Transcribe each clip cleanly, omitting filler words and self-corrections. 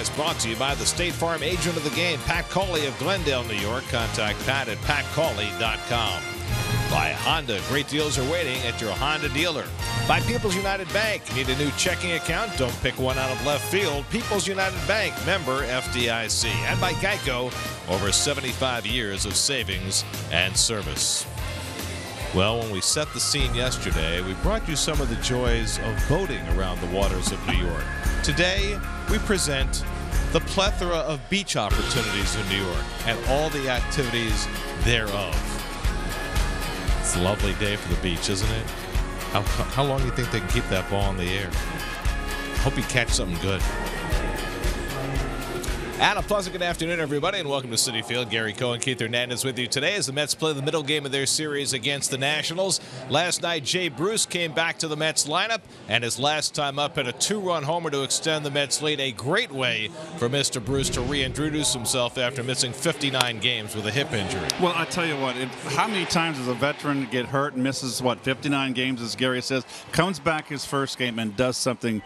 is brought to you by the State Farm agent of the game, Pat Cawley of Glendale, New York. Contact Pat at patcawley.com. By Honda, great deals are waiting at your Honda dealer. By People's United Bank, need a new checking account? Don't pick one out of left field. People's United Bank, member FDIC. And by Geico, over 75 years of savings and service. Well, when we set the scene yesterday, we brought you some of the joys of boating around the waters of New York. Today, we present the plethora of beach opportunities in New York and all the activities thereof. It's a lovely day for the beach, isn't it? How long do you think they can keep that ball in the air? Hope you catch something good. And a pleasant good afternoon, everybody, and welcome to Citi Field. Gary Cohen, Keith Hernandez with you today as the Mets play the middle game of their series against the Nationals. Last night, Jay Bruce came back to the Mets lineup, and his last time up hit a two-run homer to extend the Mets lead. A great way for Mr. Bruce to reintroduce himself after missing 59 games with a hip injury. Well, I tell you what, how many times does a veteran get hurt and misses, 59 games, as Gary says, comes back his first game and does something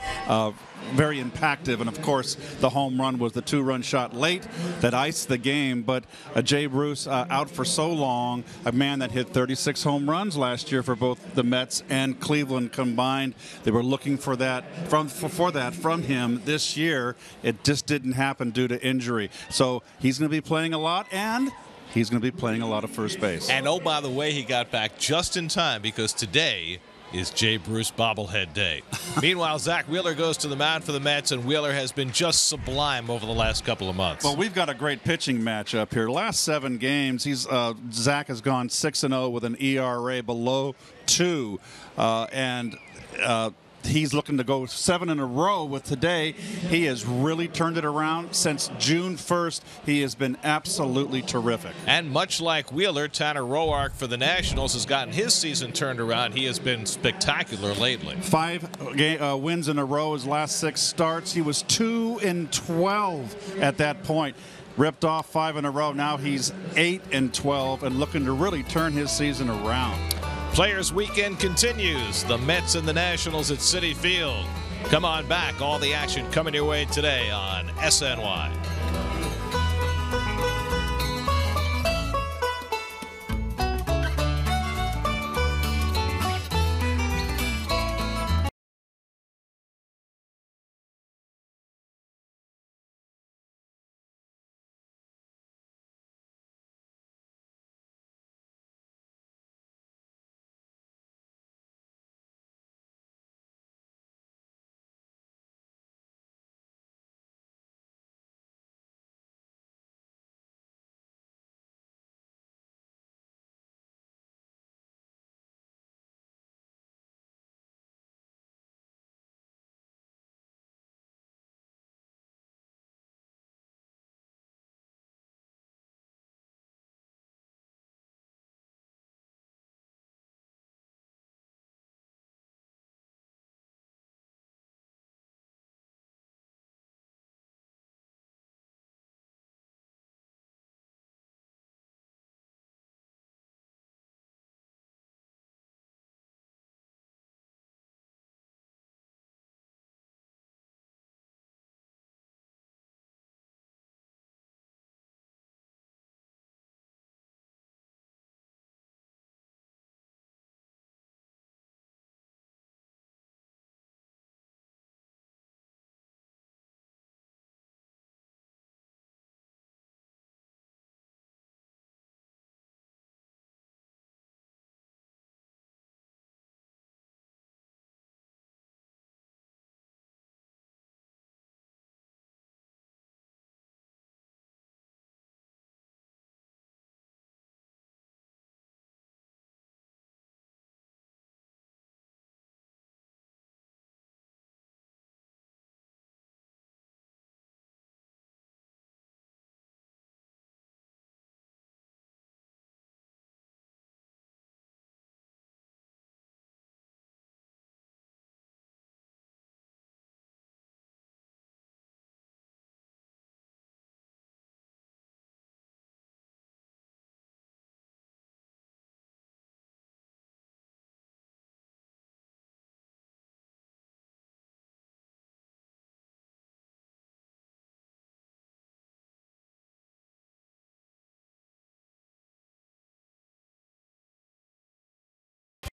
very impactful, and of course the home run was the two-run shot late that iced the game. But Jay Bruce out for so long, a man that hit 36 home runs last year for both the Mets and Cleveland combined. They were looking for that from him this year. It just didn't happen due to injury. So he's going to be playing a lot, and he's going to be playing a lot of first base. And oh, by the way, he got back just in time because today is Jay Bruce bobblehead day. Meanwhile, Zach Wheeler goes to the mound for the Mets, and Wheeler has been just sublime over the last couple of months. Well, we've got a great pitching matchup here. Last 7 games, Zach has gone 6-0 with an ERA below 2, and he's looking to go 7 in a row with today. He has really turned it around. Since June 1st, he has been absolutely terrific. And much like Wheeler, Tanner Roark for the Nationals has gotten his season turned around. He has been spectacular lately. 5 wins in a row his last 6 starts. He was 2-12 at that point. Ripped off 5 in a row. Now he's 8-12 and looking to really turn his season around. Players Weekend continues. The Mets and the Nationals at Citi Field. Come on back. All the action coming your way today on SNY.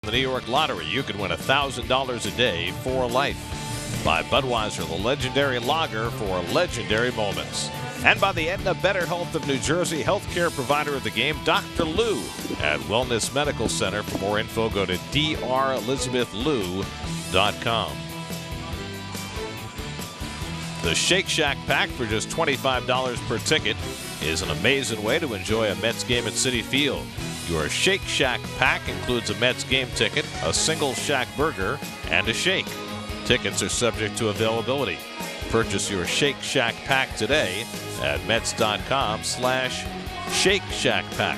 the New York Lottery, you could win $1,000 a day for life. By Budweiser, the legendary lager for legendary moments. And by the Aetna Better Health of New Jersey, healthcare provider of the game, Dr. Lou at Wellness Medical Center. For more info, go to drelizabethlou.com. The Shake Shack pack for just $25 per ticket is an amazing way to enjoy a Mets game at Citi Field. Your Shake Shack pack includes a Mets game ticket, a single Shack burger, and a shake. Tickets are subject to availability. Purchase your Shake Shack pack today at Mets.com/Shake Shack pack.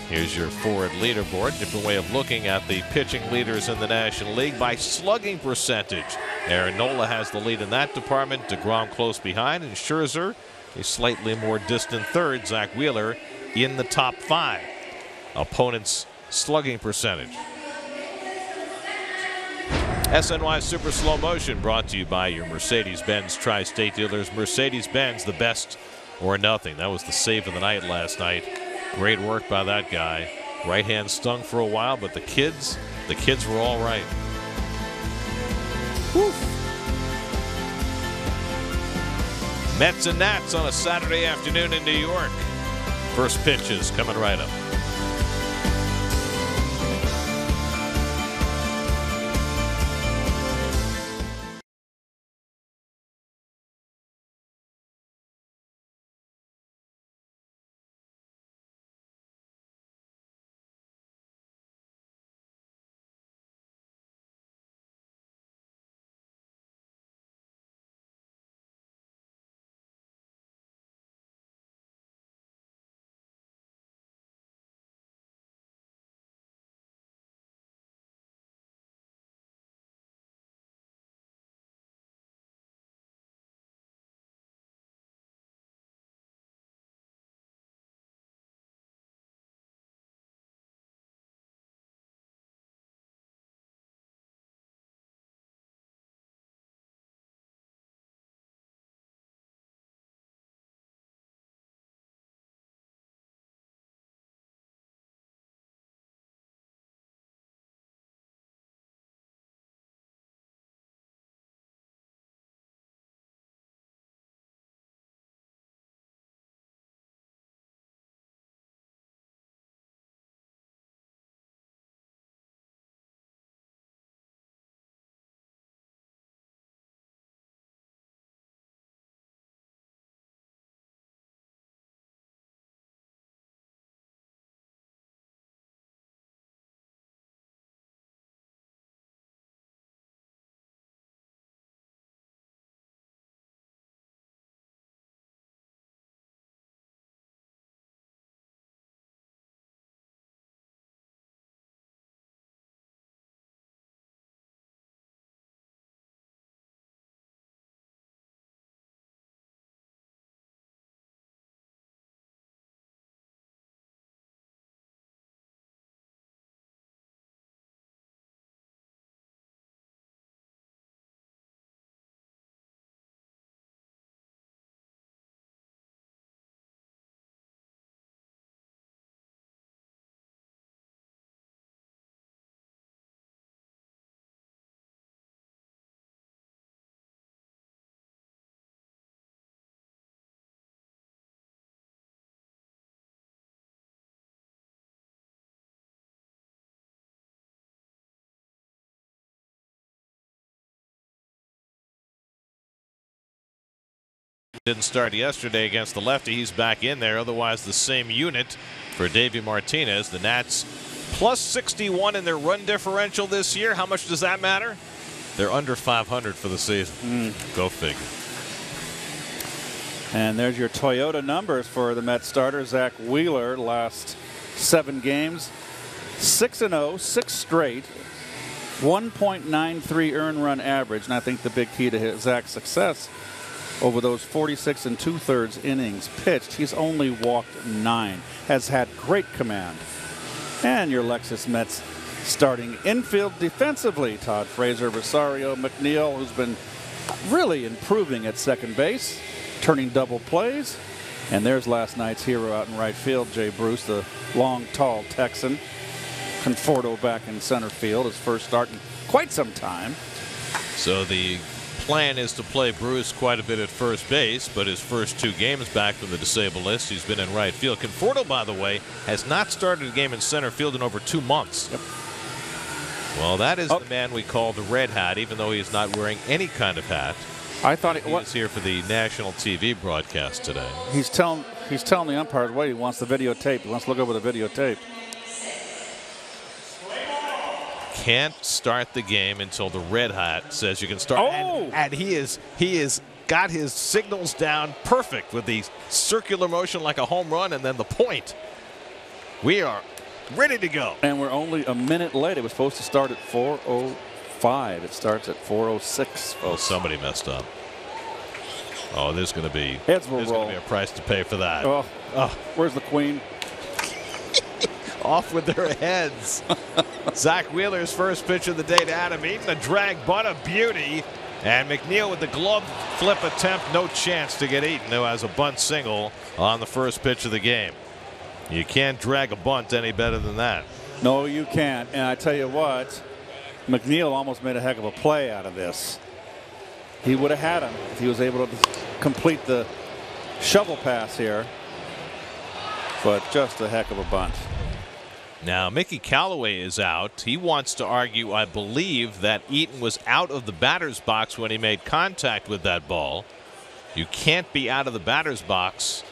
Here's your forward leaderboard. Different way of looking at the pitching leaders in the National League by slugging percentage. Aaron Nola has the lead in that department. DeGrom close behind, and Scherzer a slightly more distant third. Zach Wheeler in the top 5. Opponent's slugging percentage. SNY Super Slow Motion brought to you by your Mercedes-Benz Tri-State dealers. Mercedes-Benz, the best or nothing. That was the save of the night last night. Great work by that guy. Right hand stung for a while, but the kids were all right. Woo. Mets and Nats on a Saturday afternoon in New York. First pitch is coming right up. Didn't start yesterday against the lefty. He's back in there. Otherwise, the same unit for Davey Martinez. The Nats plus 61 in their run differential this year. How much does that matter? They're under 500 for the season. Go figure. And there's your Toyota numbers for the Mets starter, Zach Wheeler. Last 7 games, 6-0, 6 straight, 1.93 earned run average. And I think the big key to Zach's success over those 46 2/3 innings pitched, he's only walked 9, has had great command. And your Lexus Mets starting infield defensively, Todd Frazier, Rosario, McNeil, who's been really improving at second base, turning double plays. And there's last night's hero out in right field, Jay Bruce, the long, tall Texan. Conforto back in center field, his first start in quite some time. So the plan is to play Bruce quite a bit at first base, but his first 2 games back from the disabled list, he's been in right field. Conforto, by the way, has not started a game in center field in over 2 months. Yep. Well, that is the man we call the Red Hat, even though he's not wearing any kind of hat. I thought he was here for the national TV broadcast today. He's telling the umpires, wait, he wants the videotape. He wants to look over the videotape. Can't start the game until the Red Hat says you can start. Oh! And he is got his signals down perfect with the circular motion like a home run and then the point. We are ready to go. And we're only a minute late. It was supposed to start at 4:05. It starts at 4:06. Oh, somebody messed up. Oh, there's going to be heads will roll. Going to be a price to pay for that. Oh, where's the Queen? Off with their heads. Zach Wheeler's first pitch of the day to Adam Eaton, a drag bunt, a beauty. And McNeil with the glove flip attempt, no chance to get Eaton, who has a bunt single on the first pitch of the game. You can't drag a bunt any better than that. No, you can't. And I tell you what, McNeil almost made a heck of a play out of this. He would have had him if he was able to complete the shovel pass here. But just a heck of a bunt. Now, Mickey Callaway is out. He wants to argue, I believe, that Eaton was out of the batter's box when he made contact with that ball. You can't be out of the batter's box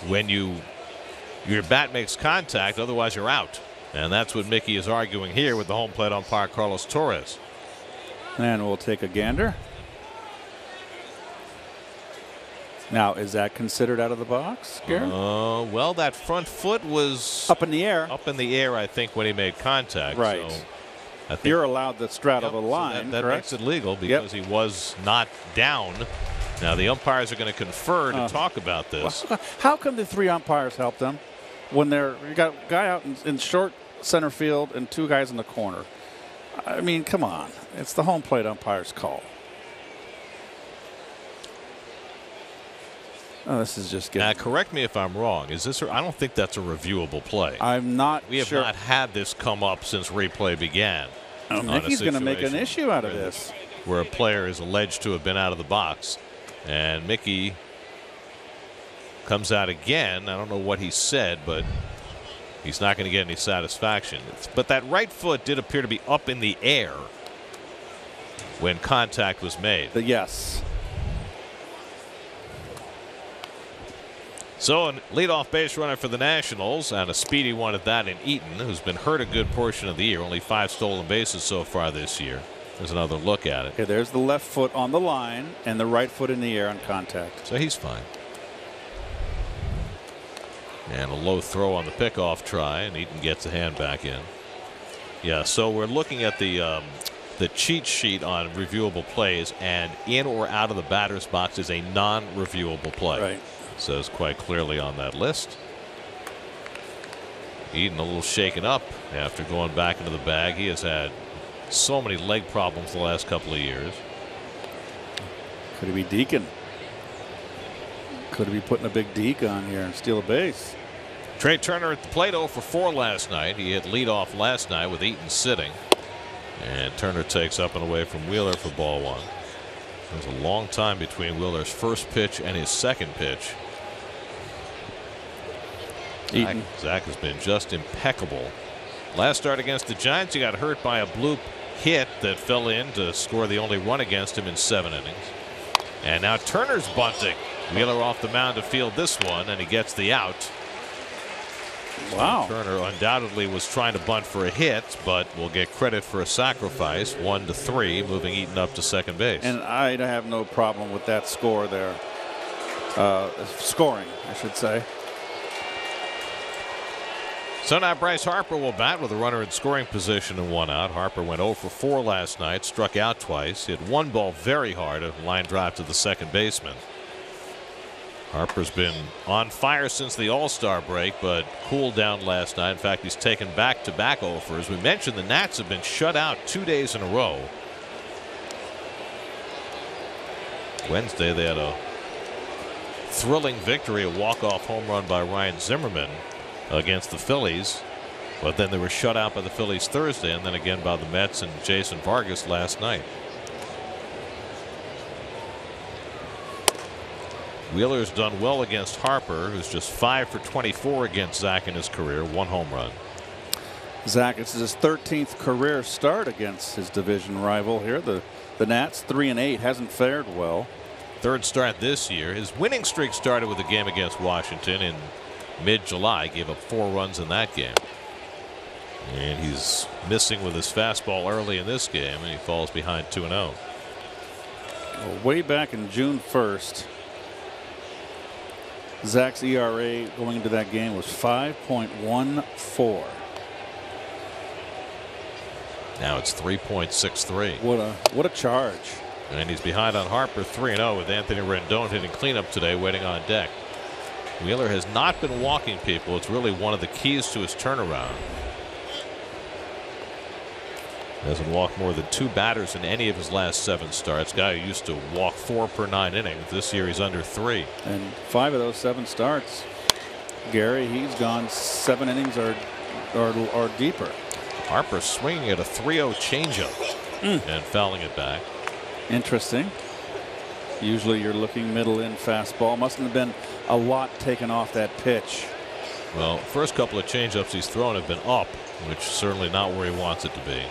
when your bat makes contact, otherwise you're out. And that's what Mickey is arguing here with the home plate umpire Carlos Torres. And we'll take a gander. Now, is that considered out of the box, Garen? Well, that front foot was up in the air. Up in the air, I think, when he made contact. Right. So I think you're allowed the straddle the line. So that makes it legal because he was not down. Now, the umpires are going to confer to talk about this. Well, how come the 3 umpires help them when you got a guy out in short center field and 2 guys in the corner? I mean, come on. It's the home plate umpire's call. Oh, this is just getting. Correct me if I'm wrong. Is this? I don't think that's a reviewable play. I'm not sure. We have not had this come up since replay began. Mickey's going to make an issue out of this. Where a player is alleged to have been out of the box. And Mickey comes out again. I don't know what he said, but he's not going to get any satisfaction. But that right foot did appear to be up in the air when contact was made. Yes. So a leadoff base runner for the Nationals, and a speedy one at that in Eaton, who's been hurt a good portion of the year. Only 5 stolen bases so far this year. There's another look at it. Okay, there's the left foot on the line and the right foot in the air on contact. So he's fine. And a low throw on the pickoff try, and Eaton gets a hand back in. Yeah, so we're looking at the cheat sheet on reviewable plays, and in or out of the batter's box is a non-reviewable play. Right. Says quite clearly on that list. Eaton a little shaken up after going back into the bag. He has had so many leg problems the last couple of years. Could he be deacon? Could he be putting a big deke on here and steal a base? Trey Turner at the plate 0 for 4 last night. He hit leadoff last night with Eaton sitting. And Turner takes up and away from Wheeler for ball 1. There's a long time between Wheeler's first pitch and his second pitch. Zach has been just impeccable. Last start against the Giants, he got hurt by a bloop hit that fell in to score the only run against him in 7 innings. And now Turner's bunting. Wheeler off the mound to field this one, and he gets the out. Wow. Turner undoubtedly was trying to bunt for a hit, but will get credit for a sacrifice. 1-3, moving Eaton up to second base. And I have no problem with that score there. Scoring, I should say. So now Bryce Harper will bat with a runner in scoring position and 1 out. Harper went 0 for 4 last night, struck out twice, hit 1 ball very hard, a line drive to the second baseman. Harper's been on fire since the All-Star break, but cooled down last night. In fact, he's taken back-to-back offers. We mentioned the Nats have been shut out 2 days in a row. Wednesday, they had a thrilling victory, a walk-off home run by Ryan Zimmerman against the Phillies. But then they were shut out by the Phillies Thursday, and then again by the Mets and Jason Vargas last night. Wheeler's done well against Harper, who's just 5 for 24 against Zach in his career, 1 home run. Zach, this is his 13th career start against his division rival here. The Nats 3-8, hasn't fared well. Third start this year. His winning streak started with a game against Washington in mid-July. Gave up 4 runs in that game. And he's missing with his fastball early in this game, and he falls behind 2-0. Well, way back in June 1st, Zach's ERA going into that game was 5.14. Now it's 3.63. What a charge. And he's behind on Harper 3-0 with Anthony Rendon hitting cleanup today, waiting on deck. Wheeler has not been walking people. It's really one of the keys to his turnaround. Hasn't walked more than 2 batters in any of his last 7 starts. Guy who used to walk 4 per 9 innings. This year he's under 3. And 5 of those 7 starts, Gary, he's gone 7 innings or deeper. Harper swinging at a 3-0 changeup and fouling it back. Interesting. Usually you're looking middle in fastball. Mustn't have been a lot taken off that pitch. Well, first couple of changeups he's thrown have been up, which is certainly not where he wants it to be.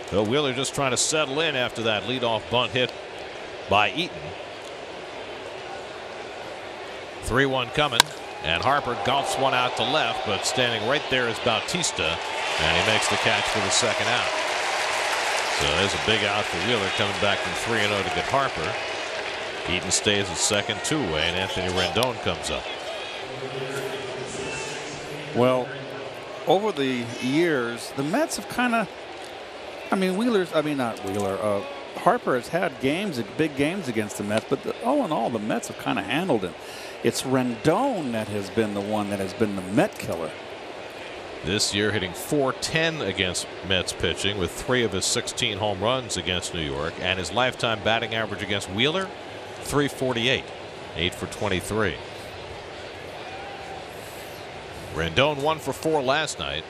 So Wheeler just trying to settle in after that leadoff bunt hit by Eaton. 3-1 coming, and Harper golfs one out to left, but standing right there is Bautista, and he makes the catch for the second out. So there's a big out for Wheeler coming back from 3-0 to get Harper. Eaton stays at second, 2 away, and Anthony Rendon comes up. Well, over the years, the Mets have kind of, Harper has had big games against the Mets, but all in all, the Mets have kind of handled it. It's Rendon that has been the one that has been the Met killer. This year hitting .410 against Mets pitching with 3 of his 16 home runs against New York, and his lifetime batting average against Wheeler, .348, 8 for 23. Rendon 1 for 4 last night.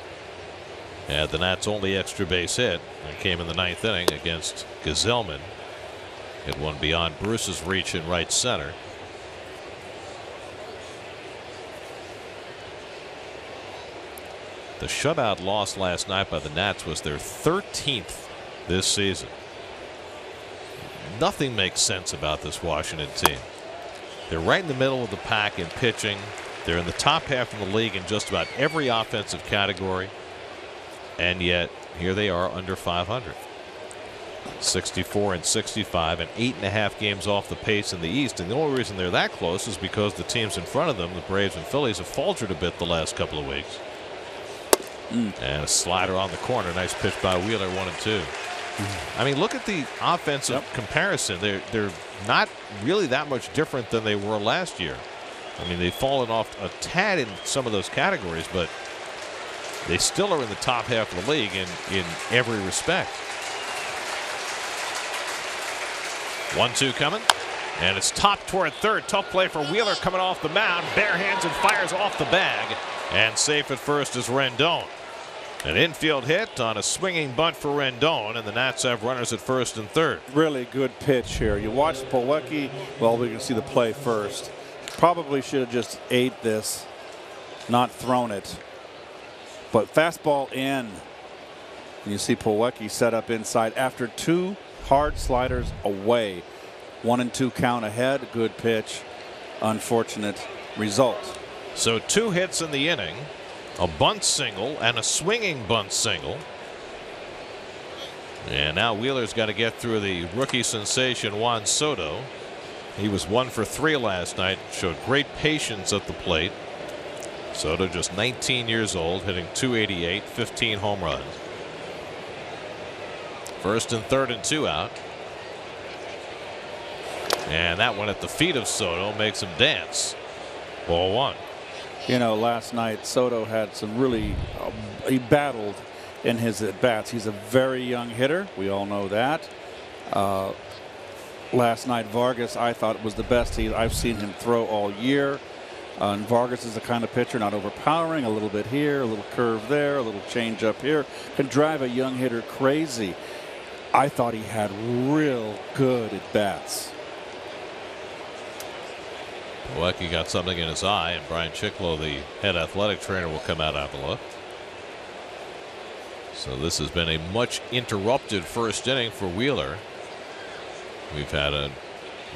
Had the Nats' only extra base hit, and came in the 9th inning against Gazelman. Hit one beyond Bruce's reach in right center. The shutout loss last night by the Nats was their 13th this season. Nothing makes sense about this Washington team. They're right in the middle of the pack in pitching. They're in the top half of the league in just about every offensive category. And yet, here they are under 500. 64 and 65 and 8.5 games off the pace in the East. And the only reason they're that close is because the teams in front of them, the Braves and Phillies, have faltered a bit the last couple of weeks. And a slider on the corner. Nice pitch by Wheeler, 1-2. I mean, look at the offensive comparison. They're not really that much different than they were last year. I mean, they've fallen off a tad in some of those categories, but they still are in the top half of the league in every respect. 1-2 coming, and it's topped toward third. Tough play for Wheeler coming off the mound. Bare hands and fires off the bag, and safe at first is Rendon. An infield hit on a swinging bunt for Rendon, and the Nats have runners at first and third. Really good pitch here. You watch Plawecki. Well, we can see the play first. Probably should have just ate this, not thrown it. But fastball in. And you see Plawecki set up inside after 2 hard sliders away. 1-2 count ahead. Good pitch. Unfortunate result. So 2 hits in the inning. A bunt single and a swinging bunt single. And now Wheeler's got to get through the rookie sensation Juan Soto. He was 1 for 3 last night. Showed great patience at the plate. Soto just 19 years old, hitting .288, 15 home runs. First and third and 2 out. And that one at the feet of Soto makes him dance. Ball 1. You know, last night Soto had some really he battled in his at bats. He's a very young hitter. We all know that. Last night Vargas, I thought, was the best I've seen him throw all year. And Vargas is the kind of pitcher, not overpowering, a little bit here, a little curve there, a little change up here, can drive a young hitter crazy. I thought he had real good at bats. Plawecki got something in his eye, and Brian Chiclo, the head athletic trainer, will come out and have a look. So this has been a much interrupted first inning for Wheeler. We've had a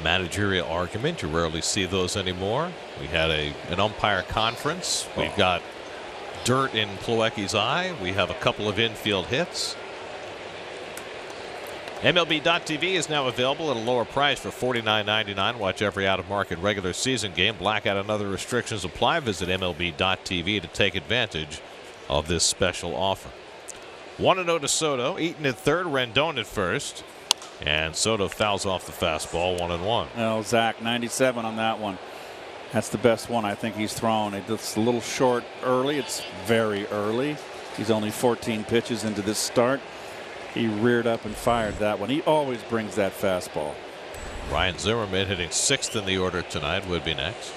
managerial argument. You rarely see those anymore. We had an umpire conference. We've got dirt in Plawecki's eye. We have a couple of infield hits. MLB.TV is now available at a lower price for $49.99. Watch every out-of-market regular season game. Blackout and other restrictions apply. Visit MLB.TV to take advantage of this special offer. 1-0 to Soto. Eaton at third, Rendon at first. And Soto fouls off the fastball, 1-1. Well, Zach, 97 on that one. That's the best one I think he's thrown. It's a little short early. It's very early. He's only 14 pitches into this start. He reared up and fired that one. He always brings that fastball. Ryan Zimmerman hitting 6th in the order tonight would be next.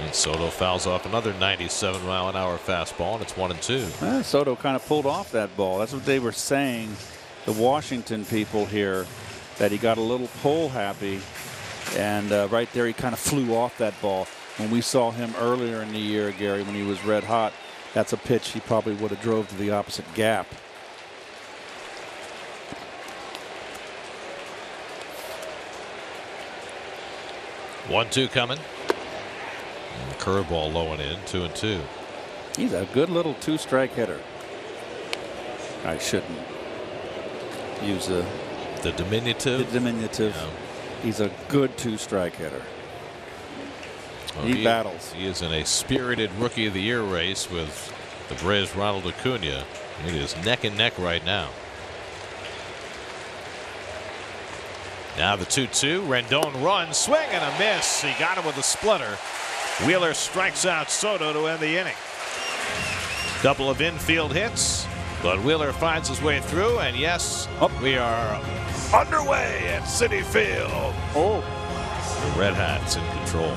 And Soto fouls off another 97-mile-an-hour fastball, and it's 1-2. Soto kind of pulled off that ball. That's what they were saying, the Washington people here, that he got a little pull happy. And right there, he kind of flew off that ball. When we saw him earlier in the year, Gary, when he was red hot, that's a pitch he probably would have drove to the opposite gap. One-two coming. And curveball low and in, 2-2. He's a good little two-strike hitter. I shouldn't use the diminutive. The diminutive. Yeah. He's a good two-strike hitter. Well, he battles. He is in a spirited Rookie of the Year race with the Braves' Ronald Acuna. It is neck and neck right now. Now the 2-2. Rendon runs, swing and a miss. He got him with a splitter. Wheeler strikes out Soto to end the inning. Couple of infield hits, but Wheeler finds his way through, and yes, we are underway at Citi Field. Oh, The Red Hats in control.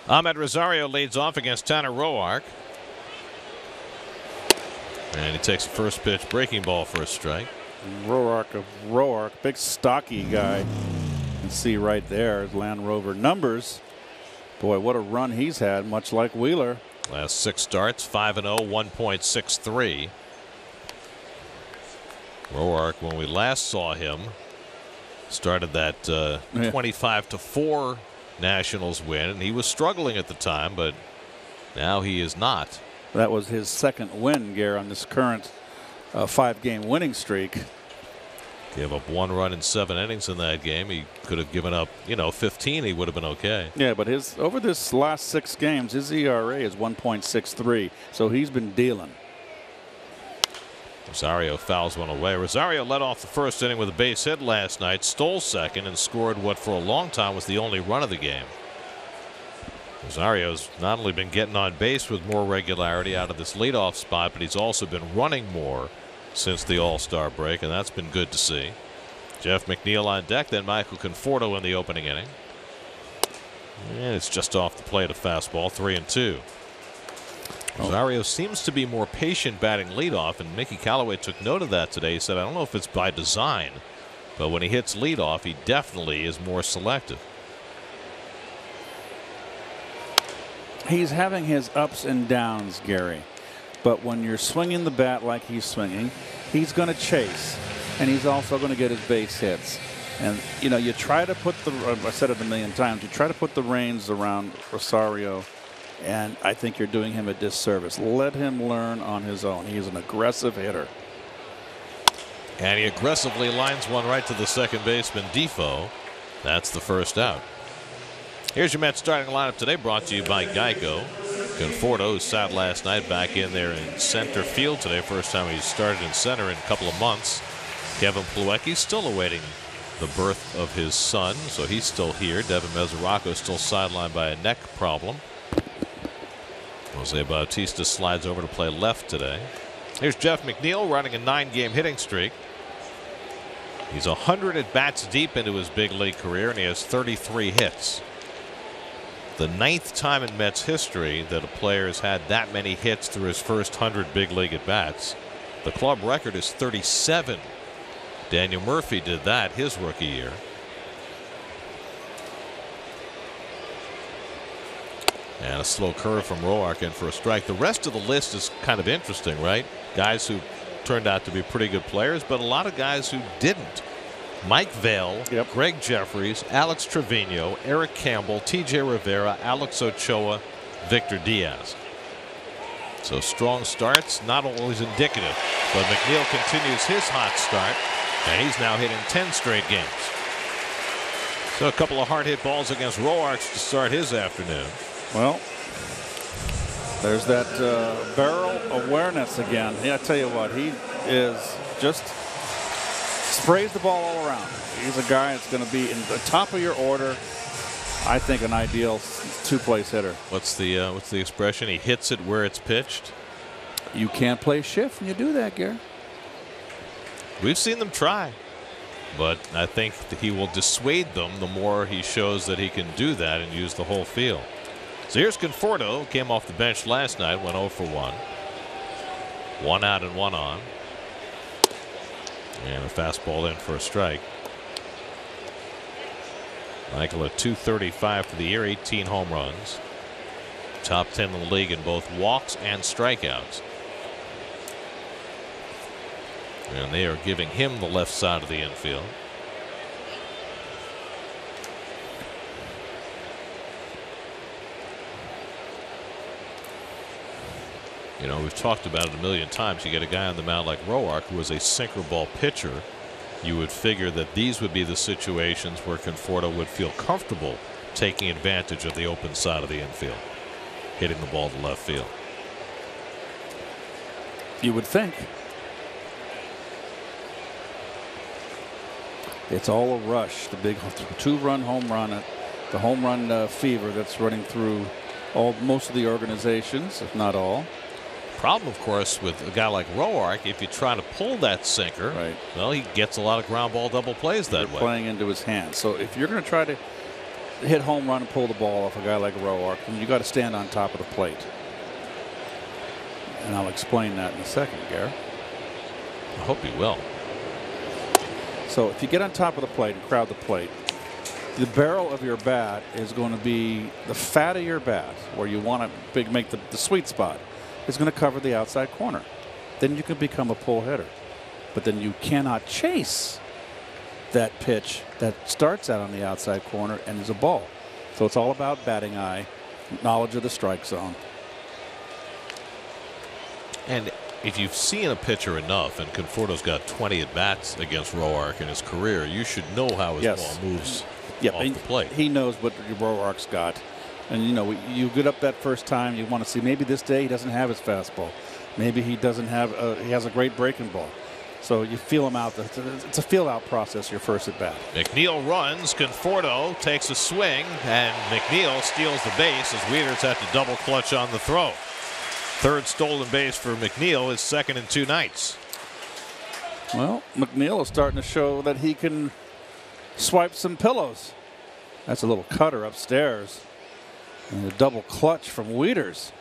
Ahmed Rosario leads off against Tanner Roark. And he takes the first pitch, breaking ball for a strike. Roark, big stocky guy. You can see right there his Land Rover numbers. Boy, what a run he's had, much like Wheeler. Last 6 starts, 5-0, 1.63. Roark, when we last saw him, started that 25-4 Nationals win, and he was struggling at the time, but now he is not. That was his second win, Gare, on this current 5-game winning streak. Gave up 1 run in 7 innings in that game. He could have given up, 15. He would have been okay. Yeah, but over this last 6 games, his ERA is 1.63, so he's been dealing. Rosario fouls one away. Rosario led off the first inning with a base hit last night, stole second, and scored what for a long time was the only run of the game. Rosario's not only been getting on base with more regularity out of this leadoff spot, but he's also been running more since the All-Star break, and that's been good to see. Jeff McNeil on deck, then Michael Conforto in the opening inning. And it's just off the plate, a fastball, 3-2. Rosario seems to be more patient batting leadoff, and Mickey Callaway took note of that today. He said, I don't know if it's by design, but when he hits leadoff, he definitely is more selective. He's having his ups and downs, Gary. But when you're swinging the bat like he's swinging, he's going to chase, and he's also going to get his base hits. And, you try to put I said it a million times, you try to put the reins around Rosario, and I think you're doing him a disservice. Let him learn on his own. He's an aggressive hitter. And he aggressively lines one right to the second baseman, Defoe. That's the first out. Here's your Mets starting lineup today, brought to you by Geico. Conforto, who sat last night, back in there in center field today. First time he's started in center in a couple of months. Kevin Plawecki still awaiting the birth of his son, so he's still here. Devin Mesoraco still sidelined by a neck problem. Jose Bautista slides over to play left today. Here's Jeff McNeil running a 9-game hitting streak. He's 100 at bats deep into his big league career, and he has 33 hits. The 9th time in Mets history that a player has had that many hits through his first 100 big league at bats. The club record is 37. Daniel Murphy did that his rookie year. And a slow curve from Roark in for a strike. The rest of the list is kind of interesting, right? Guys who turned out to be pretty good players, but a lot of guys who didn't. Mike Vail, Greg Jeffries, Alex Trevino, Eric Campbell, T.J. Rivera, Alex Ochoa, Victor Diaz. So strong starts, not always indicative, but McNeil continues his hot start, and he's now hitting 10 straight games. So a couple of hard hit balls against Roark to start his afternoon. Well, there's that barrel awareness again. Yeah, I tell you what, he is just sprays the ball all around. He's a guy that's going to be in the top of your order. I think an ideal 2-place hitter. What's the expression? He hits it where it's pitched. You can't play shift when you do that, Gary. We've seen them try, but I think that he will dissuade them the more he shows that he can do that and use the whole field. So here's Conforto, came off the bench last night, went 0 for 1. 1 out and 1 on. And a fastball in for a strike. Michael at .235 for the year, 18 home runs. Top 10 in the league in both walks and strikeouts. And they are giving him the left side of the infield. We've talked about it a million times. You get a guy on the mound like Roark, who is a sinker ball pitcher. You would figure that these would be the situations where Conforto would feel comfortable taking advantage of the open side of the infield, hitting the ball to left field. You would think. It's all a rush. The big 2-run home run, the home run fever that's running through most of the organizations, if not all. Problem, of course, with a guy like Roark, if you try to pull that sinker, right, well, he gets a lot of ground ball double plays that way. Playing into his hands. So if you're going to try to hit home run and pull the ball off a guy like Roark, then you got to stand on top of the plate. And I'll explain that in a second, Gare. I hope he will. So if you get on top of the plate and crowd the plate, the barrel of your bat is going to be the fat of your bat, where you want to make the sweet spot, is going to cover the outside corner. Then you can become a pull hitter. But then you cannot chase that pitch that starts out on the outside corner and is a ball. So it's all about batting eye, knowledge of the strike zone. And if you've seen a pitcher enough, and Conforto's got 20 at-bats against Roark in his career, you should know how his ball moves off the plate. He knows what Roark's got. And, you know, you get up that first time, you want to see maybe this day he doesn't have his fastball. Maybe he doesn't have he has a great breaking ball. So you feel him out. It's a feel-out process, your first at-bat. McNeil runs. Conforto takes a swing, and McNeil steals the base as Wieters had to double clutch on the throw. Third stolen base for McNeil, his second in 2 nights. Well, McNeil is starting to show that he can swipe some pillows. That's a little cutter upstairs. And a double clutch from Wieters.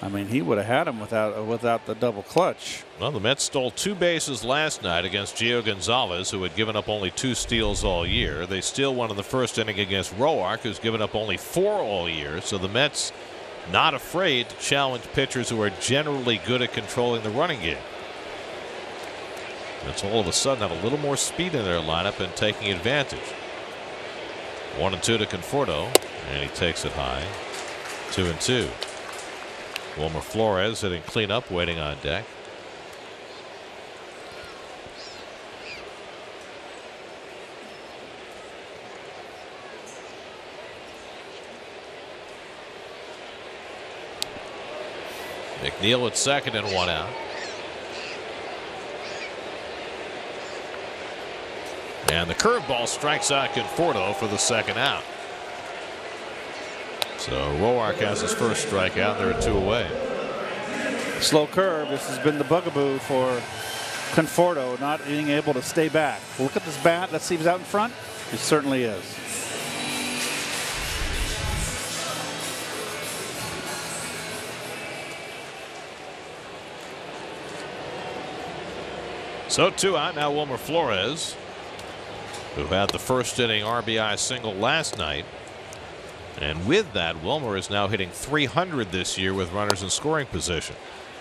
I mean, he would have had him without the double clutch. Well, the Mets stole 2 bases last night against Gio Gonzalez, who had given up only 2 steals all year. They steal one in the first inning against Roark, who's given up only 4 all year. So the Mets not afraid to challenge pitchers who are generally good at controlling the running game. It's all of a sudden have a little more speed in their lineup and taking advantage. 1-2 to Conforto, and he takes it high. 2-2. Wilmer Flores hitting cleanup, waiting on deck. McNeil at second and 1 out. And the curveball strikes out Conforto for the second out. So Roark has his first strikeout. There are 2 away. Slow curve. This has been the bugaboo for Conforto, not being able to stay back. Look at this bat. Let's see if he's out in front. He certainly is. So 2 out now. Wilmer Flores, who had the first inning RBI single last night. And with that, Wilmer is now hitting .300 this year with runners in scoring position.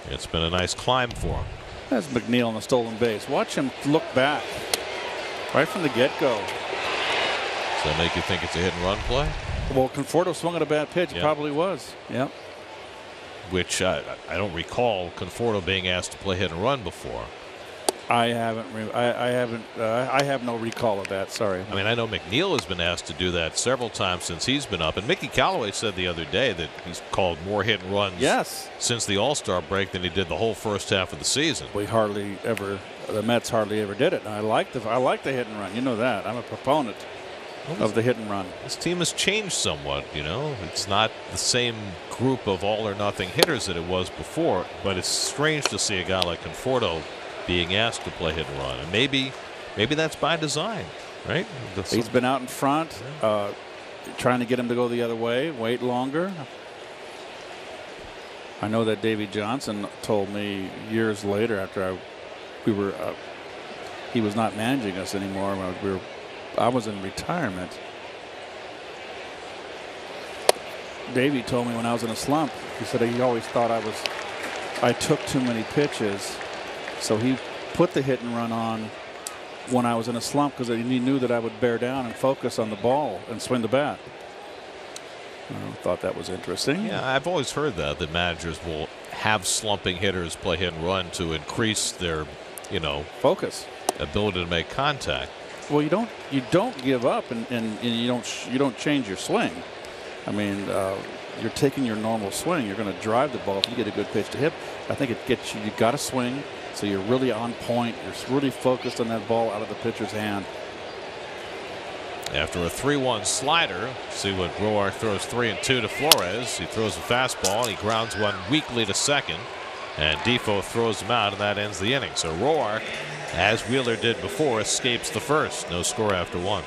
It's been a nice climb for him. That's McNeil on the stolen base. Watch him look back right from the get-go. Does that make you think it's a hit-and-run play? Well, Conforto swung at a bad pitch. It probably was. Yep. Which I don't recall Conforto being asked to play hit-and-run before. I haven't. I have no recall of that. Sorry. I mean, I know McNeil has been asked to do that several times since he's been up, and Mickey Callaway said the other day that he's called more hit and runs since the All-Star break than he did the whole first half of the season. The Mets hardly ever did it. And I like the hit and run. You know that. I'm a proponent of the hit and run. This team has changed somewhat. You know, it's not the same group of all or nothing hitters that it was before, but it's strange to see a guy like Conforto being asked to play hit and run, and maybe that's by design, right? He's been out in front, trying to get him to go the other way, wait longer. I know that Davey Johnson told me years later after he was not managing us anymore. I was in retirement. Davey told me when I was in a slump, he said he always thought I took too many pitches. So he put the hit and run on when I was in a slump because he knew that I would bear down and focus on the ball and swing the bat. I thought that was interesting. Yeah, I've always heard that managers will have slumping hitters play hit and run to increase their, focus, ability to make contact. Well, you don't give up and you don't change your swing. I mean, you're taking your normal swing. You're going to drive the ball. If you get a good pitch to hit, I think it gets you. You got to swing. So you're really on point. You're really focused on that ball out of the pitcher's hand. After a 3-1 slider, see what Roark throws 3-2 to Flores. He throws a fastball. He grounds one weakly to second. And Defoe throws him out, and that ends the inning. So Roark, as Wheeler did before, escapes the first. No score after 1.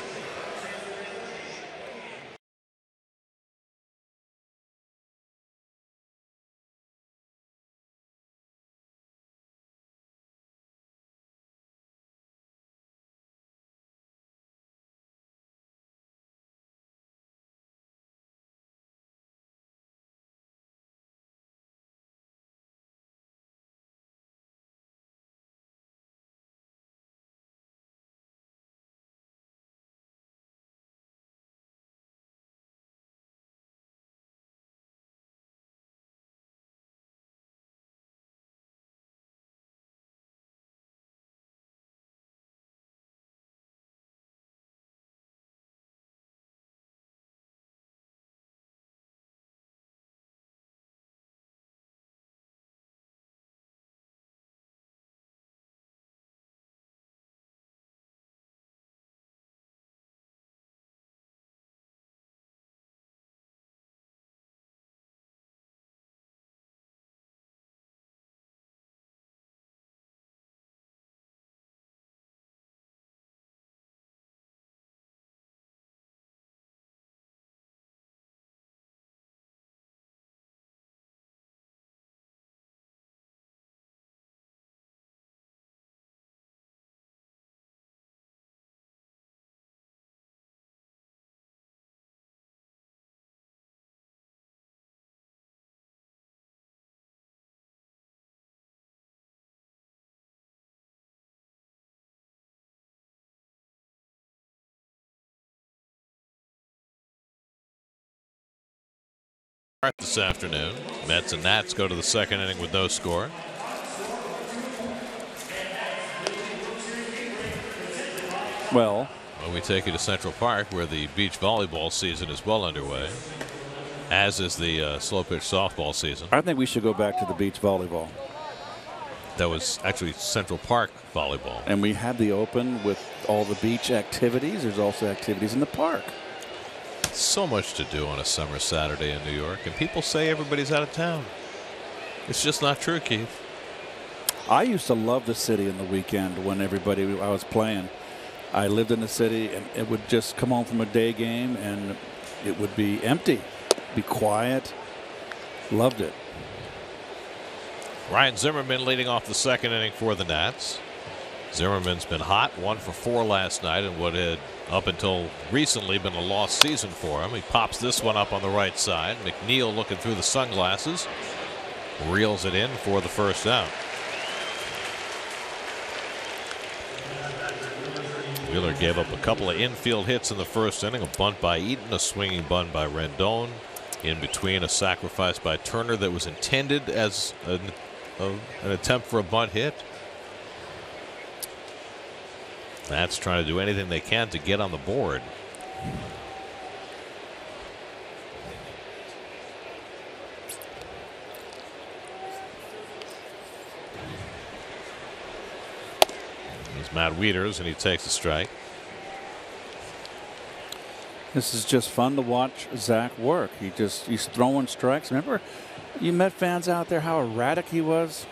This afternoon. Mets and Nats go to the second inning with no score. Well, we take you to Central Park, where the beach volleyball season is well underway, as is the slow pitch softball season. I think we should go back to the beach volleyball. That was actually Central Park volleyball. And we had the Open with all the beach activities. There's also activities in the park. So much to do on a summer Saturday in New York, and people say everybody's out of town. It's just not true, Keith. I used to love the city in the weekend when I was playing. I lived in the city, and it would just come home from a day game, and it would be empty, be quiet. Loved it. Ryan Zimmerman leading off the second inning for the Nats. Zimmerman's been hot, 1 for 4 last night in what had up until recently been a lost season for him. He pops this one up on the right side. McNeil looking through the sunglasses, reels it in for the first out. Wheeler gave up a couple of infield hits in the first inning, a bunt by Eaton, a swinging bunt by Rendon. In between, a sacrifice by Turner that was intended as an attempt for a bunt hit. That's trying to do anything they can to get on the board. Here's Matt Wieters, and he takes a strike. This is just fun to watch Zach work. He's throwing strikes. Remember, you Met fans out there how erratic he was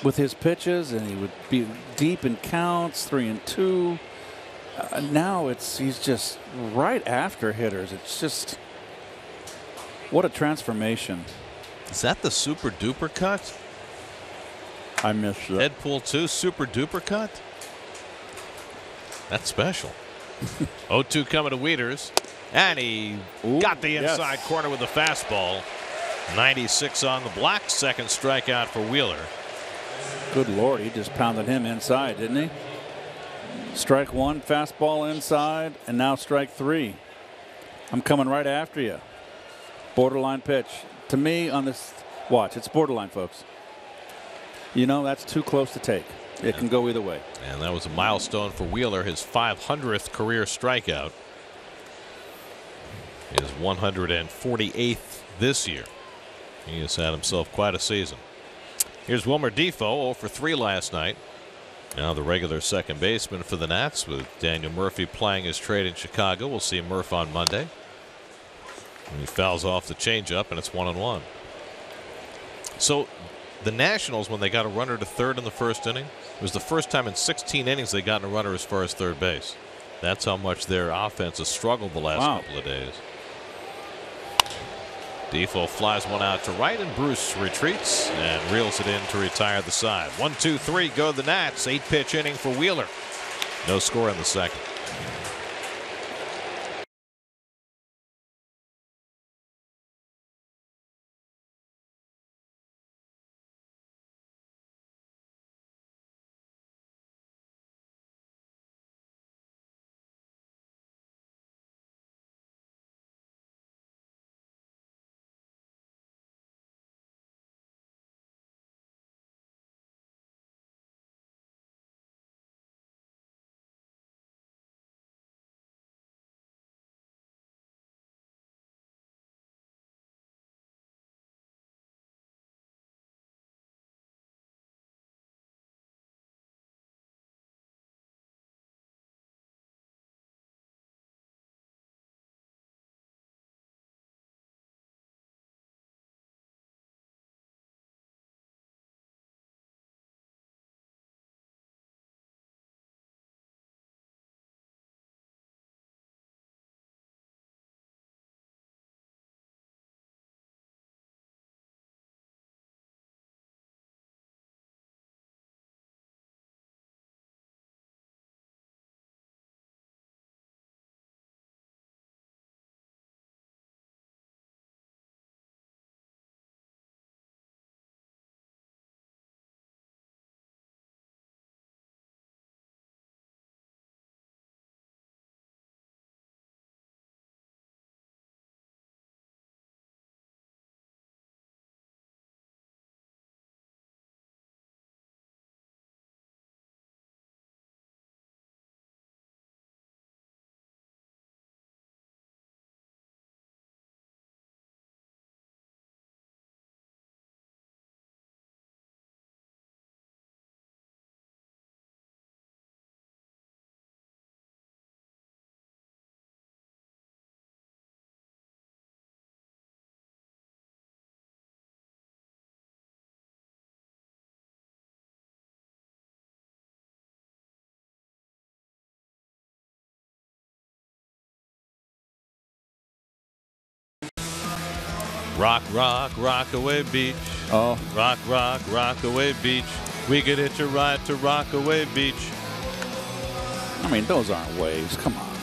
with his pitches, and he would be deep in counts, 3-2. Now he's just right after hitters. It's just what a transformation. Is that the super duper cut? I missed it. Deadpool 2 super duper cut? That's special. 0-2 coming to Wieters, and he got the inside corner with the fastball. 96 on the block. Second strikeout for Wheeler. Good Lord, he just pounded him inside, didn't he? Strike 1, fastball inside, and now strike 3. I'm coming right after you. Borderline pitch. To me, on this watch, it's borderline, folks. You know, that's too close to take. It can go either way. And that was a milestone for Wheeler, his 500th career strikeout. His 148th this year. He has had himself quite a season. Here's Wilmer Defoe, 0 for 3 last night. Now the regular second baseman for the Nats, with Daniel Murphy playing his trade in Chicago. We'll see Murph on Monday. And he fouls off the changeup, and it's 1-1. So the Nationals, when they got a runner to third in the first inning, it was the first time in 16 innings they got a runner as far as third base. That's how much their offense has struggled the last couple of days. Defoe flies one out to right, and Bruce retreats and reels it in to retire the side. 1-2-3 go the Nats. 8-pitch inning for Wheeler. No score in the second. Rock, rock, rockaway beach. Oh. Rock, rock, rockaway beach. We could hitch a ride to Rockaway Beach. I mean, those aren't waves. Come on.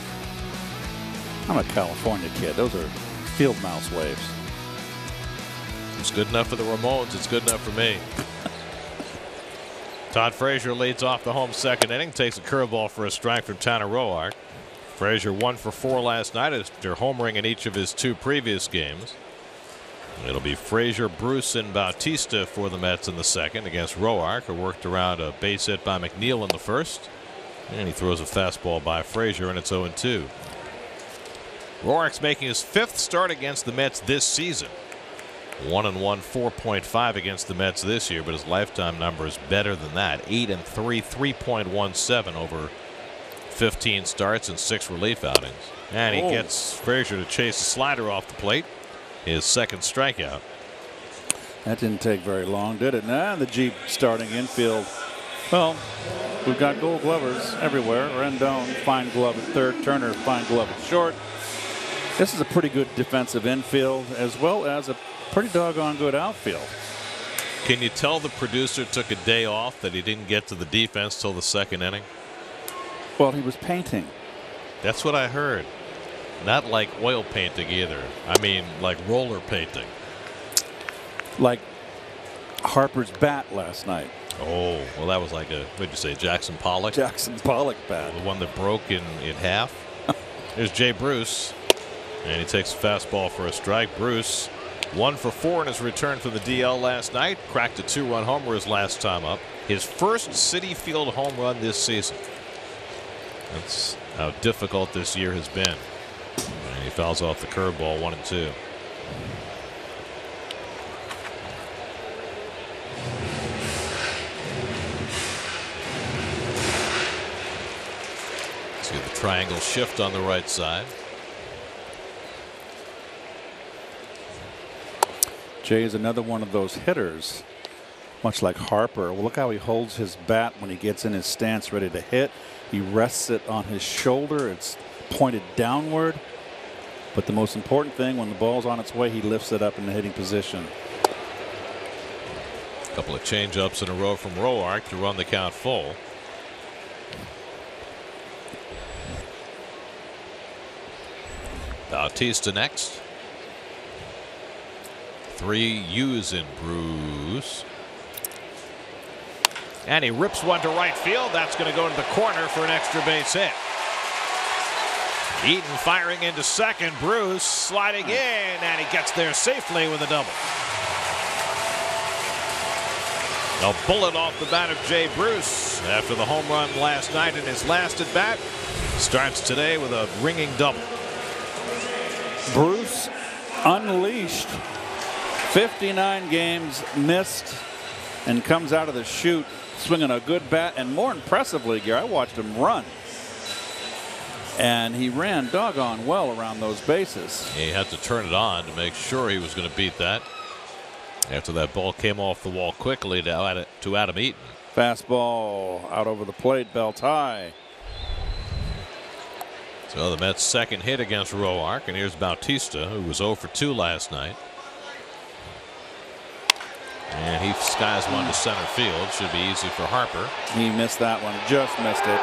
I'm a California kid. Those are field mouse waves. It's good enough for the Ramones. It's good enough for me. Todd Frazier leads off the home second inning. Takes a curveball for a strike from Tanner Roark. Frazier 1 for 4 last night after homering in each of his 2 previous games. It'll be Frazier, Bruce, and Bautista for the Mets in the second against Roark, who worked around a base hit by McNeil in the first. And he throws a fastball by Frazier, and it's 0-2. Roark's making his 5th start against the Mets this season. 1-1, 4.5 against the Mets this year, but his lifetime number is better than that. 8-3, 3.17 over 15 starts and 6 relief outings. And he gets Frazier to chase the slider off the plate. His second strikeout. That didn't take very long, did it? Nah, the Jeep starting infield. Well, we've got Gold Glovers everywhere. Rendon, fine glove at third. Turner, fine glove at short. This is a pretty good defensive infield as well as a pretty doggone good outfield. Can you tell the producer took a day off, that he didn't get to the defense till the second inning? Well, he was painting. That's what I heard. Not like oil painting either. I mean like roller painting. Like Harper's bat last night. Oh, well, that was like a, what'd you say, Jackson Pollock? Jackson Pollock bat. The one that broke in half. Here's Jay Bruce. And he takes a fastball for a strike. Bruce 1 for 4 in his return from the DL last night. Cracked a 2-run homer his last time up. His first Citi Field home run this season. That's how difficult this year has been. And he fouls off the curveball, 1-2. See the triangle shift on the right side. Jay is another one of those hitters, much like Harper. Well, look how he holds his bat when he gets in his stance ready to hit. He rests it on his shoulder. It's pointed downward. But the most important thing, when the ball's on its way, he lifts it up in the hitting position. A couple of change-ups in a row from Roark to run the count full. Bautista next. 3 U's in Bruce. And he rips one to right field. That's going to go to the corner for an extra base hit. Eaton firing into second. Bruce sliding in, and he gets there safely with a double. A bullet off the bat of Jay Bruce after the home run last night in his last at bat. Starts today with a ringing double. Bruce unleashed. 59 games missed, and comes out of the chute swinging a good bat, and more impressively, Gary, I watched him run, and he ran doggone well around those bases. He had to turn it on to make sure he was going to beat that. After that ball came off the wall quickly to Adam Eaton. Fastball out over the plate, belt high. So the Mets' second hit against Roark, and here's Bautista, who was 0 for 2 last night. And he skies one to center field. Should be easy for Harper. He missed that one. Just missed it.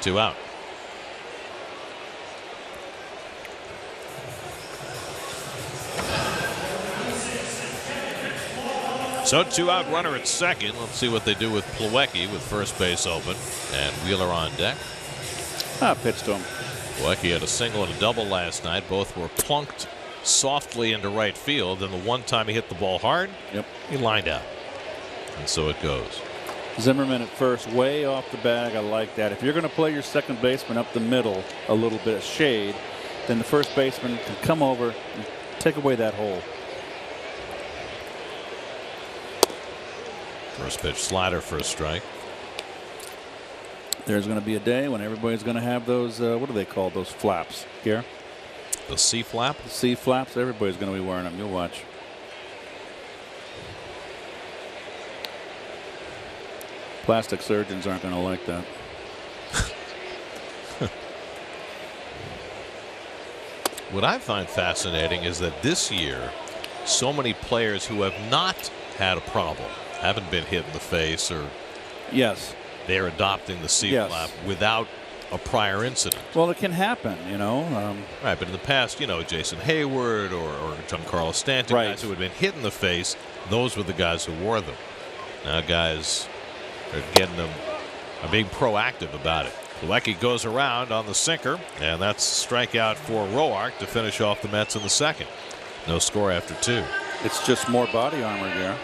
2 out. So 2 out runner at second. Let's see what they do with Plawecki with first base open and Wheeler on deck. Pitched to him. Plawecki had a single and a double last night. Both were plunked softly into right field, and the one time he hit the ball hard, he lined out, and so it goes. Zimmerman at first, way off the bag. I like that. If you're going to play your second baseman up the middle, a little bit of shade, then the first baseman can come over and take away that hole. First pitch slider for a strike. There's going to be a day when everybody's going to have those, what do they call those flaps, Gare? The C flap? The C flaps, everybody's going to be wearing them. You'll watch. Plastic surgeons aren't going to like that. What I find fascinating is that this year, so many players who have not had a problem, haven't been hit in the face, or yes, they're adopting the C-flap without a prior incident. Well, it can happen, you know. Right, but in the past, you know, Jason Hayward or Giancarlo Stanton, guys who had been hit in the face, those were the guys who wore them. Now guys are getting them, are being proactive about it. Pilecki goes around on the sinker, and that's strikeout for Roark to finish off the Mets in the second. No score after 2. It's just more body armor there.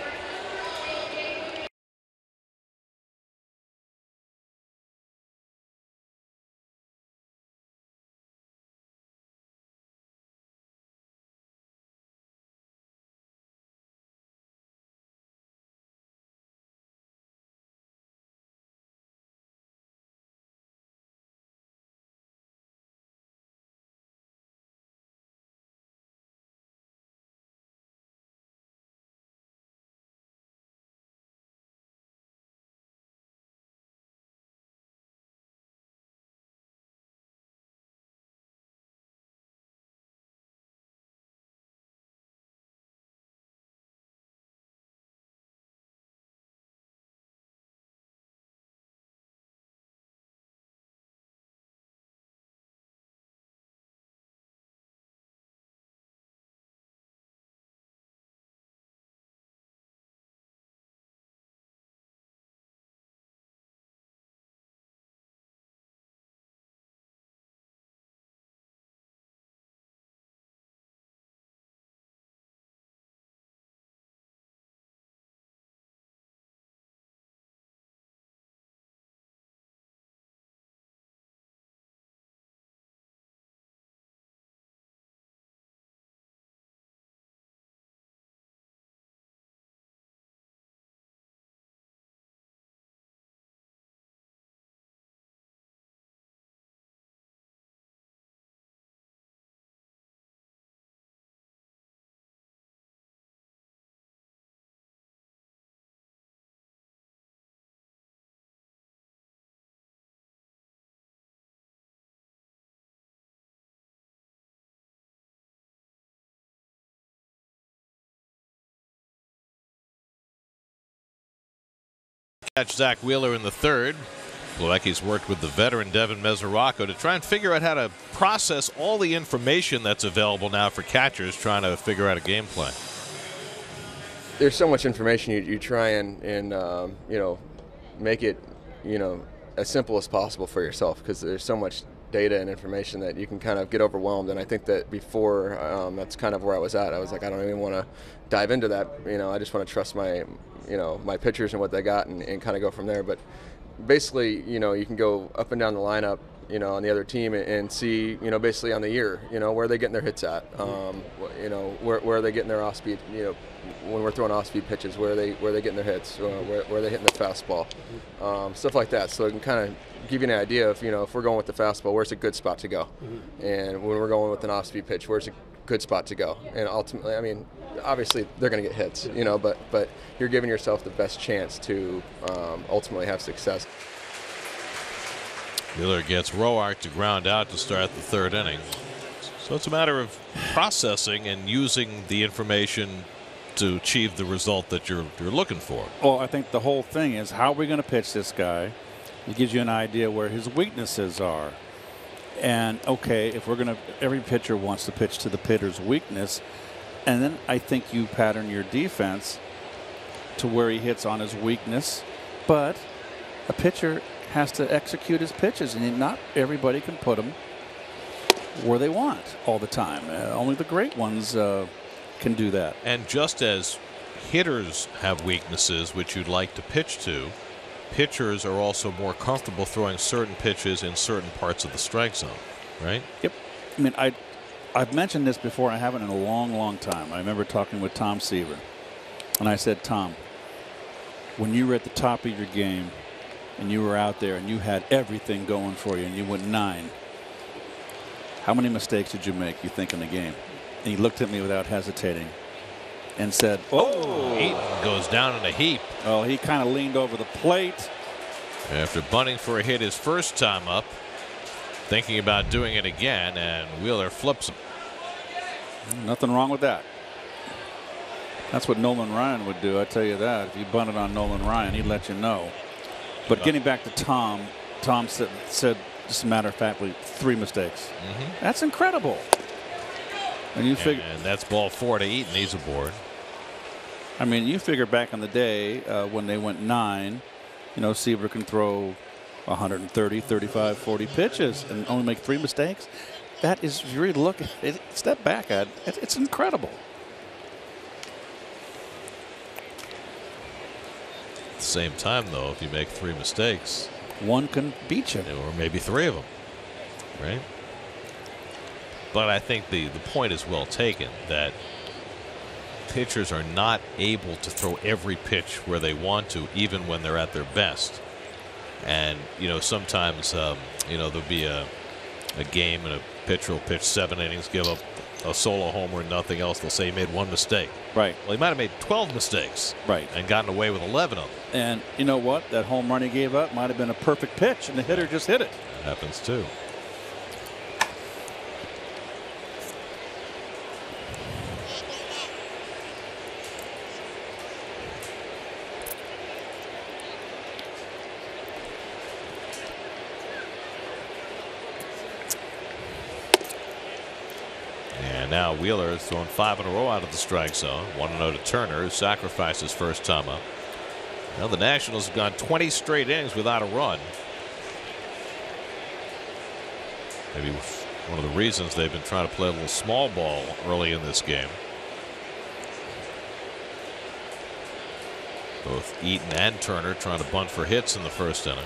Catch Zach Wheeler in the third. Pilecki's worked with the veteran Devin Mesoraco to try and figure out how to process all the information that's available now for catchers trying to figure out a game plan. There's so much information you try and you know, make it, you know, as simple as possible for yourself, because there's so much data and information that you can kind of get overwhelmed. And I think that before, that's kind of where I was at. I was like, I don't even want to dive into that. You know, I just want to trust my, you know, my pitchers and what they got, and kind of go from there. But basically, you know, you can go up and down the lineup, you know, on the other team and see, you know, basically on the year, you know, where are they getting their hits at, you know, where are they getting their off-speed, you know, when we're throwing off-speed pitches, where are they getting their hits, where are they hitting the fastball, stuff like that. So it can kind of give you an idea of, you know, if we're going with the fastball, where's a good spot to go, and when we're going with an off-speed pitch, where's a good spot to go. And ultimately, I mean, obviously they're going to get hits, you know, but you're giving yourself the best chance to ultimately have success. Wheeler gets Roark to ground out to start the third inning. So it's a matter of processing and using the information to achieve the result that you're looking for. Well, I think the whole thing is, how are we going to pitch this guy? It gives you an idea where his weaknesses are. And okay, if we're going to, every pitcher wants to pitch to the pitcher's weakness, and then I think you pattern your defense to where he hits on his weakness. But a pitcher has to execute his pitches, and not everybody can put them where they want all the time. Only the great ones can do that. And just as hitters have weaknesses which you'd like to pitch to, pitchers are also more comfortable throwing certain pitches in certain parts of the strike zone, right? Yep. I mean, I've mentioned this before. I haven't in a long time. I remember talking with Tom Seaver, and I said, Tom, when you were at the top of your game and you were out there and you had everything going for you and you went 9, how many mistakes did you make, you think, in the game? And he looked at me without hesitating and said, oh. Eaton goes down in a heap. Oh, he kind of leaned over the plate. After bunting for a hit his first time up, thinking about doing it again, and Wheeler flips him. Nothing wrong with that. That's what Nolan Ryan would do, I tell you that. If you bunted on Nolan Ryan, he'd let you know. But getting back to Tom said just a matter of factly 3 mistakes. That's incredible. And you figure, and that's ball 4 to Eaton. He's aboard. I mean, you figure back in the day when they went 9, you know, Seaver can throw 130, 35, 40 pitches and only make 3 mistakes. That is, if you really look at it, step back at it, it's incredible. At the same time, though, if you make 3 mistakes, 1 can beat you, or maybe 3 of them, right? But I think the point is well taken that pitchers are not able to throw every pitch where they want to, even when they're at their best. And you know, sometimes you know, there'll be a game and a pitcher will pitch 7 innings, give up a solo homer and nothing else. They'll say he made 1 mistake. Right. Well, he might have made 12 mistakes. Right. And gotten away with 11 of them. And you know what? That home run he gave up might have been a perfect pitch, and the hitter just hit it. That happens too. And now Wheeler has thrown 5 in a row out of the strike zone. 1-0 to Turner, who sacrificed his first time up. Now the Nationals have gone 20 straight innings without a run. Maybe one of the reasons they've been trying to play a little small ball early in this game. Both Eaton and Turner trying to bunt for hits in the first inning.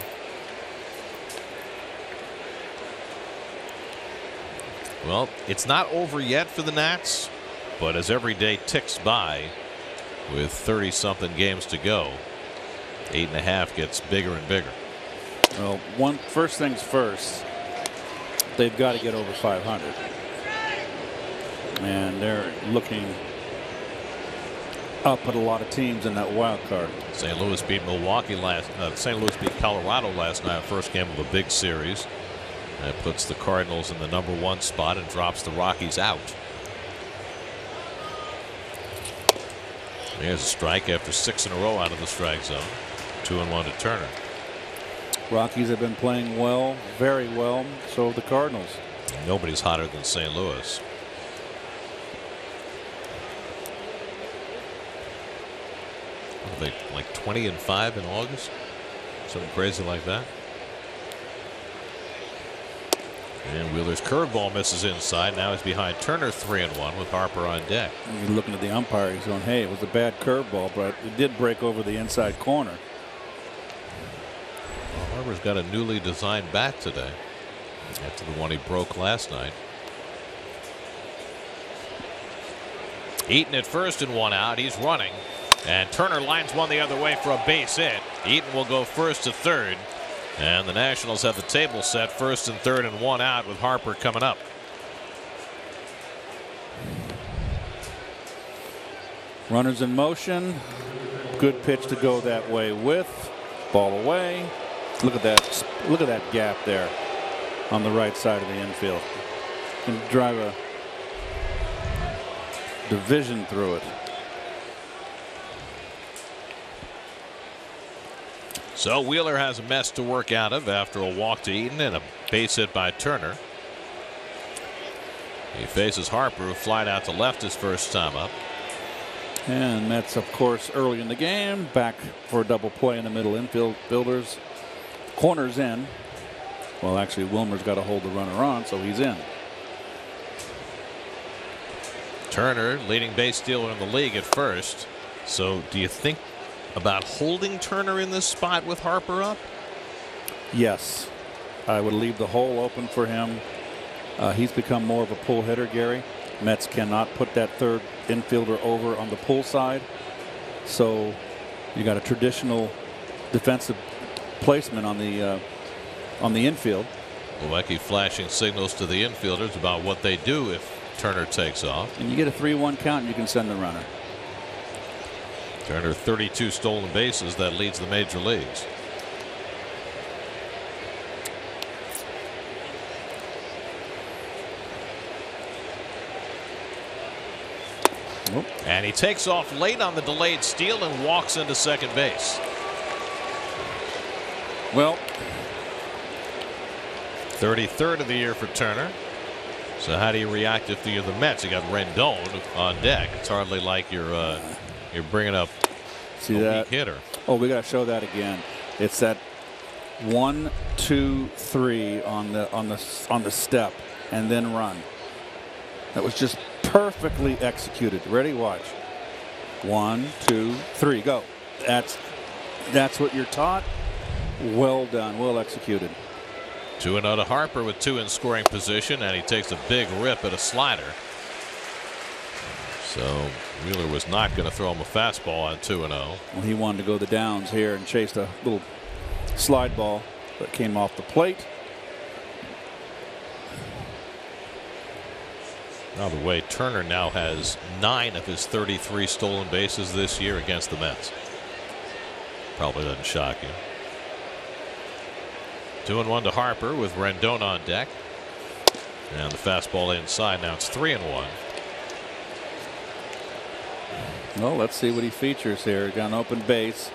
Well, it's not over yet for the Nats, but as every day ticks by with 30-something games to go, 8.5 gets bigger and bigger. Well, first things first, they've got to get over 500. And they're looking up at a lot of teams in that wild card. St. Louis beat St. Louis beat Colorado last night, first game of a big series. That puts the Cardinals in the #1 spot and drops the Rockies out. There's a strike after 6 in a row out of the strike zone. 2-1 to Turner. Rockies have been playing well, very well. So have the Cardinals. Nobody's hotter than St. Louis. What are they, like 20-5 in August? Something crazy like that. And Wheeler's curveball misses inside. Now he's behind Turner 3-1 with Harper on deck. You're looking at the umpire. He's going, hey, it was a bad curveball, but it did break over the inside corner. Well, Harper's got a newly designed bat today after the one he broke last night. Eaton at first and 1 out. He's running. And Turner lines one the other way for a base hit. Eaton will go first to third. And the Nationals have the table set, 1st and 3rd and 1 out with Harper coming up. Runners in motion. Good pitch to go that way with. Ball away. Look at that. Look at that gap there on the right side of the infield. Can drive a division through it. So Wheeler has a mess to work out of after a walk to Eaton and a base hit by Turner. He faces Harper, who flied out to left his first time up. And that's, of course, early in the game. Back for a double play in the middle infield. Builders. Corners in. Well, actually, Wilmer's got to hold the runner on, so he's in. Turner, leading base stealer in the league at first. So do you think about holding Turner in this spot with Harper up? Yes. I would leave the hole open for him. He's become more of a pull hitter, Gary. Mets cannot put that third infielder over on the pull side. So you got a traditional defensive placement on the infield. Lewiecki flashing signals to the infielders about what they do if Turner takes off. And you get a 3-1 count and you can send the runner. Turner 32 stolen bases. That leads the major leagues. Nope. And he takes off late on the delayed steal and walks into second base. Well, 33rd of the year for Turner. So how do you react if you're the Mets? You got Rendon on deck. It's hardly like you're bringing up see a that weak hitter. Oh, we got to show that again. It's that 1, 2, 3 on the step and then run. That was just perfectly executed. Ready? Watch. 1, 2, 3, go. That's what you're taught. Well done. Well executed. 2-0 to Harper with 2 in scoring position, and he takes a big rip at a slider. So Wheeler was not going to throw him a fastball on 2-0. Well, he wanted to go the downs here and chased a little slide ball that came off the plate. By the way, Turner now has 9 of his 33 stolen bases this year against the Mets. Probably doesn't shock you. 2-1 to Harper with Rendon on deck. And the fastball inside. Now it's 3-1. Well, let's see what he features here. Got an open base.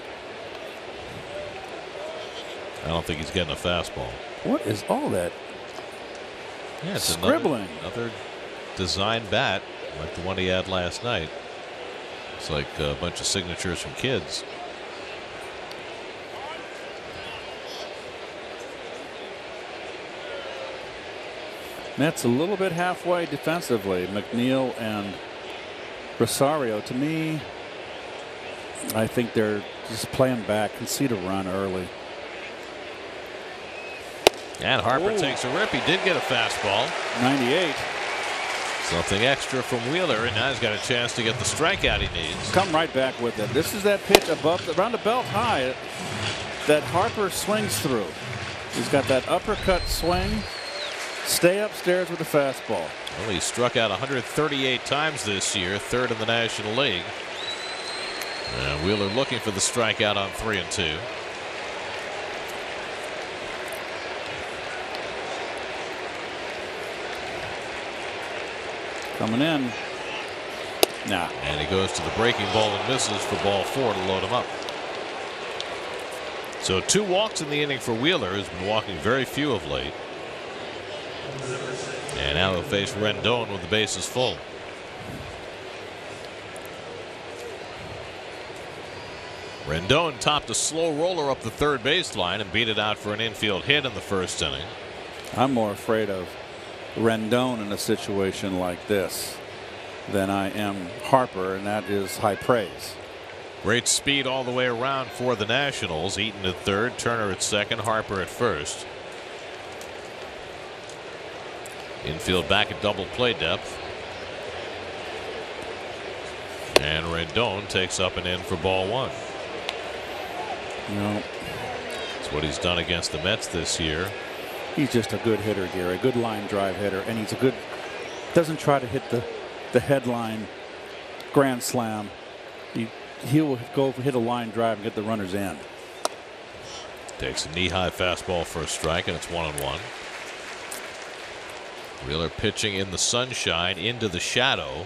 I don't think he's getting a fastball. What is all that? Yeah, it's scribbling. Another design bat like the one he had last night. It's like a bunch of signatures from kids. Mets a little bit halfway defensively. McNeil and Rosario. To me, I think they're just playing back. Concede a run early. And Harper takes a rip. He did get a fastball. 98. Something extra from Wheeler, and now he's got a chance to get the strikeout he needs. Come right back with it. This is that pitch around the belt high that Harper swings through. He's got that uppercut swing. Stay upstairs with the fastball. Well, he struck out 138 times this year, 3rd in the National League. And Wheeler looking for the strikeout on 3-2. Coming in. Nah. And he goes to the breaking ball and misses for ball 4 to load him up. So 2 walks in the inning for Wheeler, who's been walking very few of late. And now he'll face Rendon with the bases full. Rendon topped a slow roller up the third baseline and beat it out for an infield hit in the first inning. I'm more afraid of Rendon in a situation like this than I am Harper, and that is high praise. Great speed all the way around for the Nationals. Eaton at third, Turner at second, Harper at first. Infield back at double play depth. And Rendon takes up and in for ball 1. No. That's what he's done against the Mets this year. He's just a good hitter, Gary. A good line drive hitter, and he's a good. Doesn't try to hit the headline grand slam. He'll go hit a line drive and get the runners in. Takes a knee-high fastball for a strike, and it's 1-1. Wheeler pitching in the sunshine into the shadow.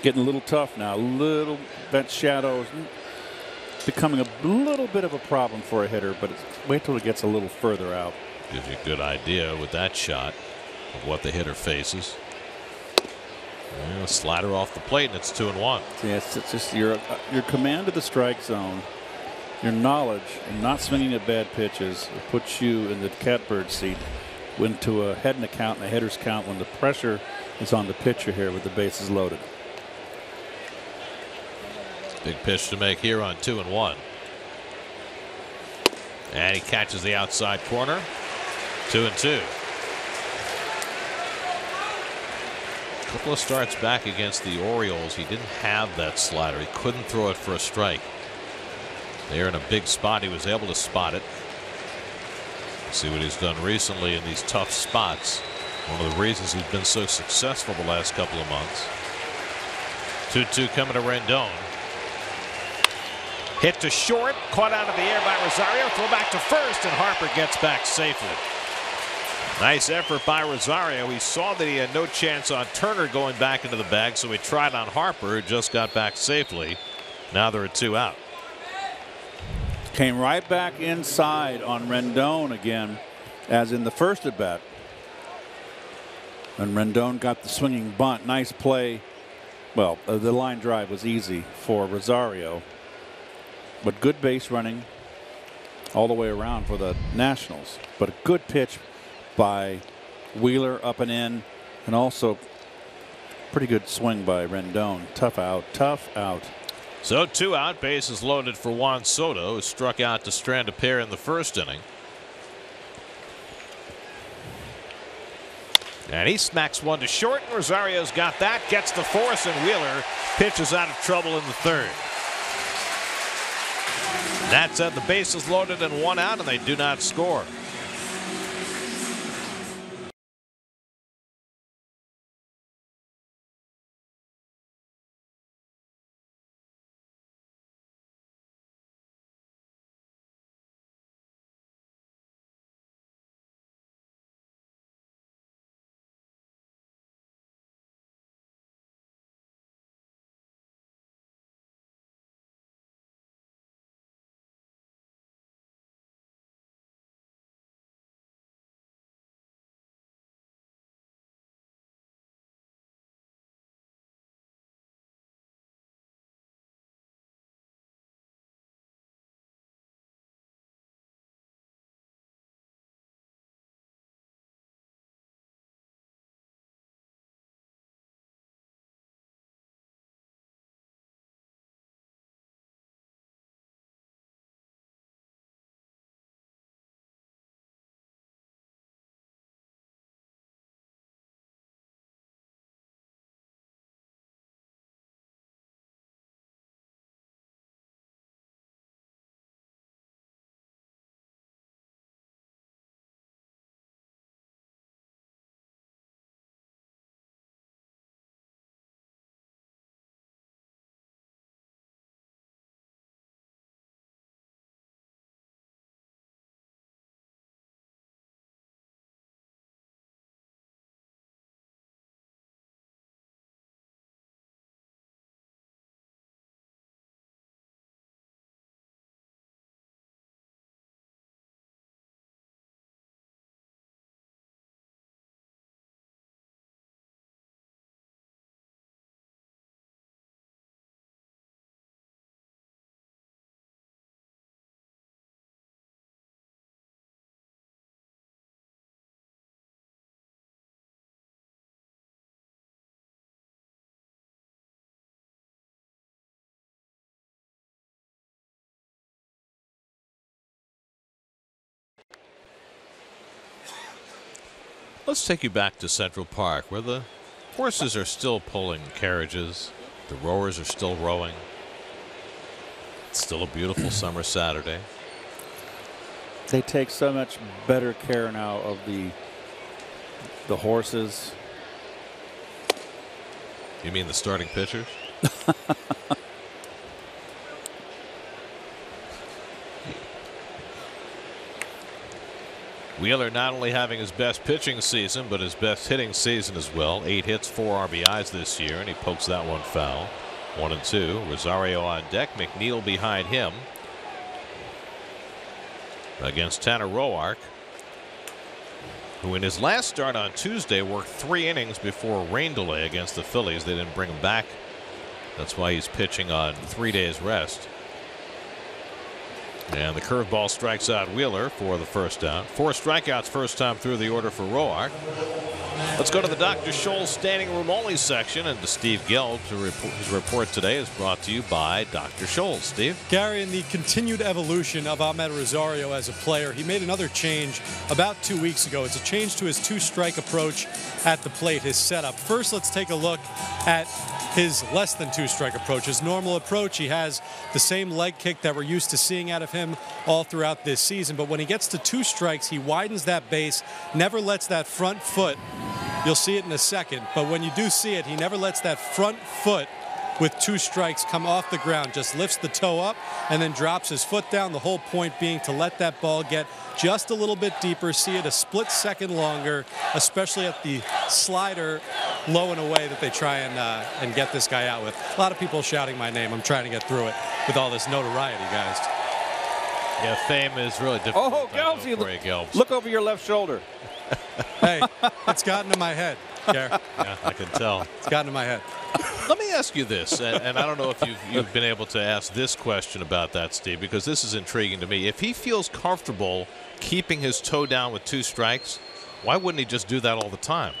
Getting a little tough now. That shadow is becoming a little bit of a problem for a hitter, but wait till it gets a little further out. Gives you a good idea with that shot of what the hitter faces. And a slider off the plate, and it's 2-1. Yeah, it's just your command of the strike zone, your knowledge, and not swinging at bad pitches puts you in the catbird seat into a head and a count and a hitter's count when the pressure is on the pitcher here with the bases loaded. Big pitch to make here on 2-1. And he catches the outside corner. 2-2. A couple of starts back against the Orioles, he didn't have that slider. He couldn't throw it for a strike. There in a big spot, he was able to spot it. See what he's done recently in these tough spots. One of the reasons he's been so successful the last couple of months. 2-2 coming to Rendon. Hit to short, caught out of the air by Rosario. Throw back to first, and Harper gets back safely. Nice effort by Rosario. He saw that he had no chance on Turner going back into the bag, so he tried on Harper, who just got back safely. Now there are 2 out. Came right back inside on Rendon again, as in the first at bat. And Rendon got the swinging bunt. Nice play. Well, the line drive was easy for Rosario, but good base running all the way around for the Nationals. But a good pitch by Wheeler up and in, and also pretty good swing by Rendon. Tough out, tough out. So 2 out, bases loaded for Juan Soto, who struck out to strand a pair in the first inning. And he smacks one to short, and Rosario's got that, gets the force, and Wheeler pitches out of trouble in the third. That said, the bases loaded and 1 out, and they do not score. Let's take you back to Central Park, where the horses are still pulling carriages. The rowers are still rowing. It's still a beautiful summer Saturday. They take so much better care now of the horses. You mean the starting pitchers? Wheeler not only having his best pitching season, but his best hitting season as well. 8 hits, 4 RBIs this year, and he pokes that one foul. 1-2. Rosario on deck. McNeil behind him against Tanner Roark, who in his last start on Tuesday worked 3 innings before a rain delay against the Phillies. They didn't bring him back. That's why he's pitching on 3 days rest. And the curveball strikes out Wheeler for the first out. 4 strikeouts first time through the order for Roark. Let's go to the Dr. Scholl's standing room only section, and to Steve Gelb. His report today is brought to you by Dr. Scholl. Steve? Gary, in the continued evolution of Amed Rosario as a player, he made another change about 2 weeks ago. It's a change to his 2-strike approach at the plate, his setup. First, let's take a look at his less than 2-strike approach. His normal approach, he has the same leg kick that we're used to seeing out of him all throughout this season. But when he gets to 2 strikes, he widens that base, never lets that front foot. You'll see it in a second, but when you do see it, he never lets that front foot with 2 strikes come off the ground, just lifts the toe up and then drops his foot down. The whole point being to let that ball get just a little bit deeper, see it a split second longer, especially at the slider low and away that they try and get this guy out with. A lot of people shouting my name. I'm trying to get through it with all this notoriety, guys. Yeah, fame is really difficult. Oh, Gelbs, look over your left shoulder. Hey, it's gotten in my head, Gare. Yeah, I can tell. It's gotten in my head. Let me ask you this, and I don't know if you've been able to ask this question about that, Steve, because this is intriguing to me. If he feels comfortable keeping his toe down with 2 strikes, why wouldn't he just do that all the time?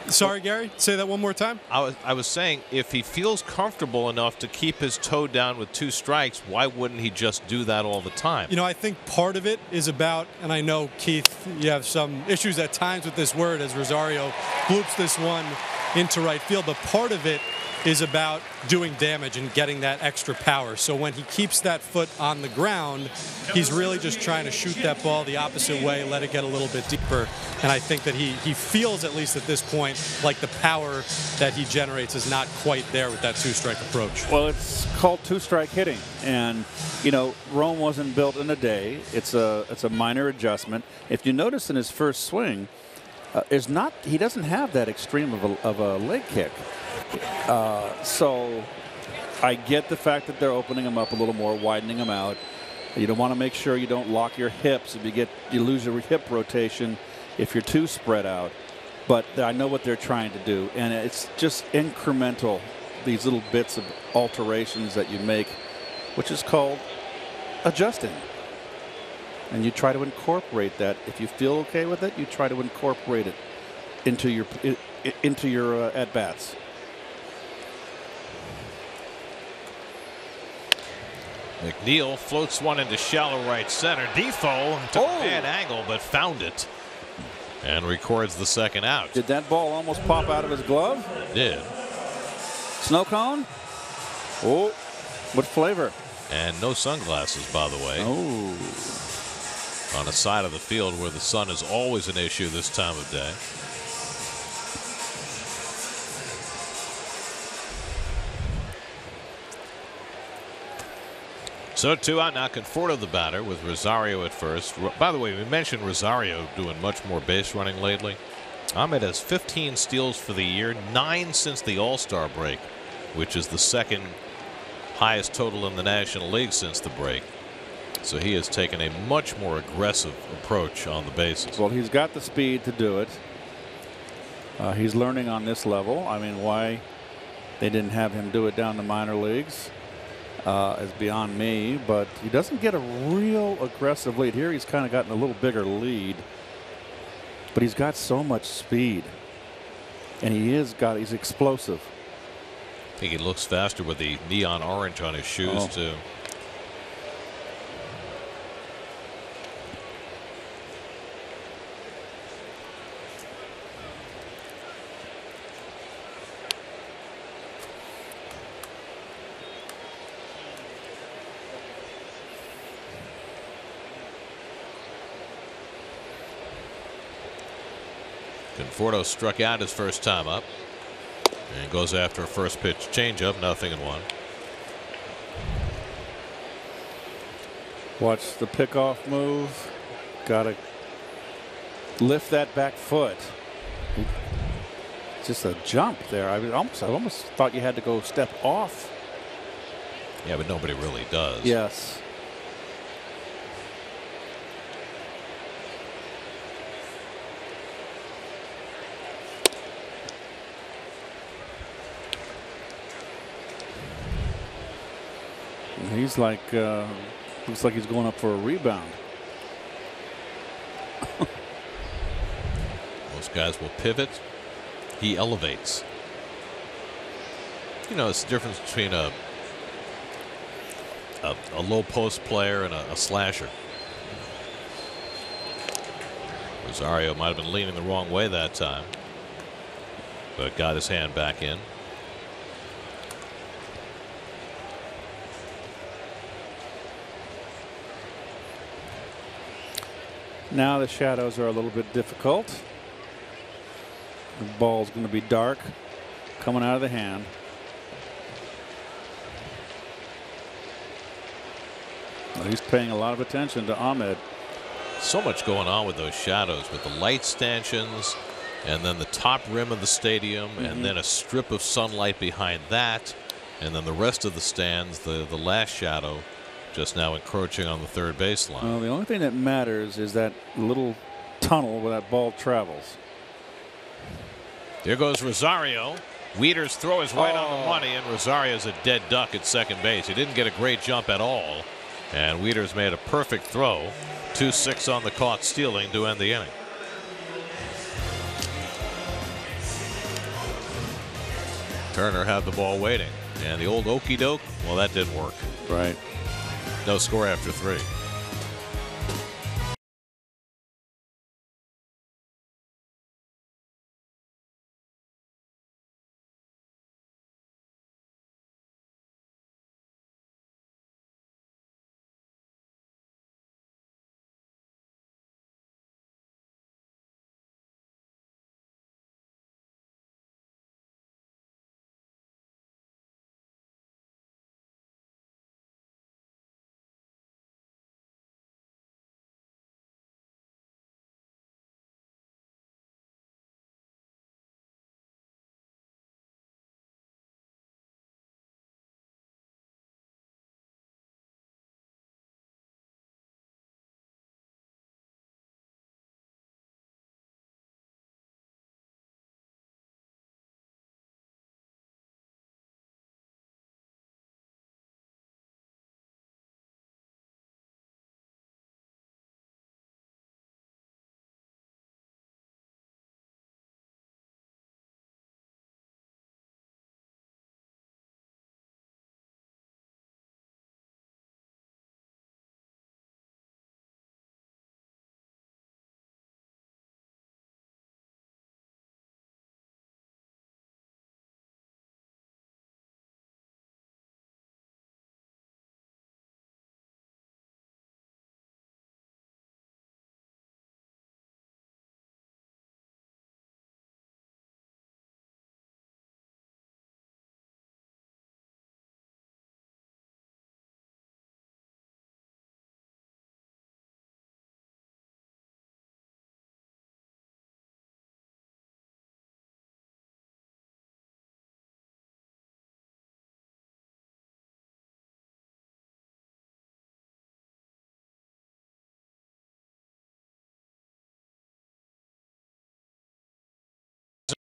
Sorry, Gary, say that one more time. I was saying, if he feels comfortable enough to keep his toe down with 2 strikes, why wouldn't he just do that all the time? You know, I think part of it is about, and I know, Keith, you have some issues at times with this word as Rosario bloops this one into right field, but part of it is about doing damage and getting that extra power. So when he keeps that foot on the ground, he's really just trying to shoot that ball the opposite way, let it get a little bit deeper. And I think that he feels, at least at this point, like the power that he generates is not quite there with that 2-strike approach. Well, it's called 2-strike hitting. And, you know, Rome wasn't built in a day. It's a minor adjustment. If you notice in his first swing, he doesn't have that extreme of a leg kick. So I get the fact that they're opening him up a little more, widening him out. You don't want to make sure you don't lock your hips. If you lose your hip rotation if you're too spread out. But I know what they're trying to do, and it's just incremental, these little bits of alterations that you make, which is called adjusting. And you try to incorporate that. If you feel okay with it, you try to incorporate it into your at-bats. McNeil floats one into shallow right center. Defoe took a bad angle, but found it and records the second out. Did that ball almost pop out of his glove? It did. Snow cone? Oh, what flavor? And no sunglasses, by the way. Oh. On a side of the field where the sun is always an issue this time of day. So 2 out now. Conforto the batter with Rosario at first. By the way, we mentioned Rosario doing much more base running lately. Ahmed has 15 steals for the year, 9 since the All-Star break, which is the second highest total in the National League since the break. So he has taken a much more aggressive approach on the bases. Well, he's got the speed to do it. He's learning on this level. I mean, why they didn't have him do it down the minor leagues is beyond me, but he doesn't get a real aggressive lead. Here he's kind of gotten a little bigger lead, but he's got so much speed, and he's explosive. I think he looks faster with the neon orange on his shoes too. Conforto struck out his first time up and goes after a first pitch changeup, 0-1. Watch the pickoff move. Got to lift that back foot. Just a jump there. I almost thought you had to go step off. Yeah, but nobody really does. Yes. He's like, looks like he's going up for a rebound. Most guys will pivot. He elevates. You know, it's the difference between a low post player and a slasher. Rosario might have been leaning the wrong way that time, but got his hand back in. Now the shadows are a little bit difficult. The ball's going to be dark. coming out of the hand. He's paying a lot of attention to Ahmed. So much going on with those shadows, with the light stanchions and then the top rim of the stadium and then a strip of sunlight behind that and then the rest of the stands, the last shadow just now encroaching on the third baseline. Well, the only thing that matters is that little tunnel where that ball travels. Here goes Rosario. Wieters' throw is right on the money, and Rosario's a dead duck at second base. He didn't get a great jump at all, and Wieters made a perfect throw. 2-6 on the caught stealing to end the inning. Turner had the ball waiting, and the old okey doke, well, that didn't work. Right. No score after 3.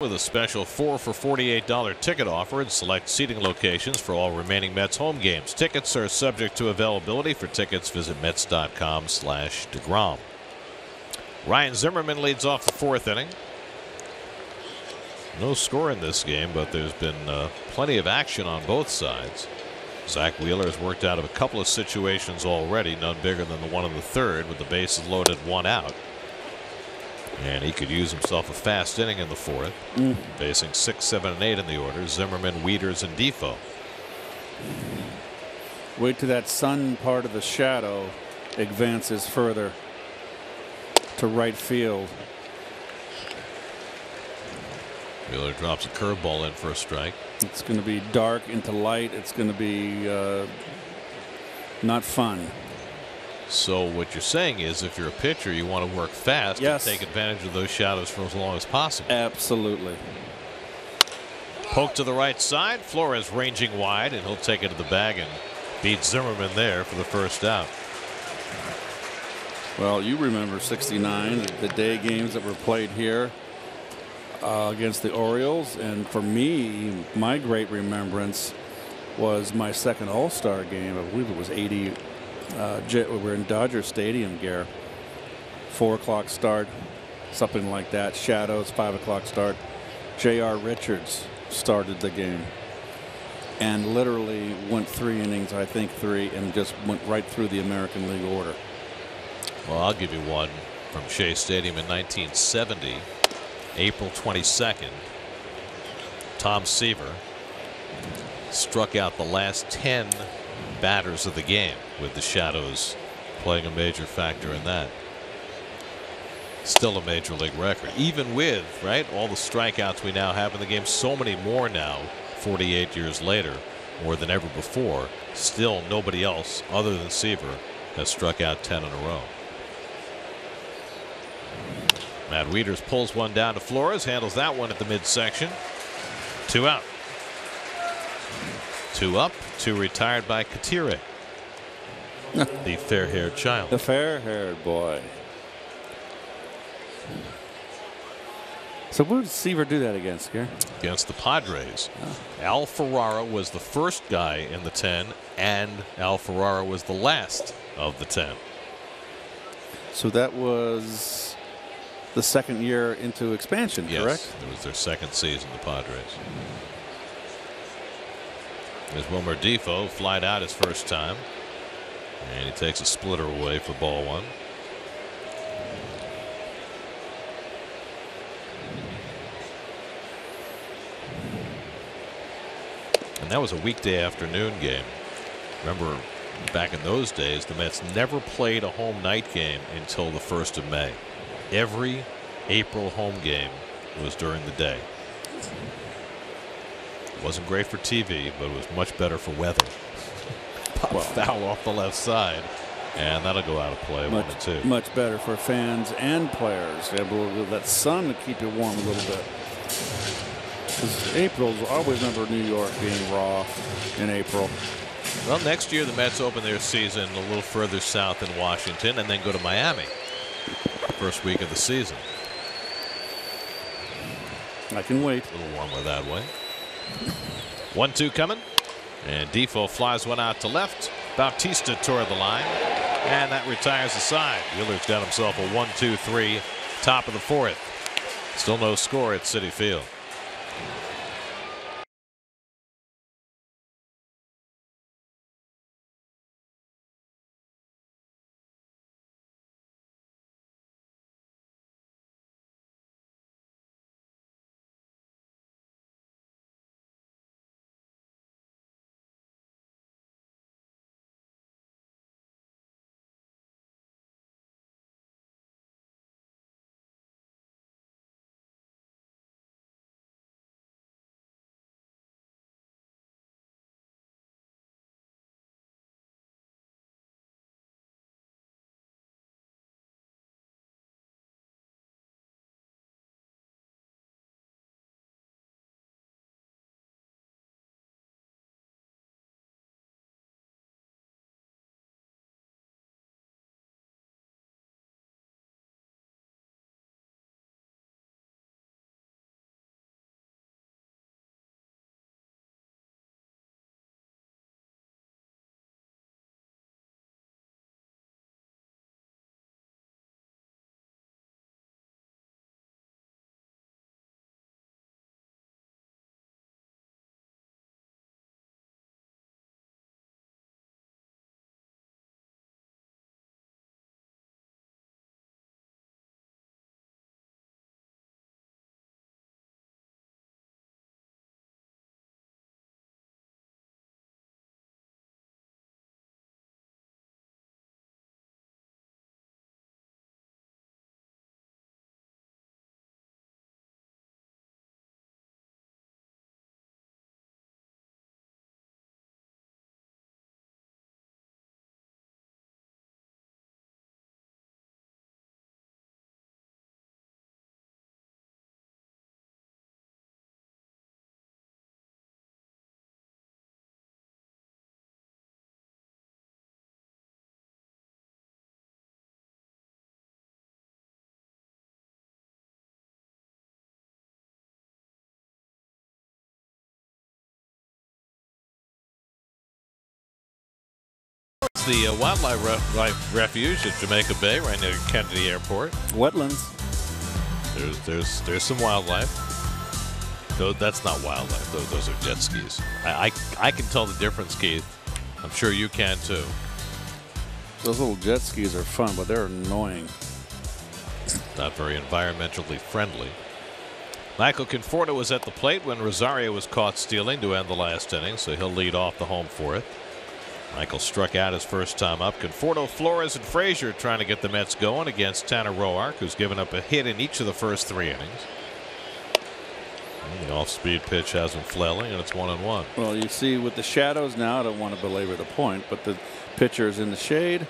With a special 4 for $48 ticket offer in select seating locations for all remaining Mets home games. Tickets are subject to availability. For tickets, visit Mets.com/DeGrom. Ryan Zimmerman leads off the 4th inning. No score in this game, but there's been plenty of action on both sides. Zach Wheeler has worked out of a couple of situations already, none bigger than the one in the 3rd with the bases loaded, 1 out. And he could use himself a fast inning in the 4th. Facing 6, 7, and 8 in the order. Zimmerman, Wieters, and Defoe. Wait till that sun part of the shadow advances further to right field. Wheeler drops a curveball in for a strike. It's going to be dark into light. It's going to be not fun. So what you're saying is, if you're a pitcher, you want to work fast and take advantage of those shadows for as long as possible. Absolutely. Poke to the right side. Flores ranging wide, and he'll take it to the bag and beat Zimmerman there for the first out. Well, you remember '69, the day games that were played here against the Orioles, and for me, my great remembrance was my second All-Star game. I believe it was '80. We were in Dodger Stadium, Gare. 4 o'clock start, something like that. Shadows, 5 o'clock start. J.R. Richards started the game and literally went 3 innings, I think 3, and just went right through the American League order. Well, I'll give you one from Shea Stadium in 1970, April 22nd. Tom Seaver struck out the last 10 batters of the game, with the shadows playing a major factor in that. Still a major league record, even with all the strikeouts we now have in the game. So many more now, 48 years later, more than ever before. Still nobody else other than Seaver has struck out 10 in a row. Matt Wieters pulls one down to Flores, handles that one at the midsection. 2 out. 2 up, 2 retired by Katire, the fair-haired child. The fair-haired boy. So who did Seaver do that against, Gary? Against the Padres. Al Ferrara was the first guy in the 10, and Al Ferrara was the last of the 10. So that was the second year into expansion, correct? Yes, it was their second season, the Padres. There's Wilmer Defoe, flied out his first time, and he takes a splitter away for ball 1. And that was a weekday afternoon game. Remember, back in those days, the Mets never played a home night game until the 1st of May. Every April home game was during the day. It wasn't great for TV, but it was much better for weather. Pop foul off the left side, and that'll go out of play. 1-2. Much better for fans and players. They have a little bit of that sun to keep you warm a little bit. Because April's, I always remember New York being raw in April. Well, next year the Mets open their season a little further south in Washington and then go to Miami. First week of the season. I can wait. A little warmer that way. 1-2 coming. And Defoe flies one out to left. Bautista toward the line. And that retires the side. Wheeler's got himself a 1-2-3 top of the 4th. Still no score at Citi Field. The wildlife refuge at Jamaica Bay, right near Kennedy Airport. Wetlands. There's some wildlife. Though that's not wildlife. Those are jet skis. I can tell the difference, Keith. I'm sure you can too. Those little jet skis are fun, but they're annoying. Not very environmentally friendly. Michael Conforto was at the plate when Rosario was caught stealing to end the last inning, so he'll lead off the home 4th. Michael struck out his first time up. Conforto, Flores, and Frazier trying to get the Mets going against Tanner Roark, who's given up a hit in each of the first 3 innings. And the off-speed pitch has him flailing, and it's 1-1. Well, you see with the shadows now, I don't want to belabor the point, but the pitcher is in the shade.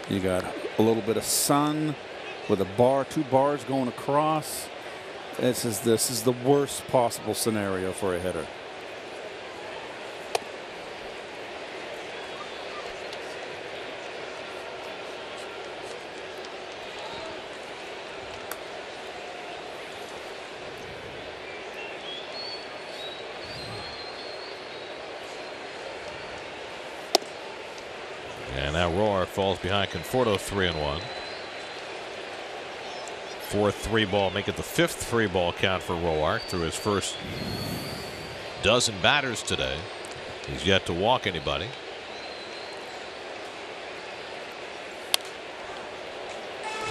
You got a little bit of sun with a bar, 2 bars going across. This is the worst possible scenario for a hitter. And now Roar falls behind Conforto 3-1. 4th 3-ball, make it the 5th 3-ball count for Roark through his first dozen batters today. He's yet to walk anybody.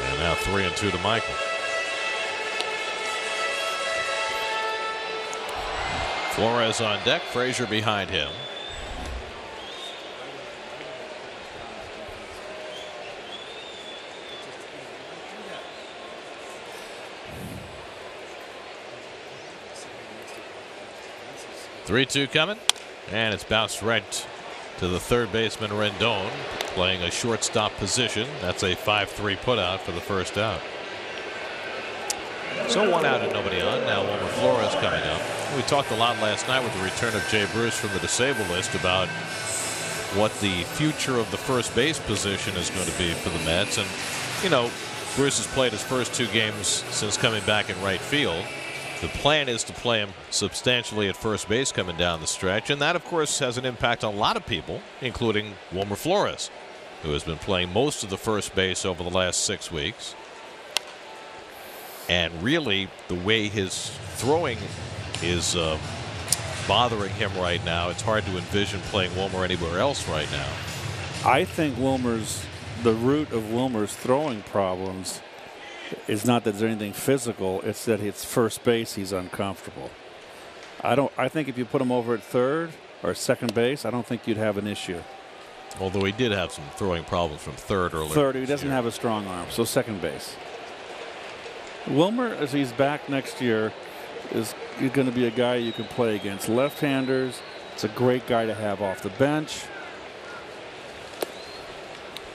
And now 3-2 to Michael. Flores on deck, Frazier behind him. Three-two coming, and it's bounced right to the third baseman Rendon, playing a shortstop position. That's a 5-3 putout for the first out. So 1 out and nobody on. Now Wilmer Flores coming up. We talked a lot last night with the return of Jay Bruce from the disabled list about what the future of the first base position is going to be for the Mets. And, you know, Bruce has played his first 2 games since coming back in right field. The plan is to play him substantially at first base coming down the stretch, and that, of course, has an impact on a lot of people, including Wilmer Flores, who has been playing most of the first base over the last 6 weeks. And really, the way his throwing is bothering him right now, it's hard to envision playing Wilmer anywhere else right now. I think the root of Wilmer's throwing problems is not that there's anything physical, it's that it's first base he's uncomfortable. I think if you put him over at third or second base, I don't think you'd have an issue. Although he did have some throwing problems from third earlier. Third, he doesn't have a strong arm, so second base. Wilmer, as he's back next year, is going to be a guy you can play against left-handers. It's a great guy to have off the bench.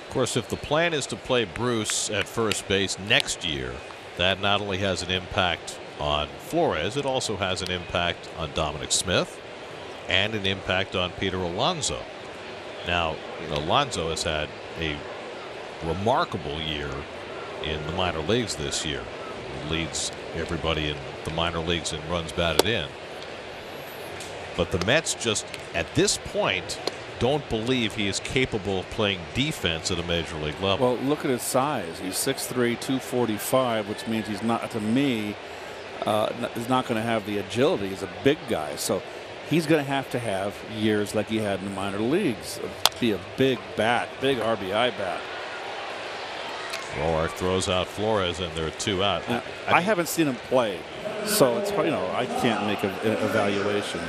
Of course, if the plan is to play Bruce at first base next year, that not only has an impact on Flores, it also has an impact on Dominic Smith and an impact on Peter Alonso. Now, you know, Alonso has had a remarkable year in the minor leagues this year. He leads everybody in the minor leagues in runs batted in. But the Mets just, at this point, don't believe he is capable of playing defense at a major league level. Well, look at his size. He's 6'3", 245, which means he's not, to me, is not going to have the agility. He's a big guy. So he's going to have years like he had in the minor leagues. Be a big bat, big RBI bat. Roark throws out Flores, and there are 2 out. I haven't seen him play, so it's, you know, I can't make an evaluation.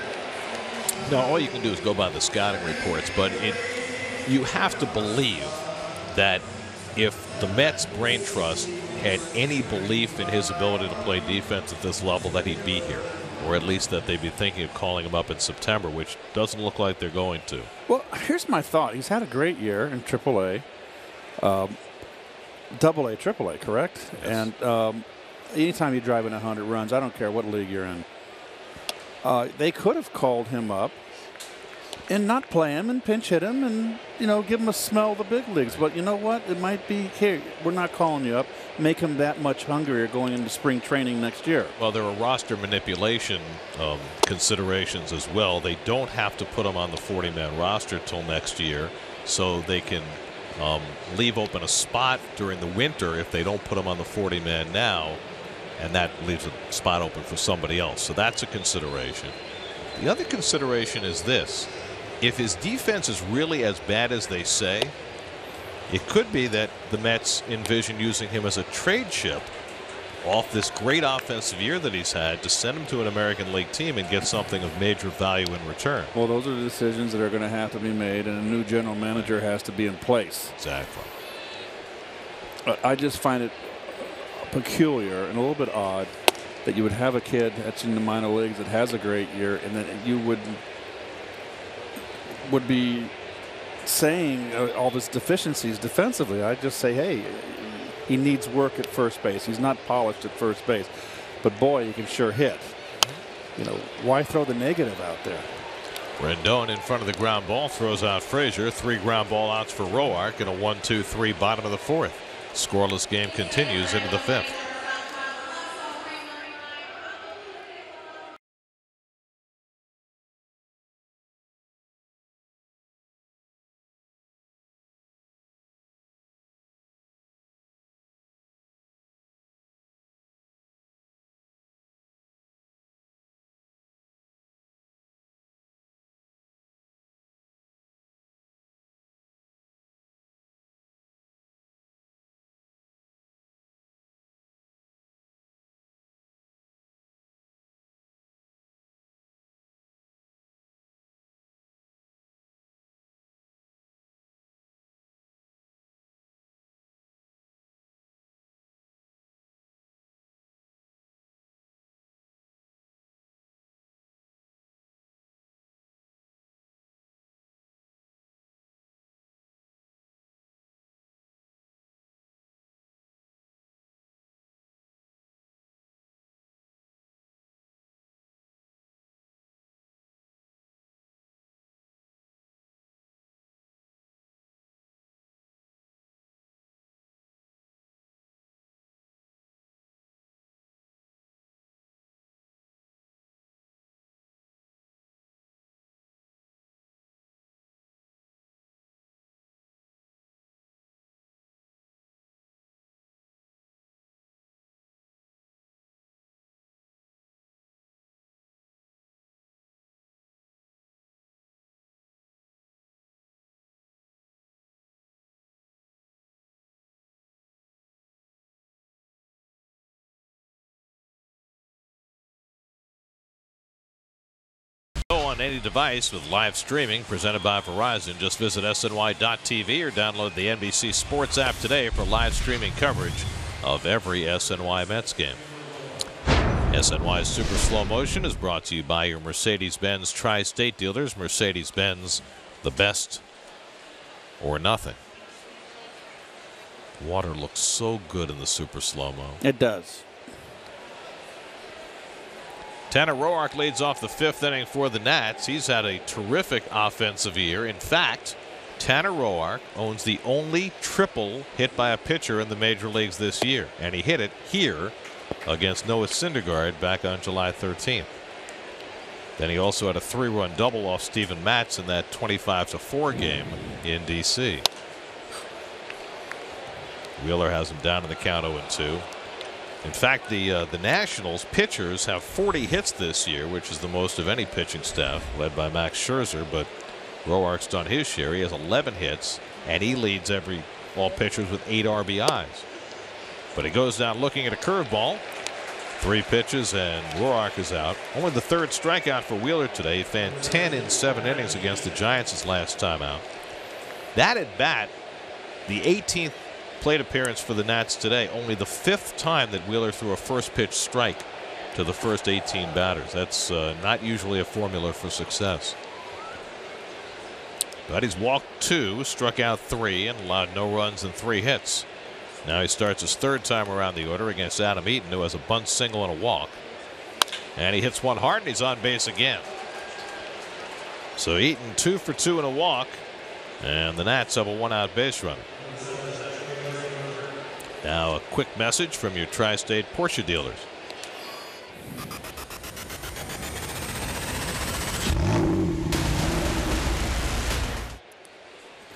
No, all you can do is go by the scouting reports, but you have to believe that if the Mets brain trust had any belief in his ability to play defense at this level, that he'd be here, or at least that they'd be thinking of calling him up in September, which doesn't look like they're going to. Well, here's my thought. He's had a great year in AAA, Double-A, Triple-A, correct? Yes. And anytime you drive in 100 runs, I don't care what league you're in. They could have called him up and not play him and pinch hit him and, you know, give him a smell of the big leagues. But you know what? It might be, here, we're not calling you up. Make him that much hungrier going into spring training next year. Well, there are roster manipulation considerations as well. They don't have to put him on the 40-man roster till next year, so they can leave open a spot during the winter if they don't put him on the 40-man now, and that leaves a spot open for somebody else. So that's a consideration. The other consideration is this. If his defense is really as bad as they say, it could be that the Mets envision using him as a trade chip off this great offensive year that he's had to send him to an American League team and get something of major value in return. Well, those are the decisions that are going to have to be made, and a new general manager has to be in place. Exactly. I just find it peculiar and a little bit odd that you would have a kid that's in the minor leagues that has a great year, and that you would be saying all of his deficiencies defensively. I just say, hey, he needs work at first base. He's not polished at first base, but boy, he can sure hit. You know, why throw the negative out there? Rendon in front of the ground ball, throws out Frazier. 3 ground ball outs for Roark in a 1-2-3 bottom of the 4th. Scoreless game continues into the 5th. On any device with live streaming presented by Verizon. Just visit SNY.TV or download the NBC Sports app today for live streaming coverage of every SNY Mets game. SNY's Super Slow Motion is brought to you by your Mercedes-Benz Tri-State dealers. Mercedes-Benz, the best or nothing. Water looks so good in the Super Slow-Mo. It does. Tanner Roark leads off the 5th inning for the Nats. He's had a terrific offensive year. In fact, Tanner Roark owns the only triple hit by a pitcher in the major leagues this year, and he hit it here against Noah Syndergaard back on July 13th. Then he also had a 3-run double off Steven Matz in that 25-4 game in D.C. Wheeler has him down in the count 0-2. In fact, the Nationals pitchers have 40 hits this year, which is the most of any pitching staff, led by Max Scherzer. But Roark's done his share. He has 11 hits, and he leads all pitchers with 8 RBIs. But he goes down looking at a curveball. 3 pitches, and Roark is out. Only the 3rd strikeout for Wheeler today. He fanned 10 in 7 innings against the Giants his last time out. That at bat, the 18th plate appearance for the Nats today. Only the 5th time that Wheeler threw a first pitch strike to the first 18 batters. That's not usually a formula for success. But he's walked 2, struck out 3, and allowed no runs and 3 hits. Now he starts his 3rd time around the order against Adam Eaton, who has a bunt single and a walk. And he hits one hard, and he's on base again. So Eaton 2 for 2 and a walk, and the Nats have a 1-out base runner. Now a quick message from your Tri-State Porsche dealers.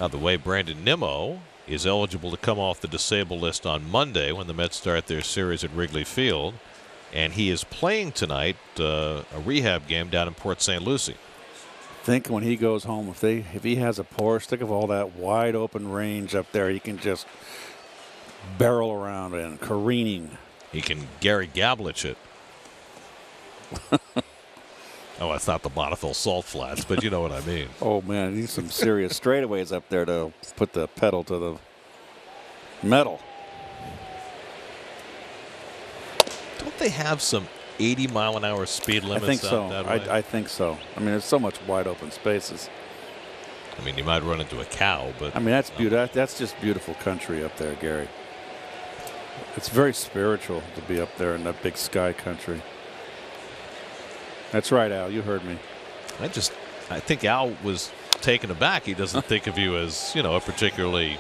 Now the way Brandon Nimmo is eligible to come off the disabled list on Monday when the Mets start their series at Wrigley Field, and he is playing tonight a rehab game down in Port St. Lucie. Think when he goes home, if he has a Porsche, think of all that wide open range up there. He can just barrel around and careening. He can Gary Gablich it. Oh, it's not the Bonneville Salt Flats, but you know what I mean. Oh, man, he needs some serious straightaways up there to put the pedal to the metal. Don't they have some 80-mile-an-hour speed limits? I think so. Out that way? I think so. I mean, there's so much wide open spaces. I mean, you might run into a cow, but I mean, that's beautiful. That's just beautiful country up there, Gary. It's very spiritual to be up there in that big sky country. That's right, Al. You heard me. I think Al was taken aback. He doesn't think of you as, you know, a particularly,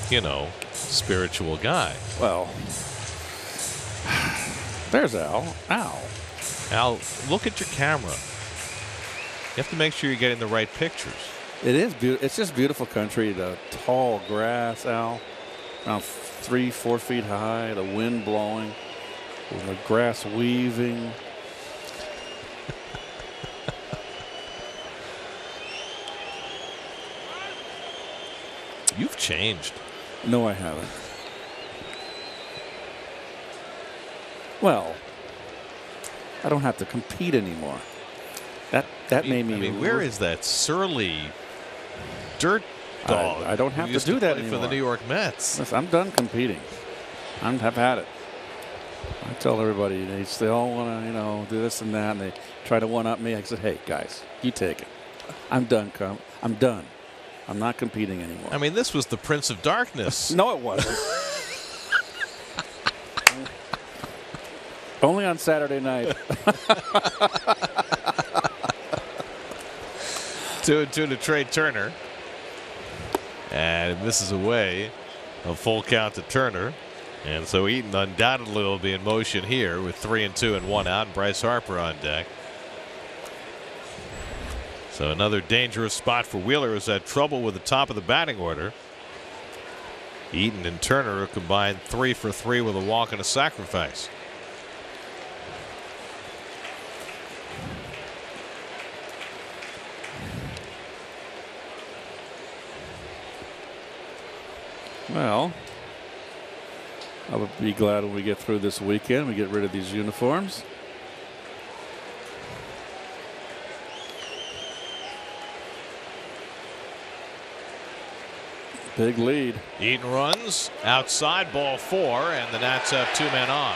you know, spiritual guy. Well, there's Al. Al. Al, look at your camera. You have to make sure you're getting the right pictures. It is beautiful. It's just beautiful country. The tall grass, Al, around 3-4 feet high. The wind blowing, the grass weaving. You've changed. No, I haven't. Well, I don't have to compete anymore. That made me. I mean, where is that surly dirt dog? I don't have who to do that play anymore. for the New York Mets. Listen, I'm done competing. I've had it. I tell everybody they all want to, you know, do this and that, and they try to one-up me. I said, hey guys, you take it. I'm done. I'm done. I'm not competing anymore. I mean, this was the Prince of Darkness. No, it wasn't. Only on Saturday night. 2-2 to Trey Turner. And this is away. A full count to Turner. And so Eaton undoubtedly will be in motion here with 3-2 and 1 out. And Bryce Harper on deck. So another dangerous spot for Wheeler is that trouble with the top of the batting order. Eaton and Turner are combined 3 for 3 with a walk and a sacrifice. Well, I would be glad when we get through this weekend, we get rid of these uniforms. Big lead. Eaton runs outside, ball 4, and the Nats have 2 men on.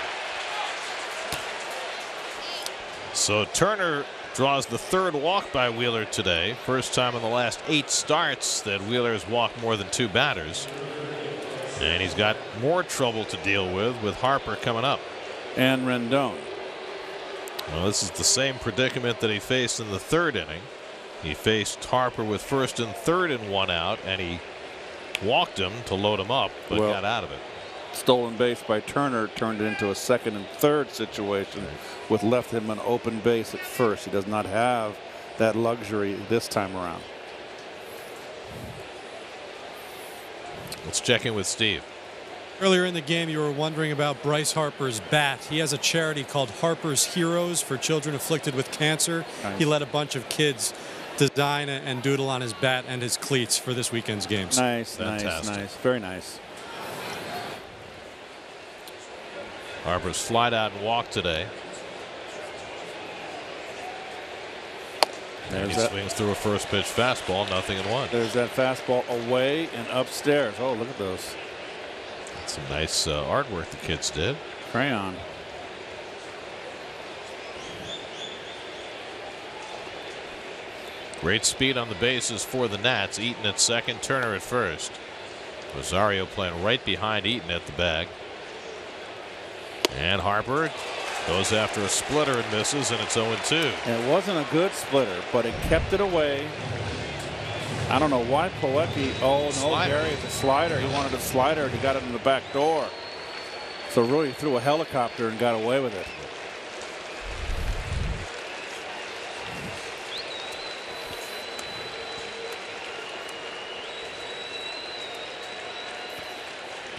So Turner draws the 3rd walk by Wheeler today. First time in the last 8 starts that Wheeler has walked more than 2 batters. And he's got more trouble to deal with Harper coming up. And Rendon. Well, this is the same predicament that he faced in the 3rd inning. He faced Harper with 1st and 3rd and 1 out, and he walked him to load him up, but got out of it. Stolen base by Turner turned it into a 2nd and 3rd situation, with left him an open base at first. He does not have that luxury this time around. Let's check in with Steve. Earlier in the game, you were wondering about Bryce Harper's bat. He has a charity called Harper's Heroes for children afflicted with cancer. Nice. He let a bunch of kids design and doodle on his bat and his cleats for this weekend's games. Nice, Fantastic. nice. Very nice. Harper's flied out and walked today. And he swings through a first pitch fastball, 0-1. There's that fastball away and upstairs. Oh, look at those. That's some nice artwork the kids did. Crayon. Great speed on the bases for the Nats. Eaton at second, Turner at first. Rosario playing right behind Eaton at the bag. And Harper goes after a splitter and misses, and it's 0-2. And it wasn't a good splitter, but it kept it away. I don't know why Poecki. Oh, no, Slider. Gary, it's a slider. He wanted a slider, and he got it in the back door. So really threw a helicopter and got away with it.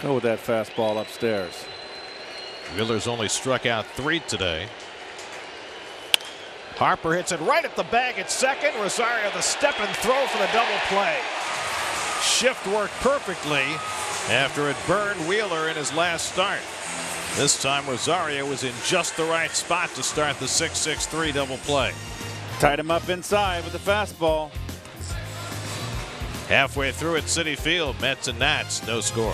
Go with that fastball upstairs. Wheeler's only struck out 3 today. Harper hits it right at the bag at second. Rosario the step and throw for the double play. Shift worked perfectly after it burned Wheeler in his last start. This time Rosario was in just the right spot to start the 6-6-3 double play. Tied him up inside with the fastball. Halfway through at Citi Field, Mets and Nats, no score.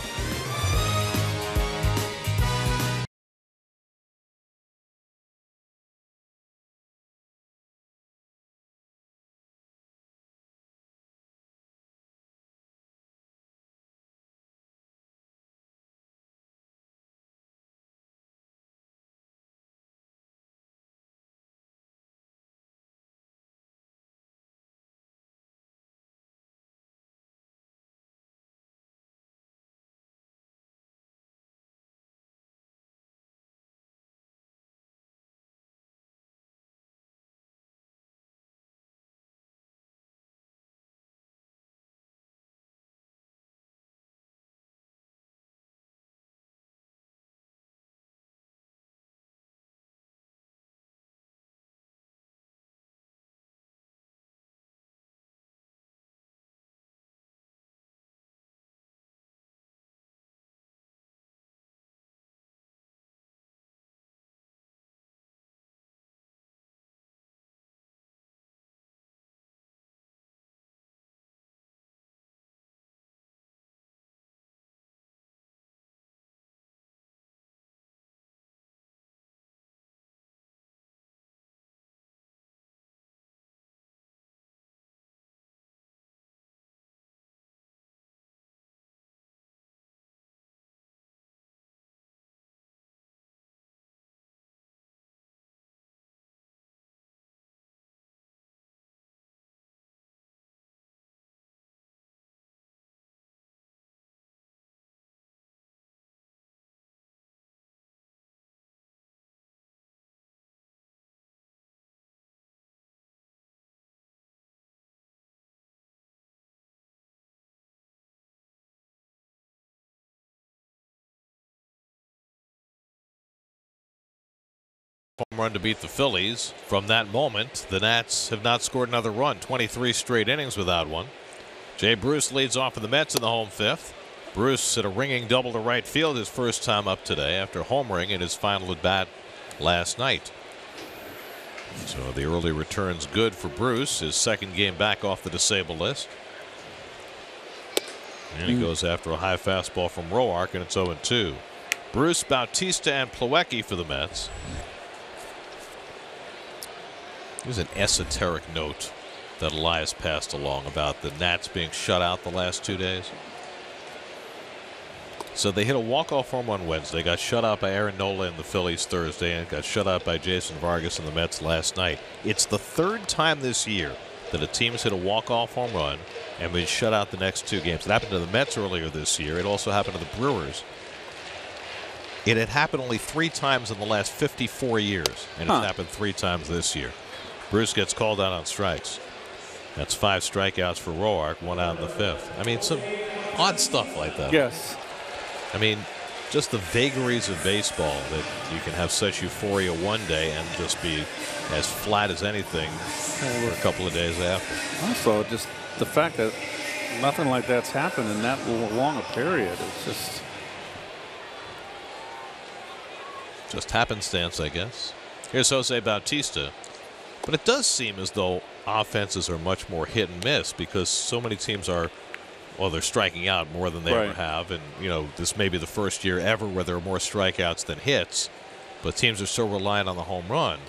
Home run to beat the Phillies. From that moment, the Nats have not scored another run. 23 straight innings without one. Jay Bruce leads off for the Mets in the home fifth. Bruce hit a ringing double to right field his first time up today after homering in his final at bat last night. So the early return's good for Bruce. His second game back off the disabled list. And he goes after a high fastball from Roark, and it's 0-2. Bruce, Bautista, and Plawecki for the Mets. Here's an esoteric note that Elias passed along about the Nats being shut out the last 2 days. So they hit a walk-off home run Wednesday, got shut out by Aaron Nola in the Phillies Thursday, and got shut out by Jason Vargas in the Mets last night. It's the third time this year that a team's hit a walk-off home run and been shut out the next 2 games. It happened to the Mets earlier this year. It also happened to the Brewers. It had happened only 3 times in the last 54 years, and it's happened 3 times this year. Bruce gets called out on strikes. That's 5 strikeouts for Roark, 1 out in the 5th. I mean, some odd stuff like that. Yes. I mean, just the vagaries of baseball, that you can have such euphoria one day and just be as flat as anything for a couple of days after. Also, just the fact that nothing like that's happened in that long a period. It's just happenstance, I guess. Here's Jose Bautista. But it does seem as though offenses are much more hit and miss because so many teams are, well, they're striking out more than they ever have. And, you know, this may be the first year ever where there are more strikeouts than hits. But teams are so reliant on the home run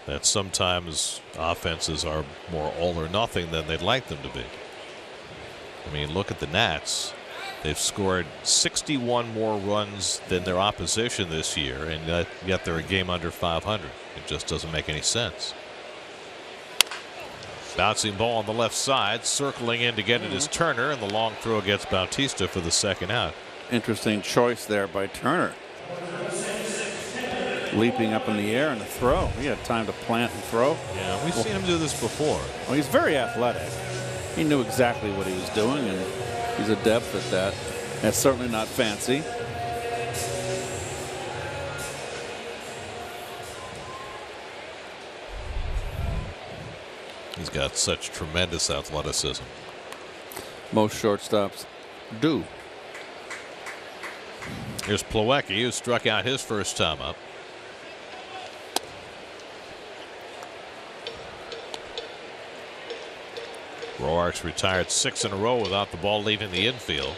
that sometimes offenses are more all or nothing than they'd like them to be. I mean, look at the Nats. They've scored 61 more runs than their opposition this year, and yet they're a game under 500. It just doesn't make any sense. Bouncing ball on the left side, circling in to get it is Turner, and the long throw gets Bautista for the second out. interesting choice there by Turner. Leaping up in the air and the throw. He had time to plant and throw. Yeah, we've seen him do this before. Well, he's very athletic. He knew exactly what he was doing, and he's a depth at that. That's certainly not fancy. He's got such tremendous athleticism. Most shortstops do. Here's Plawecki, who struck out his first time up. Roark's retired 6 in a row without the ball leaving the infield.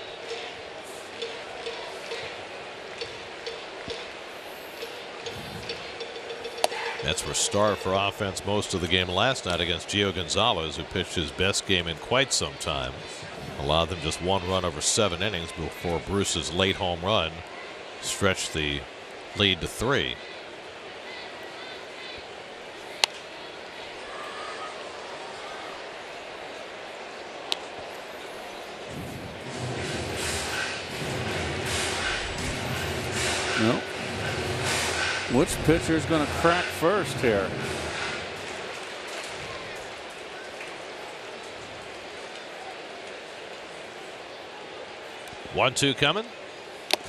Mets were starved for offense most of the game last night against Gio Gonzalez, who pitched his best game in quite some time. Allowed them just 1 run over 7 innings before Bruce's late home run stretched the lead to 3. No. Which pitcher is going to crack first here? One-two coming.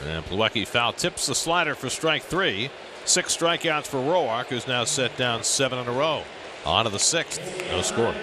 And Plawecki foul tips the slider for strike 3. 6 strikeouts for Roark, who's now set down 7 in a row. On to the 6th. No score.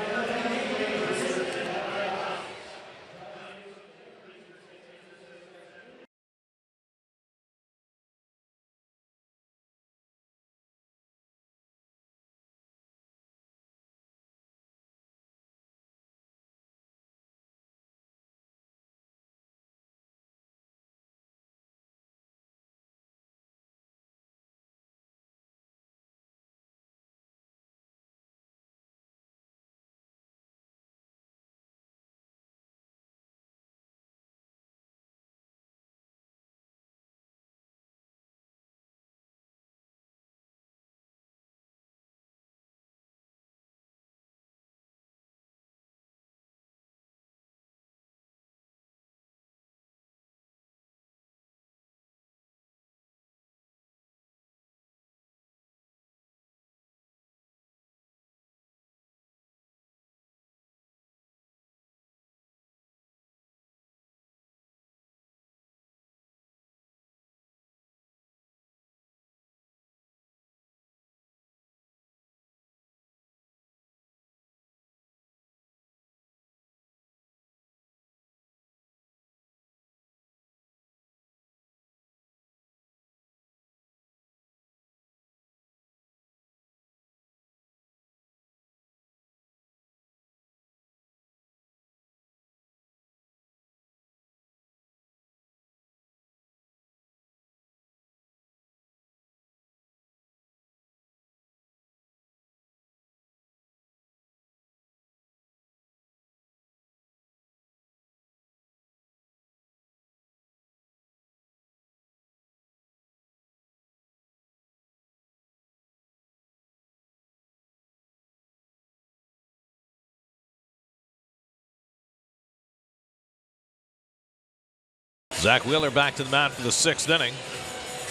Zach Wheeler back to the mound for the 6th inning.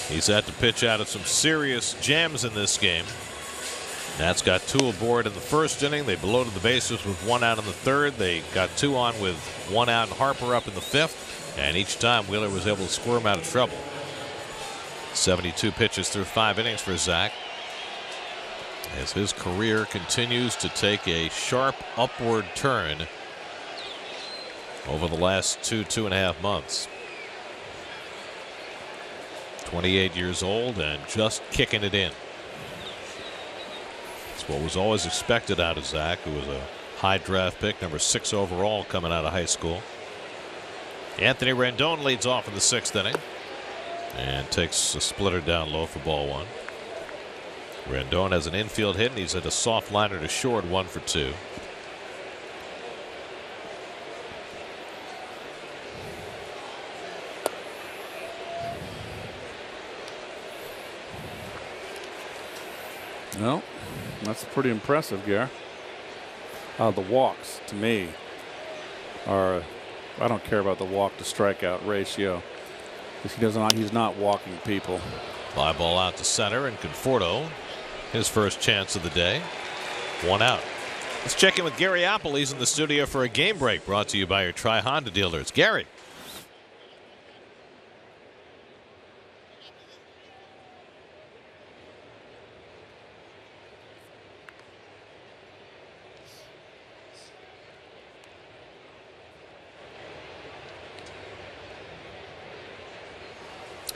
He's had to pitch out of some serious jams in this game. Nats got 2 aboard in the 1st inning. They bloated the bases with 1 out in the 3rd. They got 2 on with 1 out and Harper up in the 5th. And each time Wheeler was able to squirm out of trouble. 72 pitches through 5 innings for Zach, as his career continues to take a sharp upward turn over the last 2.5 months. 28 years old and just kicking it in. It's what was always expected out of Zach, who was a high draft pick, number 6 overall coming out of high school. Anthony Rendon leads off in the 6th inning and takes a splitter down low for ball 1. Rendon has an infield hit, and he's at a soft liner to short, 1 for 2. No, that's pretty impressive, Gare. The walks, to me, are, I don't care about the walk to strikeout ratio. He's not walking people. Fly ball out to center, and Conforto, his first chance of the day. 1 out. Let's check in with Gary Apple. He's in the studio for a game break, brought to you by your Tri-Honda dealers. Gary.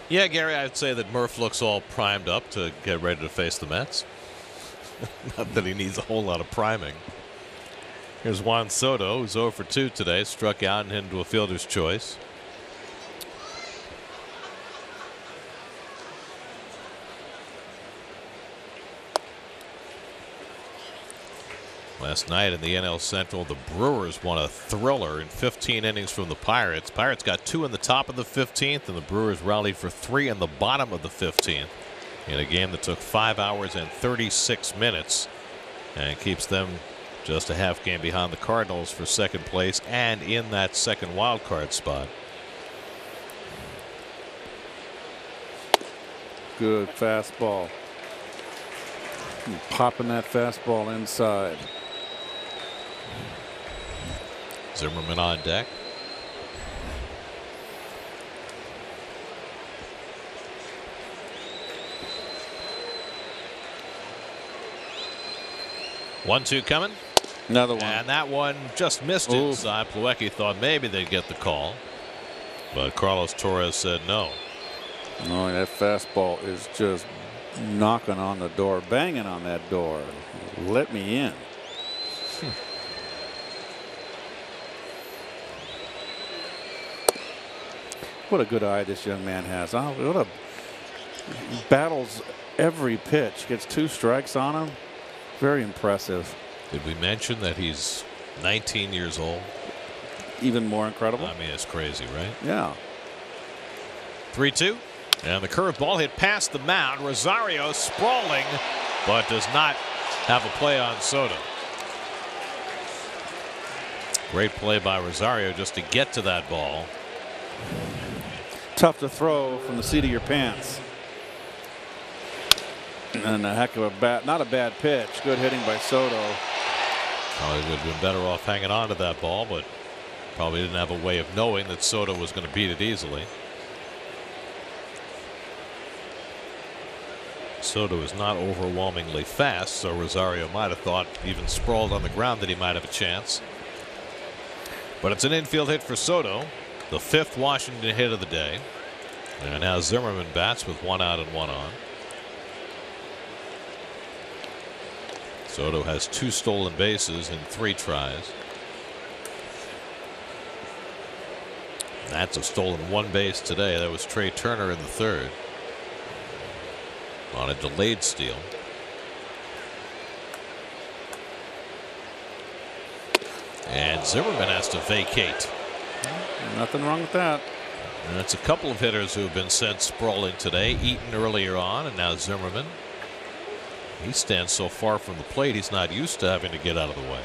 Yeah, Gary, I'd say that Murph looks all primed up to get ready to face the Mets. Not that he needs a whole lot of priming. Here's Juan Soto, who's 0 for 2 today, struck out and into a fielder's choice. Last night in the NL Central, the Brewers won a thriller in 15 innings from the Pirates. Pirates got 2 in the top of the 15th, and the Brewers rallied for 3 in the bottom of the 15th in a game that took 5 hours and 36 minutes and keeps them just a half game behind the Cardinals for second place and in that second wild card spot. Good fastball. Popping that fastball inside. Zimmerman on deck. One-two coming. Another one. And that one just missed inside. Plawecki thought maybe they'd get the call, but Carlos Torres said no. Oh, that fastball is just knocking on the door, banging on that door. Let me in. What a good eye this young man has. Oh, what a battles every pitch. Gets 2 strikes on him. Very impressive. Did we mention that he's 19 years old? Even more incredible. I mean, it's crazy, right? Yeah. 3-2. And the curveball hit past the mound. Rosario sprawling, but does not have a play on Soto. Great play by Rosario just to get to that ball. Tough to throw from the seat of your pants. And a heck of a bat. Not a bad pitch. Good hitting by Soto. Probably would have been better off hanging on to that ball, but probably didn't have a way of knowing that Soto was going to beat it easily. Soto is not overwhelmingly fast, so Rosario might have thought, even sprawled on the ground, that he might have a chance. But it's an infield hit for Soto, the 5th Washington hit of the day. And now Zimmerman bats with 1 out and 1 on. Soto has 2 stolen bases in 3 tries. That's a stolen 1 base today. That was Trey Turner in the 3rd on a delayed steal. And Zimmerman has to vacate. Nothing wrong with that. And it's a couple of hitters who have been sent sprawling today. Eaton earlier on, and now Zimmerman. He stands so far from the plate, he's not used to having to get out of the way.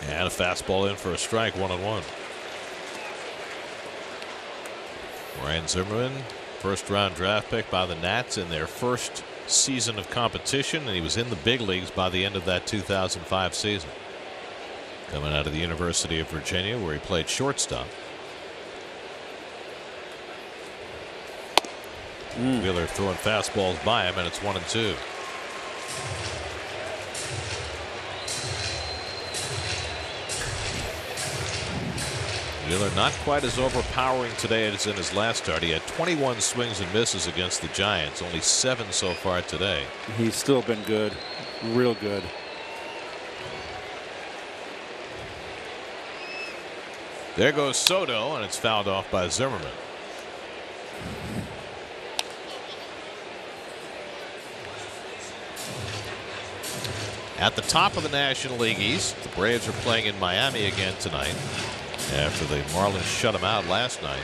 And a fastball in for a strike, 1-1. Ryan Zimmerman, first-round draft pick by the Nats in their first season of competition, and he was in the big leagues by the end of that 2005 season. Coming out of the University of Virginia, where he played shortstop. Wheeler throwing fastballs by him, and it's 1-2. Wheeler not quite as overpowering today as in his last start. He had 21 swings and misses against the Giants, only 7 so far today. He's still been good, real good. There goes Soto, and it's fouled off by Zimmerman. At the top of the National League East, the Braves are playing in Miami again tonight, after the Marlins shut them out last night.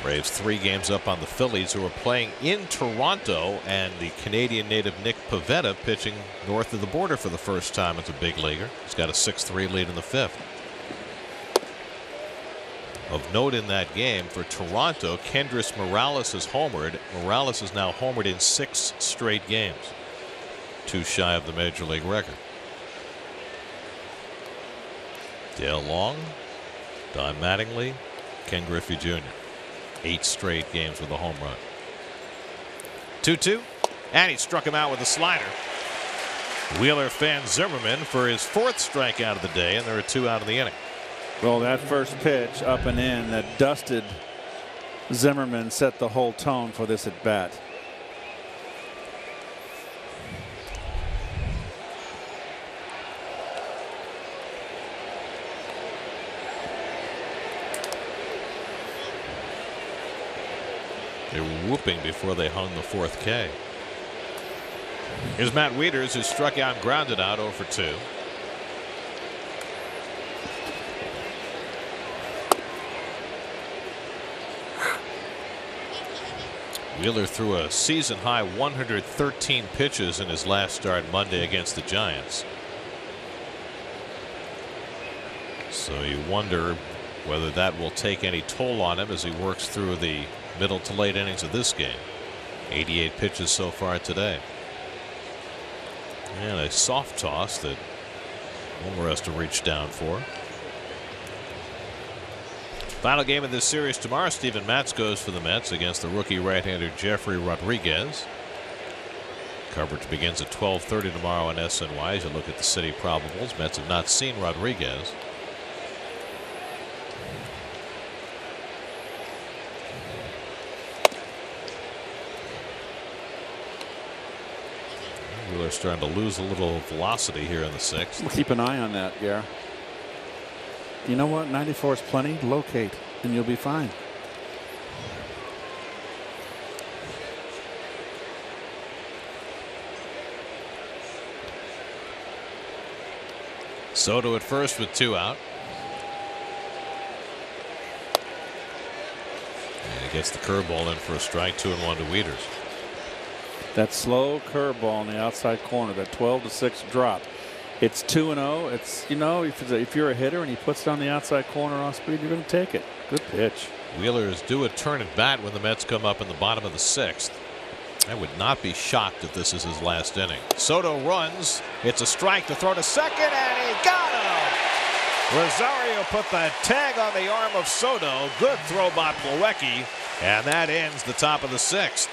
Braves 3 games up on the Phillies, who are playing in Toronto, and the Canadian native Nick Pivetta pitching north of the border for the first time as a big leaguer. He's got a 6-3 lead in the 5th. Of note in that game for Toronto, Kendrys Morales has homered. Morales is now homered in 6 straight games, 2 shy of the major league record. Dale Long, Don Mattingly, Ken Griffey Jr. 8 straight games with a home run. 2-2, and he struck him out with a slider. Wheeler fans Zimmerman for his 4th strikeout of the day, and there are 2 out of the inning. Well, that first pitch up and in that dusted Zimmerman set the whole tone for this at bat. They were whooping before they hung the 4th K. Here's Matt Wieters, who struck out and grounded out 0 for 2. Wheeler threw a season high 113 pitches in his last start Monday against the Giants. So you wonder whether that will take any toll on him as he works through the middle to late innings of this game. 88 pitches so far today. And a soft toss that Homer has to reach down for. Final game of this series tomorrow. Steven Matz goes for the Mets against the rookie right-hander Jeffrey Rodriguez. Coverage begins at 12:30 tomorrow on SNY as you look at the city probables. Mets have not seen Rodriguez. Wheeler's starting to lose a little velocity here in the 6th. We'll keep an eye on that, Gare. You know what? 94 is plenty. Locate, and you'll be fine. Soto at first with 2 out. And he gets the curveball in for a strike. 2-1 to Wieters. That slow curveball on the outside corner, that 12-6 drop. It's 2-0. It's, you know, if you're a hitter and he puts it on the outside corner off speed, you're going to take it. Good pitch. Wheeler is due a turn at bat when the Mets come up in the bottom of the 6th. I would not be shocked if this is his last inning. Soto runs. It's a strike to throw to second, and he got him. Rosario put the tag on the arm of Soto. Good throw by Plawecki, and that ends the top of the 6th.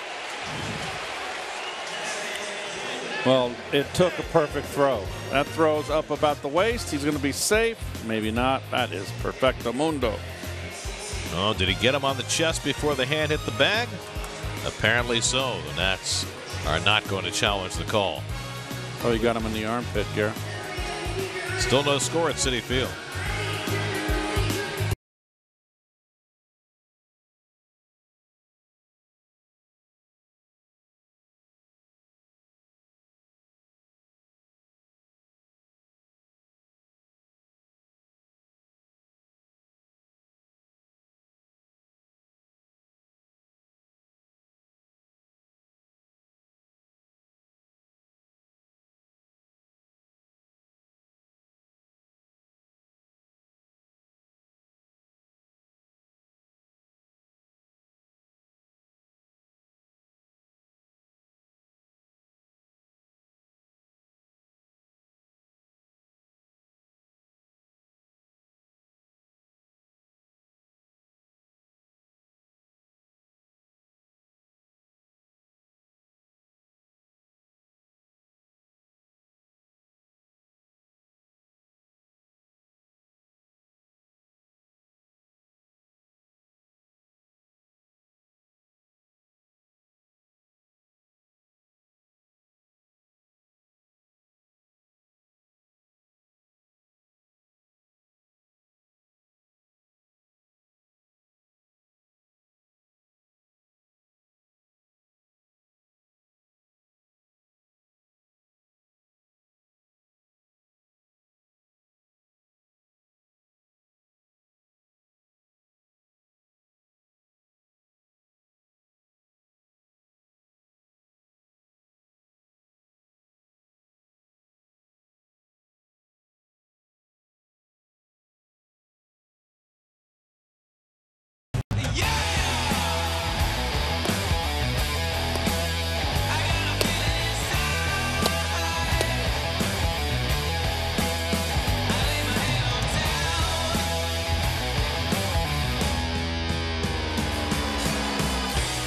Well, it took a perfect throw. That throw's up about the waist. He's going to be safe. Maybe not. That is perfecto mundo. Oh, did he get him on the chest before the hand hit the bag? Apparently so. The Nats are not going to challenge the call. Oh, you got him in the armpit, Gare. Still no score at Citi Field.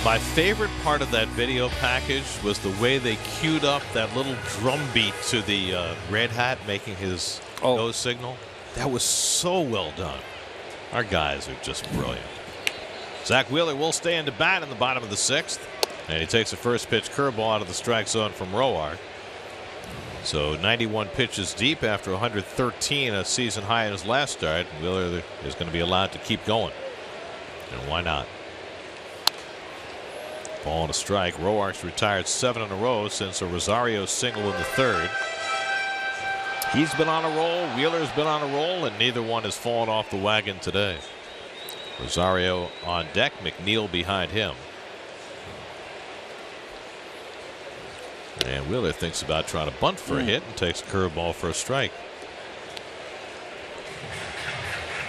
My favorite part of that video package was the way they queued up that little drum beat to the Red Hat making his go signal. That was so well done. Our guys are just brilliant. Zach Wheeler will stay into bat in the bottom of the 6th. And he takes a first pitch curveball out of the strike zone from Roark. So 91 pitches deep after 113, a season high in his last start. Wheeler is going to be allowed to keep going. And why not? Ball and a strike. Roark's retired 7 in a row since a Rosario single in the 3rd. He's been on a roll. Wheeler's been on a roll, and neither one has fallen off the wagon today. Rosario on deck. McNeil behind him. And Wheeler thinks about trying to bunt for a hit and takes a curveball for a strike.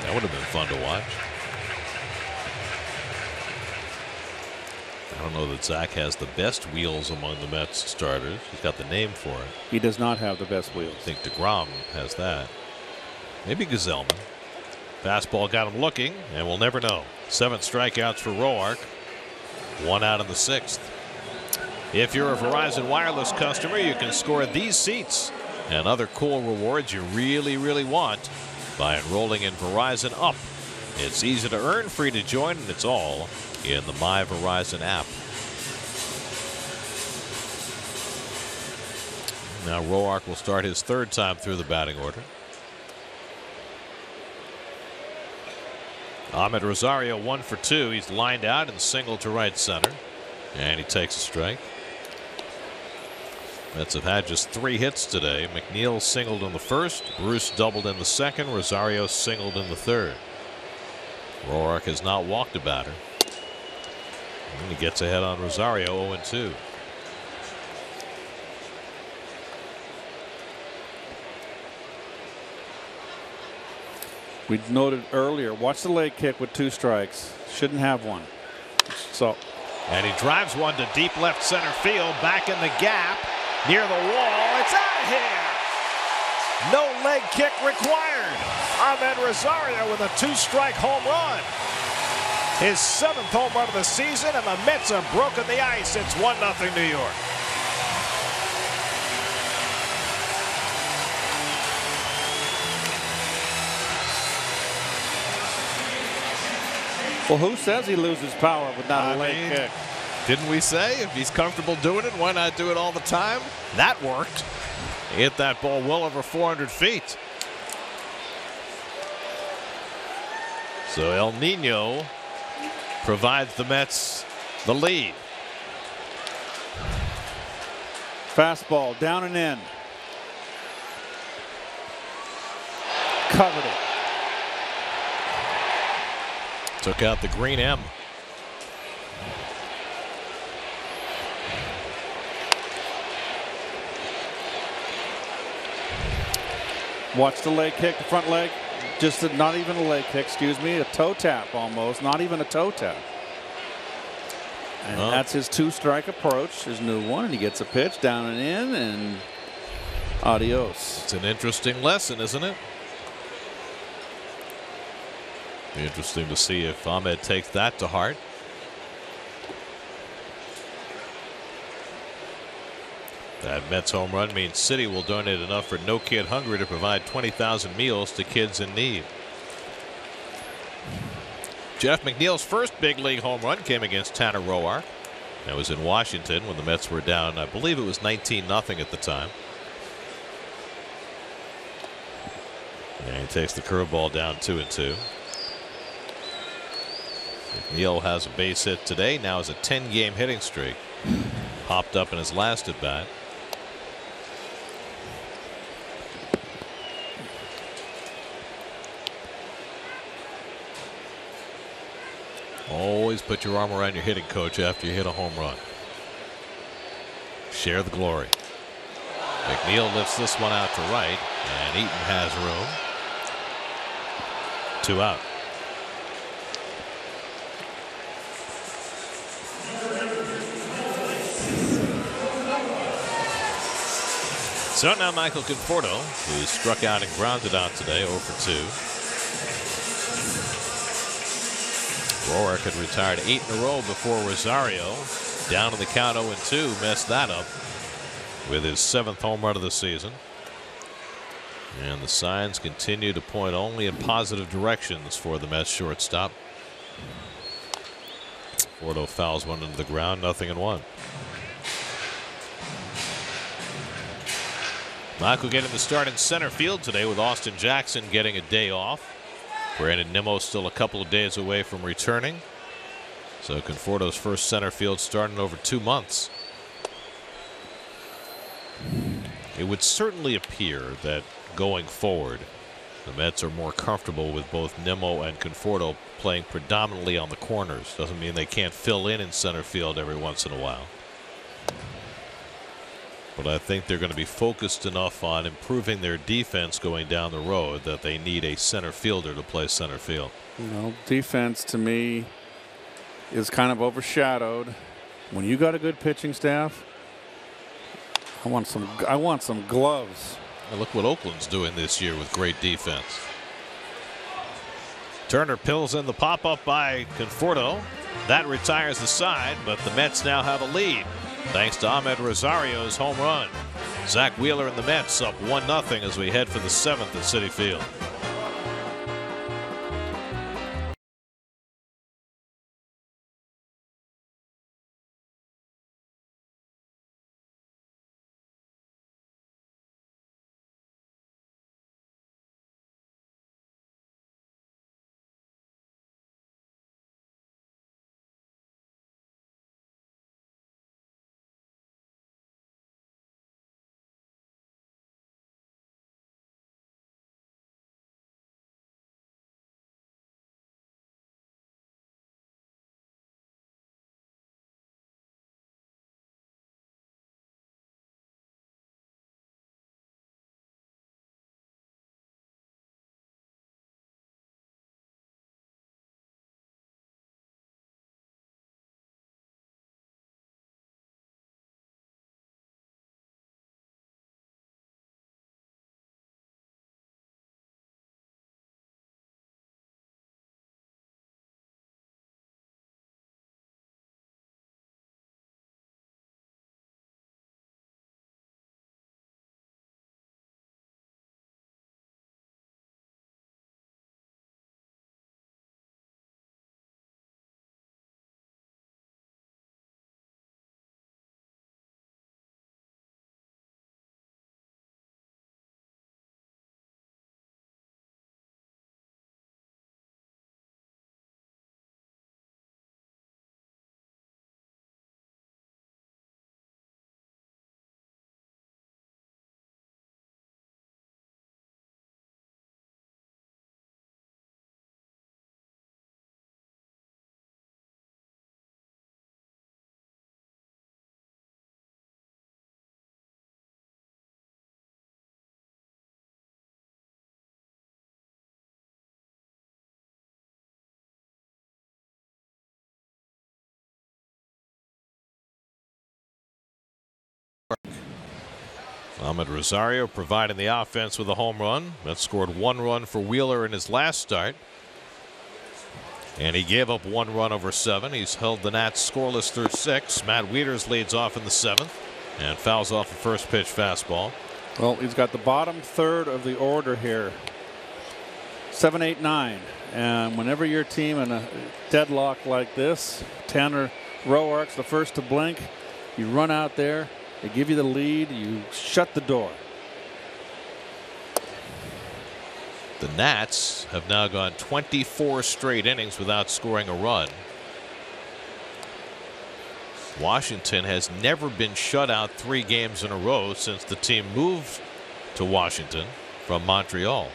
That would have been fun to watch. I don't know that Zach has the best wheels among the Mets starters. He's got the name for it. He does not have the best wheels. I think DeGrom has that. Maybe Gazelman. Fastball got him looking, and we'll never know. 7 strikeouts for Roark. 1 out in the 6th. If you're a Verizon Wireless customer, you can score these seats and other cool rewards you really, really want by enrolling in Verizon Up. It's easy to earn, free to join, and it's all in the My Verizon app. Now Roark will start his 3rd time through the batting order. Ahmed Rosario 1 for 2. He's lined out and singled to right center. And he takes a strike. Mets have had just 3 hits today. McNeil singled in the 1st. Bruce doubled in the 2nd. Rosario singled in the 3rd. Roark has not walked a batter. And he gets ahead on Rosario 0-2. We noted earlier, watch the leg kick with 2 strikes. Shouldn't have one. So. And he drives one to deep left center field, back in the gap, near the wall. It's out of here. No leg kick required. Ahmed Rosario with a 2-strike home run. His 7th home run of the season, and the Mets have broken the ice. It's 1-0 New York. Well, who says he loses power without a leg kick? Didn't we say if he's comfortable doing it, why not do it all the time? That worked. He hit that ball well over 400 feet. So El Nino provides the Mets the lead. Fastball down and in. Covered it. Took out the green M. Watch the leg kick, the front leg. Just not even a leg kick, excuse me, a toe tap almost, not even a toe tap. And that's his 2-strike approach, his new one, and he gets a pitch down and in, and adios. It's an interesting lesson, isn't it? Be interesting to see if Ahmed takes that to heart. That Mets home run means City will donate enough for No Kid Hungry to provide 20,000 meals to kids in need. Jeff McNeil's first big league home run came against Tanner Roark. That was in Washington when the Mets were down, I believe it was 19-0 at the time. And he takes the curveball down 2-2. McNeil has a base hit today, now has a 10-game hitting streak. Popped up in his last at bat. Always put your arm around your hitting coach after you hit a home run. Share the glory. McNeil lifts this one out to right, and Eaton has room. 2 out. So now Michael Conforto, who struck out and grounded out today, 0 for 2. Roark had retired 8 in a row before Rosario, down to the count 0-2, messed that up with his 7th home run of the season. And the signs continue to point only in positive directions for the Mets shortstop. Conforto fouls one into the ground, 0-1. Michael getting the start in center field today with Austin Jackson getting a day off. Brandon Nimmo still a couple of days away from returning. So Conforto's first center field start in over 2 months. It would certainly appear that going forward, the Mets are more comfortable with both Nimmo and Conforto playing predominantly on the corners. Doesn't mean they can't fill in center field every once in a while. But I think they're going to be focused enough on improving their defense going down the road that they need a center fielder to play center field. You know, defense to me is kind of overshadowed. When you got a good pitching staff, I want some gloves. Well, look what Oakland's doing this year with great defense. Turner pills in the pop-up by Conforto. That retires the side, but the Mets now have a lead thanks to Ahmed Rosario's home run. Zach Wheeler and the Mets up 1-0 as we head for the 7th at Citi Field. Ahmed Rosario providing the offense with a home run. That scored 1 run for Wheeler in his last start. And he gave up 1 run over 7. He's held the Nats scoreless through 6. Matt Wieters leads off in the 7th and fouls off a first pitch fastball. Well, he's got the bottom third of the order here. 7, 8, 9. And whenever your team in a deadlock like this, Tanner Roark's the first to blink. You run out there. They give you the lead. You shut the door. The Nats have now gone 24 straight innings without scoring a run. Washington has never been shut out 3 games in a row since the team moved to Washington from Montreal.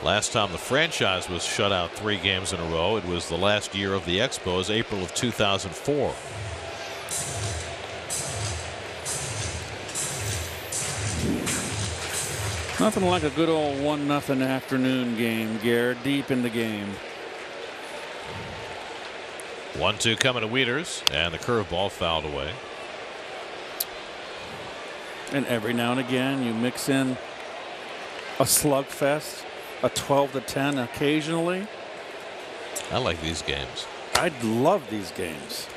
Last time the franchise was shut out 3 games in a row, it was the last year of the Expos, April of 2004. Nothing like a good old 1-0 afternoon game, Garrett, deep in the game. 1-2 coming to Wieters, and the curveball fouled away. And every now and again you mix in a slugfest, a 12-10 occasionally. I like these games. I love these games.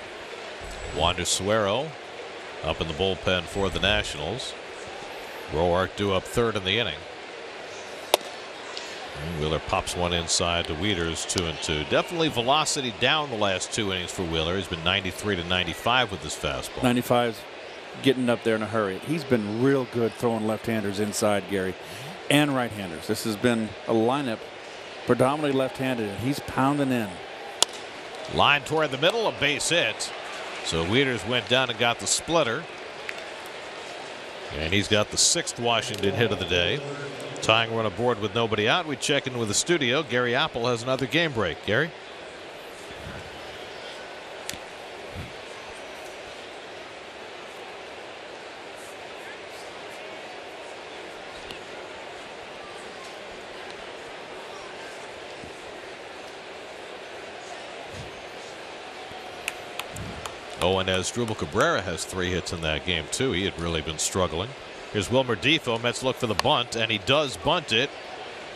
Wander Suero up in the bullpen for the Nationals. Roark due up third in the inning. And Wheeler pops one inside to Wieters, 2-2. Definitely velocity down the last 2 innings for Wheeler. He's been 93 to 95 with his fastball. 95's getting up there in a hurry. He's been real good throwing left-handers inside, Gary, and right-handers. This has been a lineup predominantly left-handed, and he's pounding in. Line toward the middle, a base hit. So Wieters went down and got the splitter. And he's got the 6th Washington hit of the day. Tying run aboard with nobody out. We check in with the studio. Gary Apple has another game break. Gary? Oh, and Asdrubal Cabrera has 3 hits in that game, too. He had really been struggling. Here's Wilmer Defoe. Mets look for the bunt, and he does bunt it.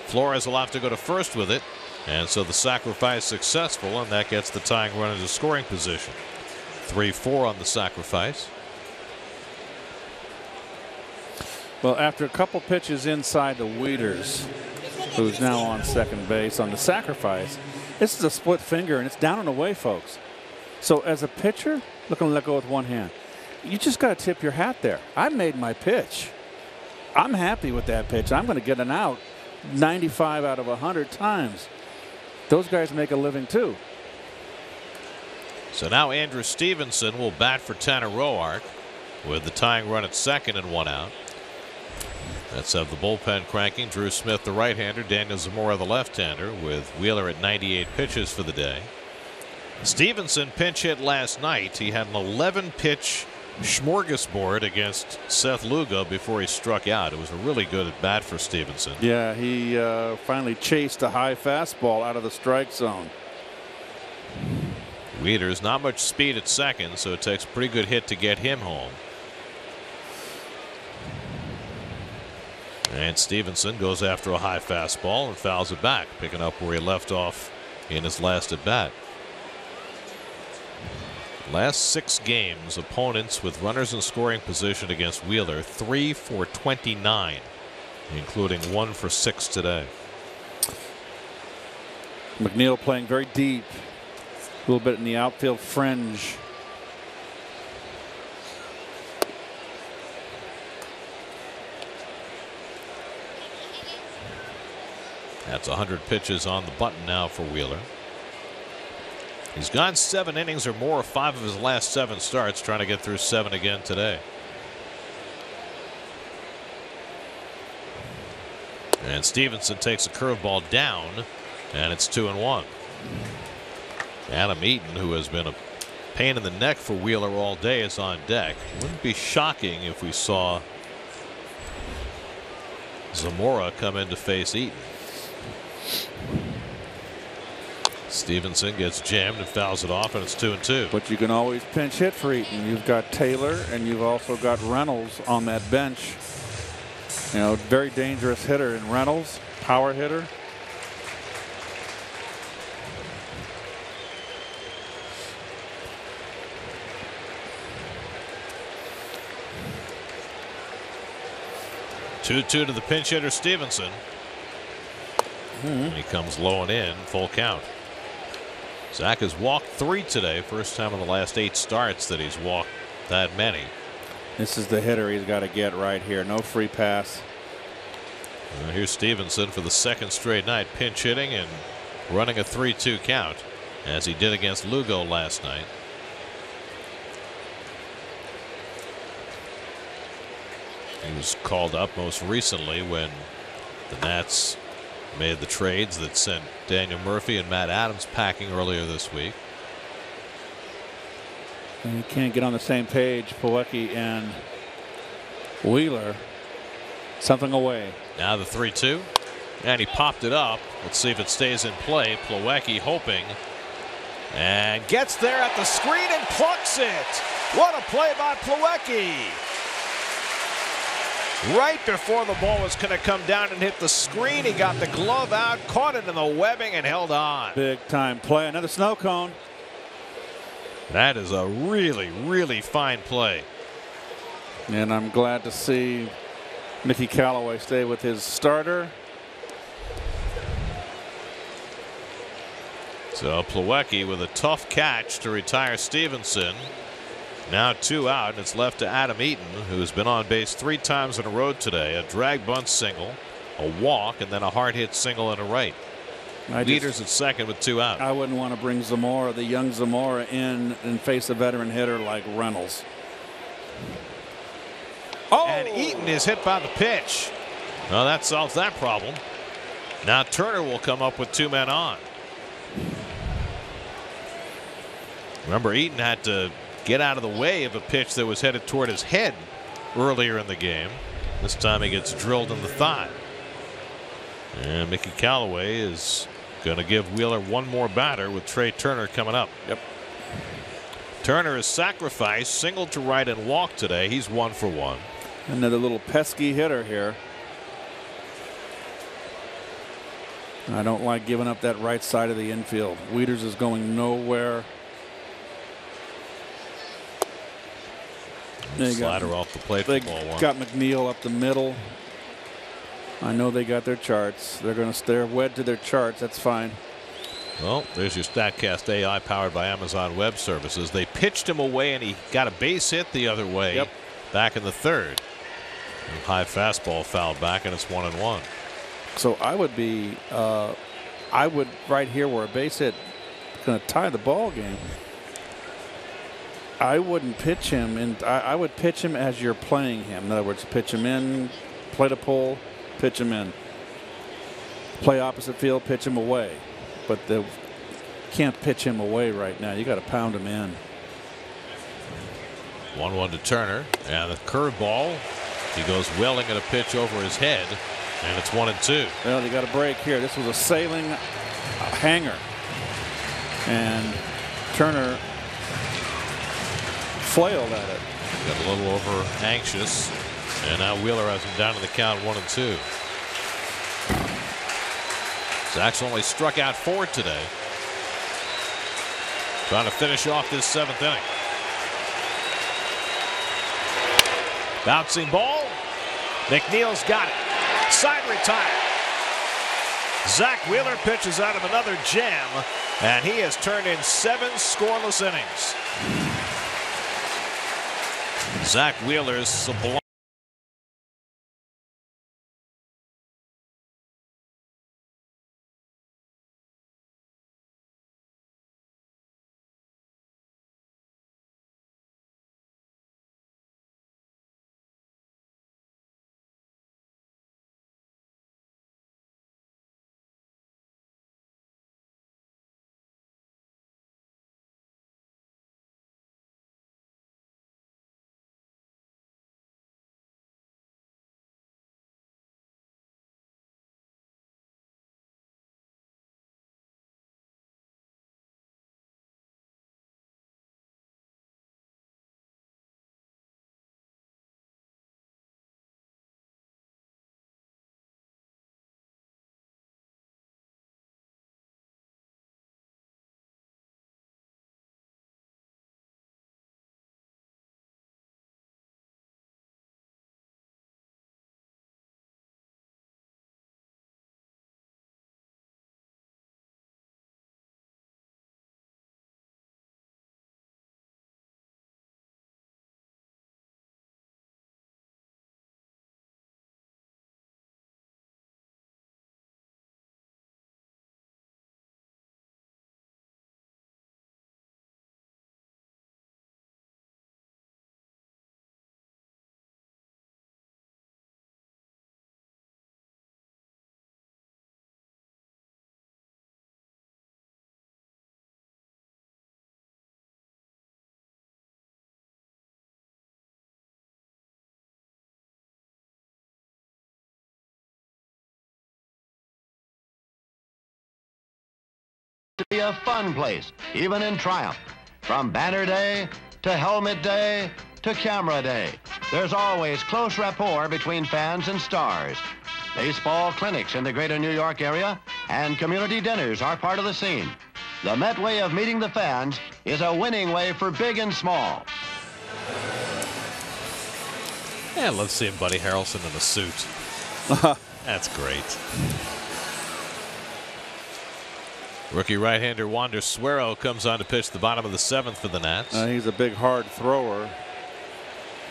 Flores will have to go to first with it. And so the sacrifice successful, and that gets the tying run into scoring position. 3-4 on the sacrifice. Well, after a couple pitches inside the Wieters, who's now on second base on the sacrifice, this is a split finger, and it's down and away, folks. So as a pitcher, looking to let go with one hand, you just got to tip your hat there. I made my pitch. I'm happy with that pitch. I'm going to get an out 95 out of 100 times. Those guys make a living too. So now Andrew Stevenson will bat for Tanner Roark with the tying run at second and 1 out. Let's have the bullpen cranking. Drew Smith, the right-hander. Daniel Zamora, the left-hander, with Wheeler at 98 pitches for the day. Stevenson pinch hit last night. He had an 11-pitch smorgasbord against Seth Lugo before he struck out. It was a really good at bat for Stevenson. Yeah, he finally chased a high fastball out of the strike zone. Wieters, not much speed at second, so it takes a pretty good hit to get him home. And Stevenson goes after a high fastball and fouls it back, picking up where he left off in his last at bat. Last 6 games, opponents with runners in scoring position against Wheeler, 3 for 29, including 1 for 6 today. McNeil playing very deep, a little bit in the outfield fringe. That's 100 pitches on the button now for Wheeler. He's gone 7 innings or more, 5 of his last 7 starts, trying to get through 7 again today. And Stevenson takes a curveball down, and it's 2-1. Adam Eaton, who has been a pain in the neck for Wheeler all day, is on deck. Wouldn't be shocking if we saw Zamora come in to face Eaton. Stevenson gets jammed and fouls it off, and it's 2-2. But you can always pinch hit for Eaton. You've got Taylor, and you've also got Reynolds on that bench. You know, very dangerous hitter in Reynolds, power hitter. Two to the pinch hitter Stevenson. And he comes low and in, full count. Zach has walked 3 today. First time in the last 8 starts that he's walked that many. This is the hitter he's got to get right here. No free pass. And here's Stevenson for the 2nd straight night, pinch hitting and running a 3-2 count, as he did against Lugo last night. He was called up most recently when the Nats made the trades that sent Daniel Murphy and Matt Adams packing earlier this week. And you can't get on the same page, Plawecki and Wheeler. Something away. Now the 3-2, and he popped it up. Let's see if it stays in play. Plawecki hoping, and gets there at the screen and plucks it. What a play by Plawecki. Right before the ball was going to come down and hit the screen, he got the glove out, caught it in the webbing, and held on. Big time play. Another snow cone. That is a really, really fine play. And I'm glad to see Mickey Callaway stay with his starter. So Plawecki with a tough catch to retire Stevenson. Now 2 out, and it's left to Adam Eaton, who's been on base 3 times in a row today. A drag bunt single, a walk, and then a hard hit single and a right. Leaders at second with 2 out. I wouldn't want to bring Zamora, the young Zamora, in and face a veteran hitter like Reynolds. Oh! And Eaton is hit by the pitch. Well, that solves that problem. Now Turner will come up with 2 men on. Remember, Eaton had to get out of the way of a pitch that was headed toward his head earlier in the game. This time he gets drilled in the thigh. And Mickey Callaway is going to give Wheeler 1 more batter with Trey Turner coming up. Yep. Turner is sacrificed, singled to right and walked today. He's 1 for 1. Another little pesky hitter here. I don't like giving up that right side of the infield. Wieters is going nowhere. Slider off the plate. They for ball 1. got McNeil up the middle. I know they got their charts. They're wed to their charts. That's fine. Well, there's your StatCast AI powered by Amazon Web Services. They pitched him away, and he got a base hit the other way. Yep. Back in the 3rd. And high fastball fouled back, and it's 1-1. So I would be, right here where a base hit going to tie the ball game. I wouldn't pitch him, and I would pitch him as you're playing him. In other words, pitch him in, play to pull, pitch him in. Play opposite field, pitch him away. But can't pitch him away right now. You got to pound him in. 1-1 to Turner, and the curveball. He goes welling at a pitch over his head, and it's 1-2. Well, you got a break here. This was a sailing hanger, and Turner flailed at it. Got a little over anxious, and now Wheeler has him down to the count 1-2. Zach's only struck out 4 today. Trying to finish off this 7th inning. Bouncing ball. McNeil's got it. Side retired. Zach Wheeler pitches out of another jam, and he has turned in 7 scoreless innings. Zach Wheeler's sublime. To be a fun place, even in triumph. From banner day to helmet day to camera day. there's always close rapport between fans and stars. Baseball clinics in the greater New York area and community dinners are part of the scene. The Met way of meeting the fans is a winning way for big and small. Yeah, let's see Buddy Harrelson in a suit. That's great. Rookie right-hander Wander Suero comes on to pitch the bottom of the 7th for the Nats. He's a big, hard thrower,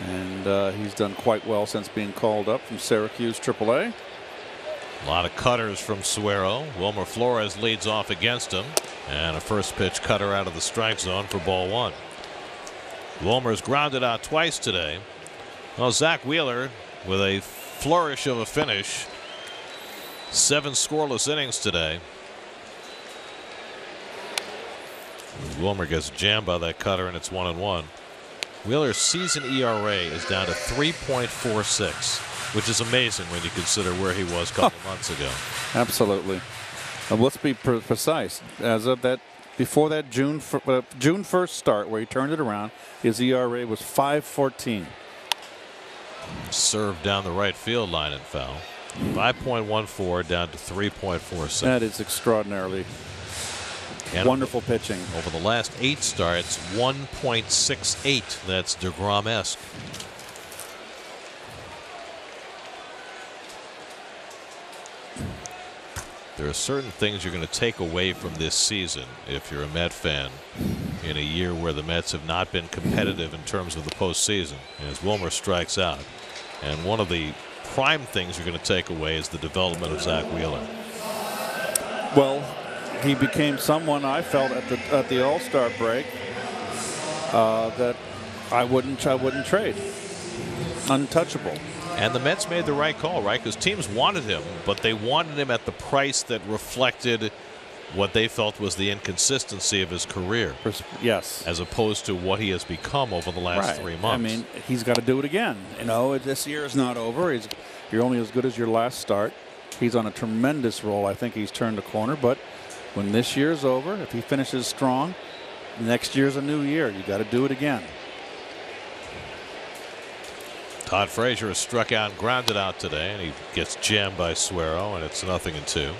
and he's done quite well since being called up from Syracuse AAA. A lot of cutters from Suero. Wilmer Flores leads off against him, and a first pitch cutter out of the strike zone for ball 1. Wilmer's grounded out twice today. Well, Zach Wheeler with a flourish of a finish. 7 scoreless innings today. Wilmer gets jammed by that cutter, and it's 1-1. Wheeler's season ERA is down to 3.46, which is amazing when you consider where he was a couple months ago. Absolutely. Let's be precise. As of that, before that June 1st start where he turned it around, his ERA was 5.14. Served down the right field line and foul. 5.14 down to 3.46. That is extraordinarily wonderful pitching. Over the last 8 starts, 1.68. That's DeGrom-esque. There are certain things you're going to take away from this season if you're a Met fan in a year where the Mets have not been competitive in terms of the postseason, as Wilmer strikes out. And one of the prime things you're going to take away is the development of Zach Wheeler. Well, he became someone I felt at the All-Star break that I wouldn't trade. Untouchable. And the Mets made the right call, right? Because teams wanted him, but they wanted him at the price that reflected what they felt was the inconsistency of his career. Yes. As opposed to what he has become over the last 3 months. I mean, he's got to do it again. You know, this year is not over. You're only as good as your last start. He's on a tremendous roll. I think he's turned the corner. But when this year's over, if he finishes strong, next year's a new year. You got to do it again. Todd Frazier has struck out and grounded out today, and he gets jammed by Suero, and it's 0-2.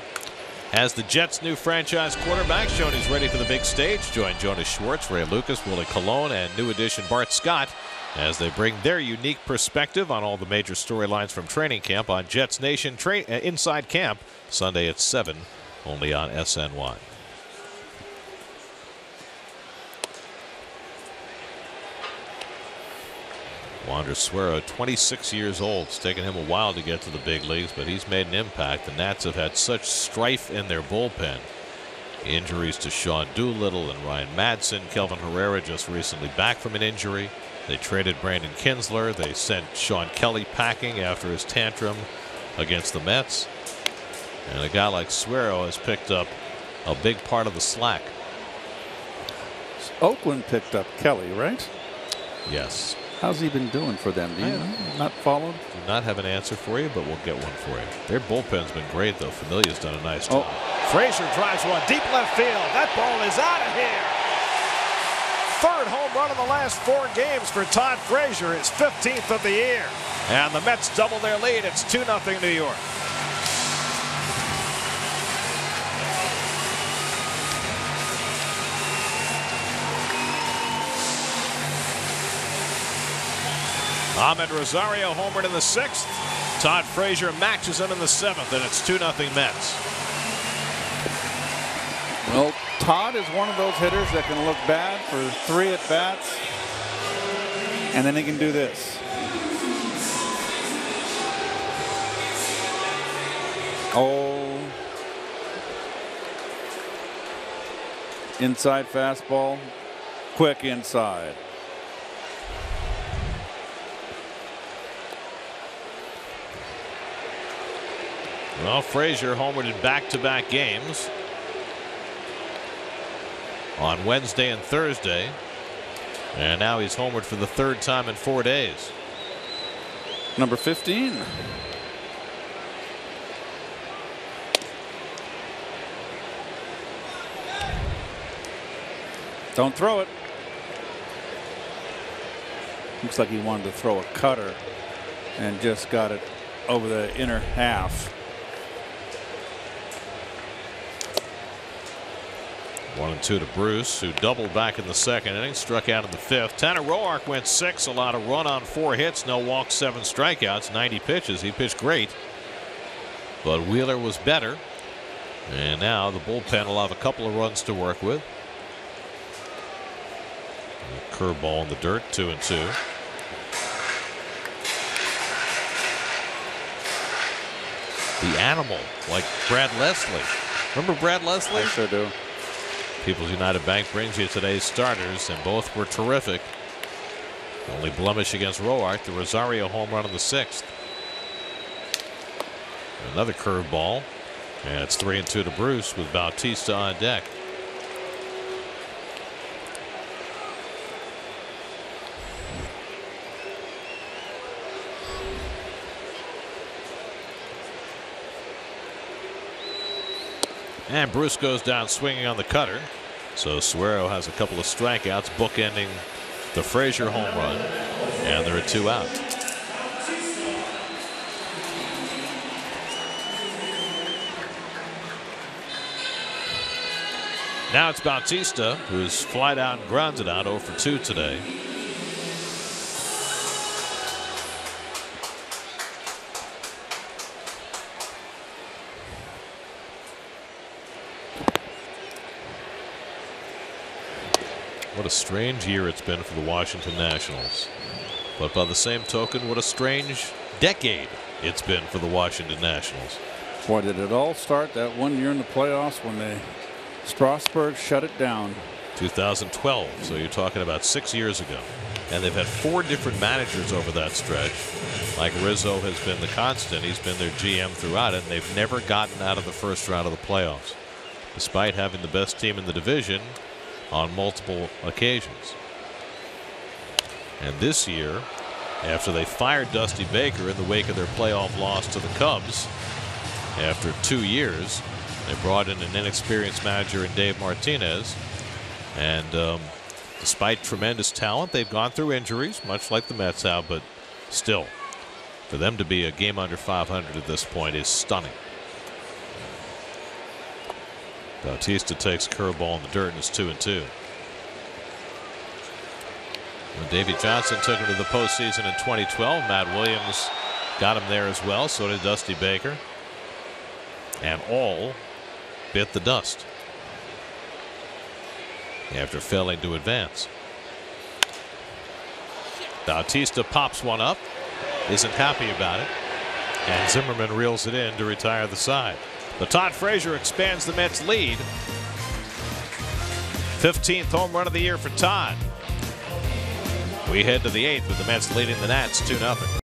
As the Jets' new franchise quarterback shown he's ready for the big stage, join Jonas Schwartz, Ray Lucas, Willie Colon, and new addition Bart Scott as they bring their unique perspective on all the major storylines from training camp on Jets Nation Inside Camp Sunday at 7, only on SNY. Wander Suero, 26 years old. It's taken him a while to get to the big leagues, but he's made an impact. The Nats have had such strife in their bullpen. Injuries to Sean Doolittle and Ryan Madsen. Kelvin Herrera just recently back from an injury. They traded Brandon Kinsler. They sent Sean Kelly packing after his tantrum against the Mets. And a guy like Suero has picked up a big part of the slack. Oakland picked up Kelly, right? Yes. How's he been doing for them? Do you not followed? Do not have an answer for you, but we'll get one for you. Their bullpen's been great, though. Familia's done a nice job. Frazier drives one deep left field. That ball is out of here. 3rd home run in the last 4 games for Todd Frazier. His 15th of the year. And the Mets double their lead. It's 2-0 New York. Ahmed Rosario homered in the 6th. Todd Frazier matches him in the 7th, and it's 2-0 Mets. Well, Todd is one of those hitters that can look bad for 3 at-bats, and then he can do this. Oh. Inside fastball. Quick inside. Well, Frazier homered in back-to-back games on Wednesday and Thursday, and now he's homered for the 3rd time in 4 days. Number 15. Don't throw it. Looks like he wanted to throw a cutter and just got it over the inner half. 1-2 to Bruce, who doubled back in the second inning, struck out in the fifth. Tanner Roark went 6, allowed a run on 4 hits, no walks, 7 strikeouts, 90 pitches. He pitched great, but Wheeler was better. And now the bullpen will have a couple of runs to work with. Curveball in the dirt, 2-2. The animal, like Brad Leslie. Remember Brad Leslie? I sure do. People's United Bank brings you today's starters, and both were terrific. The only blemish against Roark, the Rosario home run in the 6th. Another curveball, and it's 3-2 to Bruce with Bautista on deck. And Bruce goes down swinging on the cutter. So Suero has a couple of strikeouts, bookending the Frazier home run. And there are 2 out. Now it's Bautista, who's flied out and grounded out 0 for 2 today. What a strange year it's been for the Washington Nationals. But by the same token, what a strange decade it's been for the Washington Nationals. Boy, did it all start that one year in the playoffs when Strasburg shut it down. 2012, so you're talking about 6 years ago. And they've had 4 different managers over that stretch. Like Rizzo has been the constant. He's been their GM throughout it, and they've never gotten out of the first round of the playoffs, despite having the best team in the division on multiple occasions. And this year, after they fired Dusty Baker in the wake of their playoff loss to the Cubs, after 2 years, they brought in an inexperienced manager in Dave Martinez. And despite tremendous talent, they've gone through injuries, much like the Mets have, but still, for them to be a game under 500 at this point is stunning. Bautista takes a curveball in the dirt, and it's 2-2. When Davey Johnson took him to the postseason in 2012, Matt Williams got him there as well. So did Dusty Baker. And all bit the dust after failing to advance. Bautista pops one up, isn't happy about it, and Zimmerman reels it in to retire the side. But Todd Frazier expands the Mets' lead. 15th home run of the year for Todd. We head to the 8th with the Mets leading the Nats 2-0.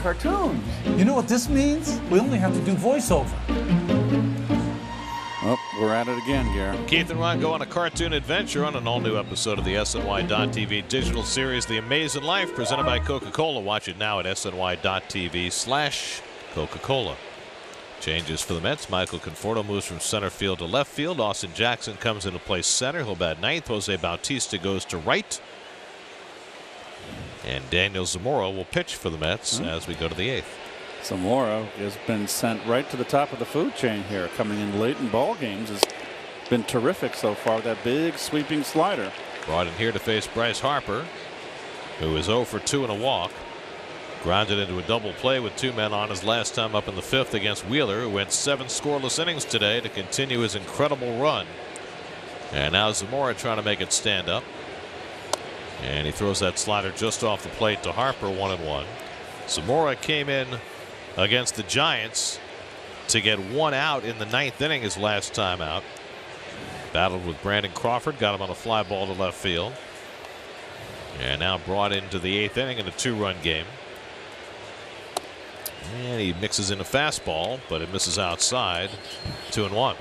cartoons. You know what this means? We only have to do voiceover. Oh, we're at it again, Gary. Keith and Ron go on a cartoon adventure on an all-new episode of the SNY.TV digital series, The Amazing Life, presented by Coca-Cola. Watch it now at SNY.TV/Coca-Cola. Changes for the Mets. Michael Conforto moves from center field to left field. Austin Jackson comes into play center. He'll bat ninth. Jose Bautista goes to right. And Daniel Zamora will pitch for the Mets as we go to the eighth. Zamora has been sent right to the top of the food chain here. Coming in late in ball games has been terrific so far. That big sweeping slider. Brought in here to face Bryce Harper, who is 0 for 2 and a walk. Grounded into a double play with 2 men on his last time up in the fifth against Wheeler, who went 7 scoreless innings today to continue his incredible run. And now Zamora trying to make it stand up. And he throws that slider just off the plate to Harper, 1-1. Zamora came in against the Giants to get 1 out in the ninth inning his last time out. Battled with Brandon Crawford, got him on a fly ball to left field. And now brought into the eighth inning in a 2-run game. And he mixes in a fastball, but it misses outside. 2-1.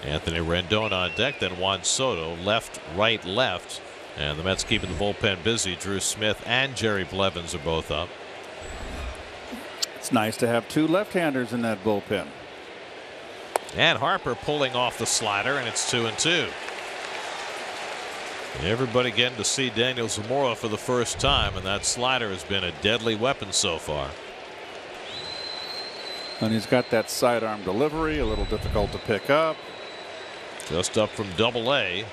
Anthony Rendon on deck, then Juan Soto, left, right, left. And the Mets keeping the bullpen busy. Drew Smith and Jerry Blevins are both up. It's nice to have 2 left-handers in that bullpen. And Harper pulling off the slider, and it's 2-2. Everybody getting to see Daniel Zamora for the first time, and that slider has been a deadly weapon so far. And he's got that sidearm delivery, a little difficult to pick up. Just up from Double-A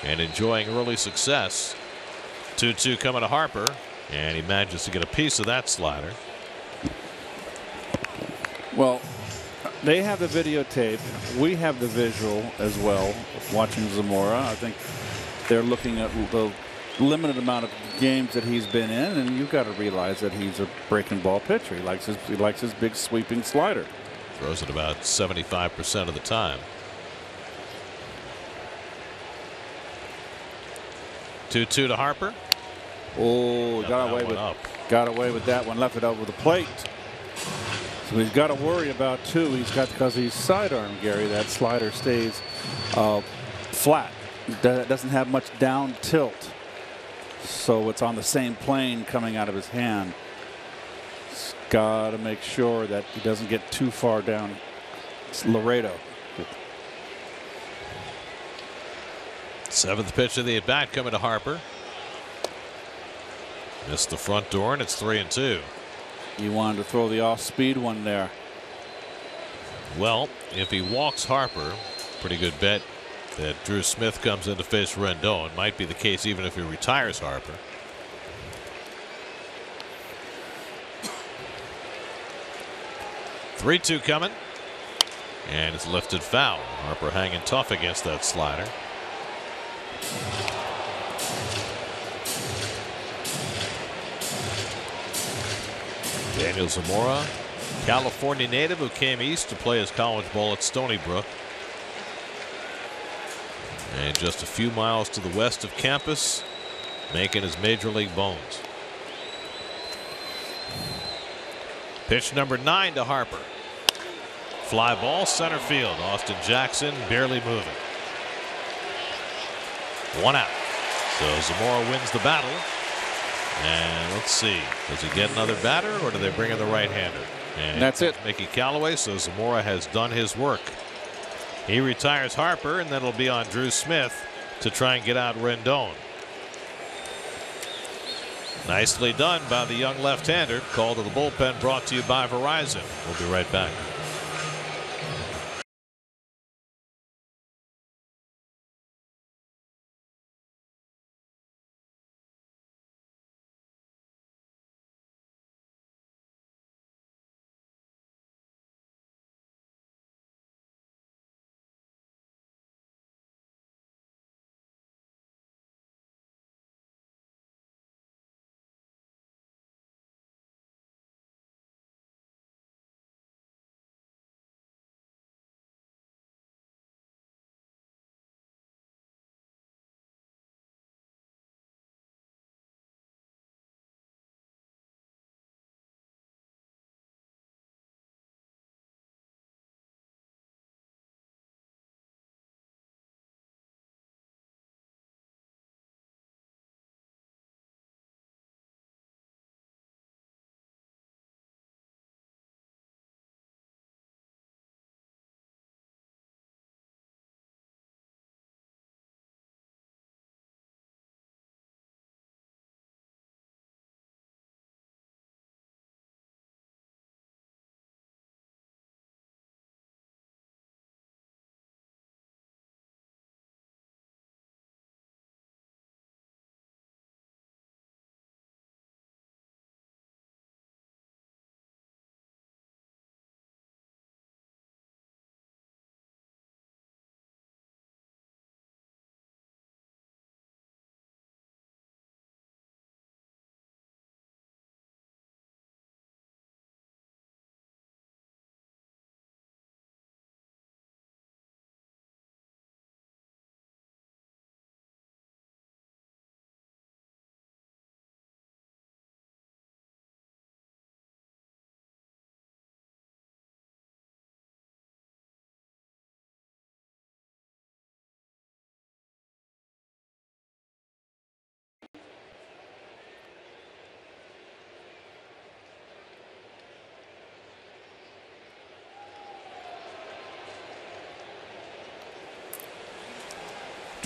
and enjoying early success. 2-2 coming to Harper, and he manages to get a piece of that slider. Well, they have the videotape. We have the visual as well, watching Zamora. I think they're looking at the limited amount of games that he's been in, and you've got to realize that he's a breaking ball pitcher. He likes his big sweeping slider. Throws it about 75% of the time. 2-2 to Harper. Oh, got away with that one. Left it over the plate. So he's got to worry about 2. He's got, because he's sidearm, Gary, that slider stays flat. Doesn't have much down tilt. So it's on the same plane coming out of his hand. He's got to make sure that he doesn't get too far down. It's Laredo. 7th pitch of the at-bat coming to Harper. Missed the front door, and it's 3-2. You wanted to throw the off-speed one there. Well, if he walks Harper, pretty good bet that Drew Smith comes in to face Rendon. Might be the case even if he retires Harper. Three-two coming, and it's lifted foul. Harper hanging tough against that slider. Daniel Zamora, California native who came east to play his college ball at Stony Brook. And just a few miles to the west of campus, making his major league bones. Pitch number 9 to Harper. Fly ball center field. Austin Jackson barely moving. 1 out. So Zamora wins the battle. And let's see, does he get another batter, or do they bring in the right-hander? And that's it. Mickey Callaway. So Zamora has done his work. He retires Harper, and then it'll be on Drew Smith to try and get out Rendon. Nicely done by the young left-hander. Call to the bullpen brought to you by Verizon. We'll be right back.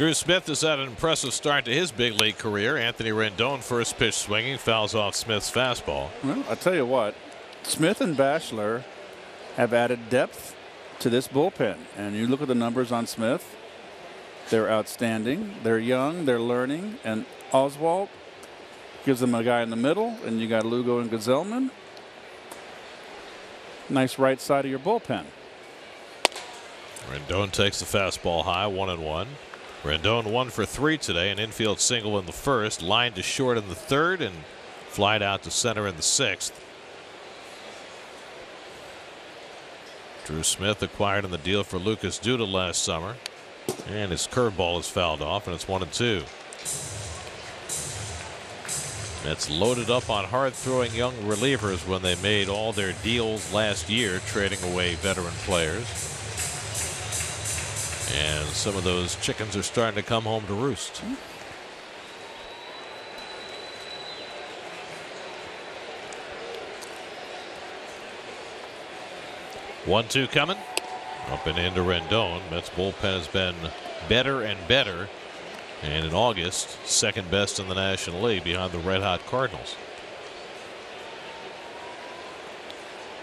Drew Smith has had an impressive start to his big league career. Anthony Rendon, first pitch swinging, fouls off Smith's fastball. Well, I'll tell you what, Smith and Bachelor have added depth to this bullpen. And you look at the numbers on Smith, they're outstanding. They're young, they're learning. And Oswalt gives them a guy in the middle, and you got Lugo and Gazelman. Nice right side of your bullpen. Rendon takes the fastball high, 1-1. Rendon 1 for 3 today, an infield single in the first, lined to short in the third, and flied out to center in the sixth. Drew Smith acquired in the deal for Lucas Duda last summer, and his curveball is fouled off, and it's 1-2. Mets loaded up on hard-throwing young relievers when they made all their deals last year, trading away veteran players. And some of those chickens are starting to come home to roost. One-two coming. Up and into Rendon. Mets bullpen has been better and better. And in August, second best in the National League behind the red-hot Cardinals.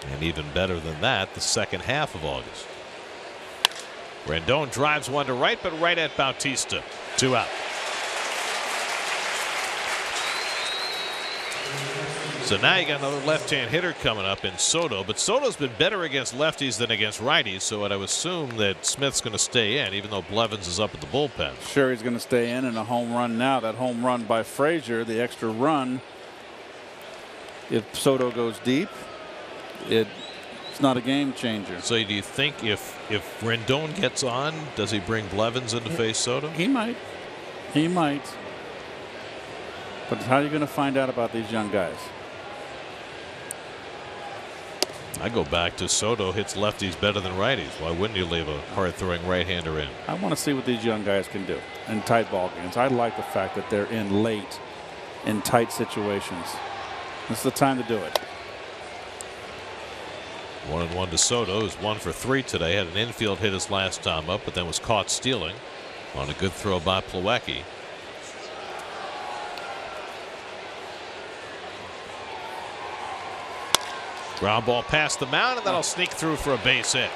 And even better than that, the second half of August. Rendon drives one to right, but right at Bautista. 2 out. So now you got another left-hand hitter coming up in Soto, but Soto's been better against lefties than against righties, so I'd assume that Smith's going to stay in, even though Blevins is up at the bullpen. Sure, he's going to stay in, and a home run now. That home run by Frazier, the extra run, if Soto goes deep, it's not a game changer. So do you think if Rendon gets on, does he bring Blevins in to face Soto? He might. He might. But how are you going to find out about these young guys? I go back to Soto hits lefties better than righties. Why wouldn't you leave a hard-throwing right-hander in? I want to see what these young guys can do in tight ball games. I like the fact that they're in late in tight situations. This is the time to do it. 1-1 to Soto, who's 1 for 3 today. Had an infield hit his last time up, but then was caught stealing on a good throw by Plawecki. Ground ball past the mound, and that'll sneak through for a base hit.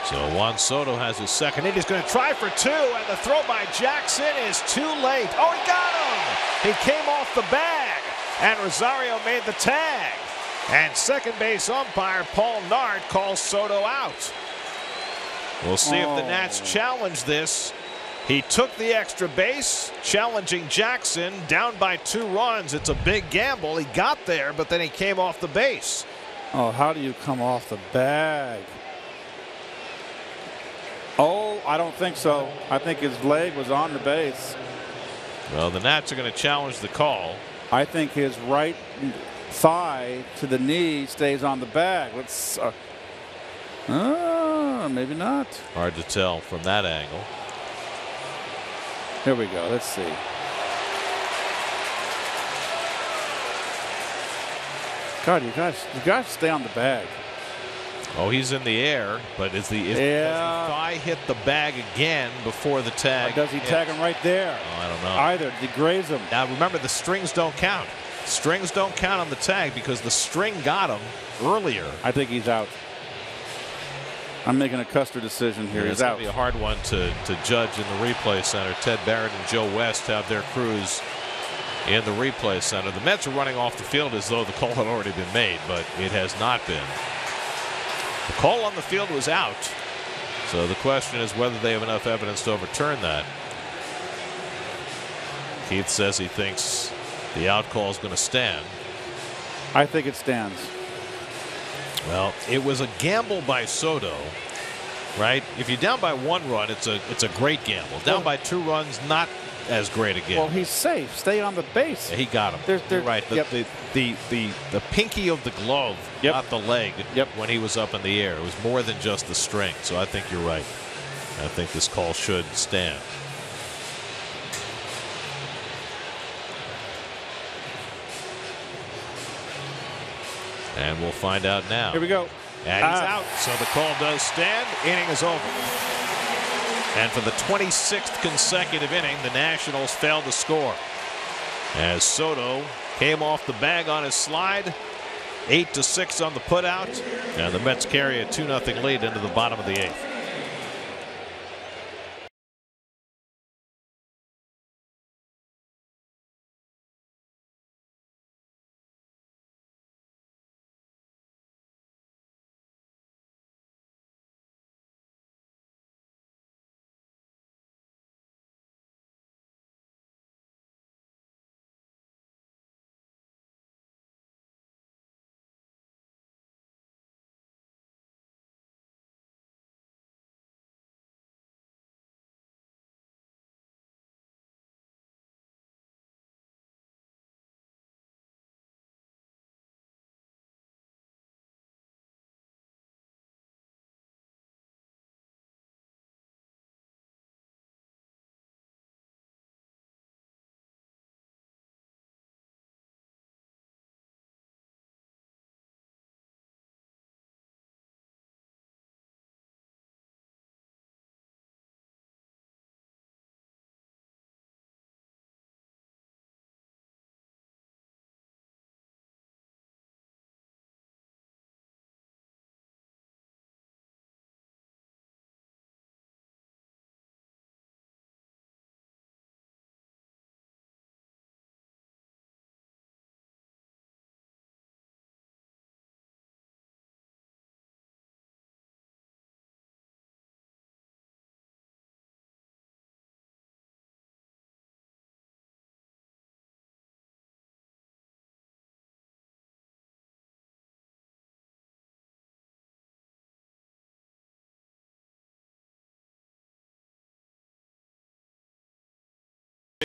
So Juan Soto has his second hit. He's going to try for 2, and the throw by Jackson is too late. Oh, he got him! He came off the bag, and Rosario made the tag. And second base umpire Paul Nard calls Soto out. We'll see if the Nats challenge this. He took the extra base, challenging Jackson, down by 2 runs. It's a big gamble. He got there, but then he came off the base. Oh, how do you come off the bag? Oh, I don't think so. I think his leg was on the base. Well, the Nats are going to challenge the call. I think his right thigh to the knee stays on the bag. Let's. Maybe not. Hard to tell from that angle. Here we go. Let's see. God, you guys stay on the bag. Oh, he's in the air, but does the thigh hit the bag again before the tag? Or does he tag him right there? Oh, I don't know. Either. Did he graze him? Now remember, the strings don't count. Strings don't count on the tag because the string got him earlier. I think he's out. I'm making a Custer decision here. It's going to be a hard one to judge in the replay center. Ted Barrett and Joe West have their crews in the replay center. The Mets are running off the field as though the call had already been made, but it has not been. The call on the field was out. So the question is whether they have enough evidence to overturn that. Keith says he thinks the out call is going to stand. I think it stands. Well, it was a gamble by Soto, right? If you're down by 1 run, it's a great gamble. Down by 2 runs, not as great a gamble. Well, he's safe. Stay on the base. Yeah, he got him. You're right. The pinky of the glove, not the leg, when he was up in the air. It was more than just the string. So I think you're right. I think this call should stand. And we'll find out now. Here we go. And he's out. So the call does stand. Inning is over. And for the 26th consecutive inning, the Nationals failed to score. As Soto came off the bag on his slide, 8-6 on the putout, and the Mets carry a 2-0 lead into the bottom of the 8th.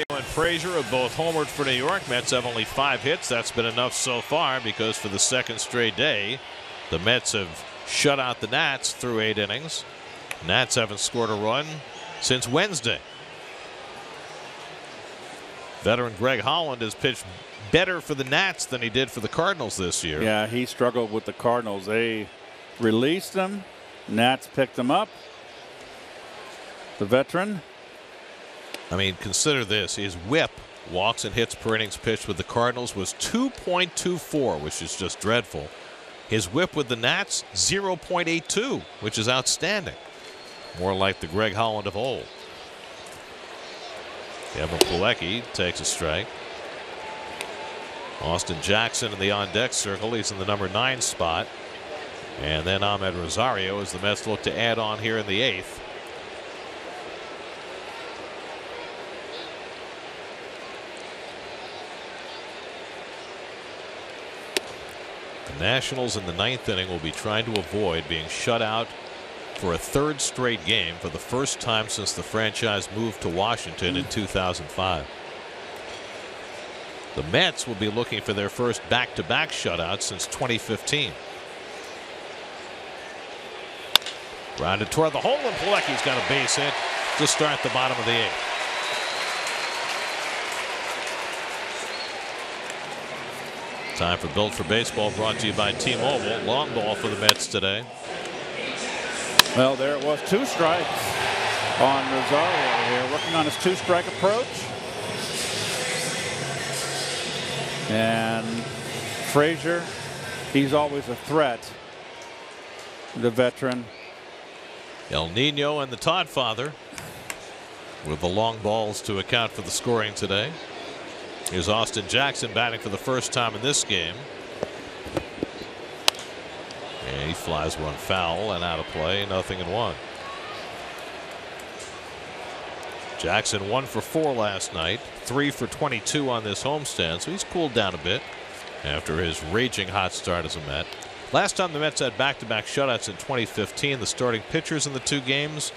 And Frazier have both homered for New York. Mets have only 5 hits. That's been enough so far because for the second straight day, the Mets have shut out the Nats through 8 innings. Nats haven't scored a run since Wednesday. Veteran Greg Holland has pitched better for the Nats than he did for the Cardinals this year. Yeah, he struggled with the Cardinals. They released him. Nats picked him up. The veteran. I mean, consider this. His whip, walks and hits per innings pitched with the Cardinals, was 2.24, which is just dreadful. His whip with the Nats, 0.82, which is outstanding. More like the Greg Holland of old. Kevin Pilecki takes a strike. Austin Jackson in the on-deck circle. He's in the number 9 spot. And then Ahmed Rosario as the Mets look to add on here in the 8th. The Nationals in the 9th inning will be trying to avoid being shut out for a 3rd straight game for the first time since the franchise moved to Washington in 2005. The Mets will be looking for their first back-to-back shutout since 2015. Grounded toward the hole, and Pilecki's got a base hit to start the bottom of the 8th. Time for Built for Baseball, brought to you by T-Mobile. Long ball for the Mets today. Well, there it was. 2 strikes on Rosario here, working on his 2-strike approach. And Frazier, he's always a threat. The veteran. El Nino and the Todd father with the long balls to account for the scoring today. Here's Austin Jackson batting for the first time in this game. And he flies one foul and out of play. 0-1. Jackson 1 for 4 last night. 3 for 22 on this homestand. So he's cooled down a bit after his raging hot start as a Met. Last time the Mets had back-to-back shutouts in 2015, the starting pitchers in the 2 games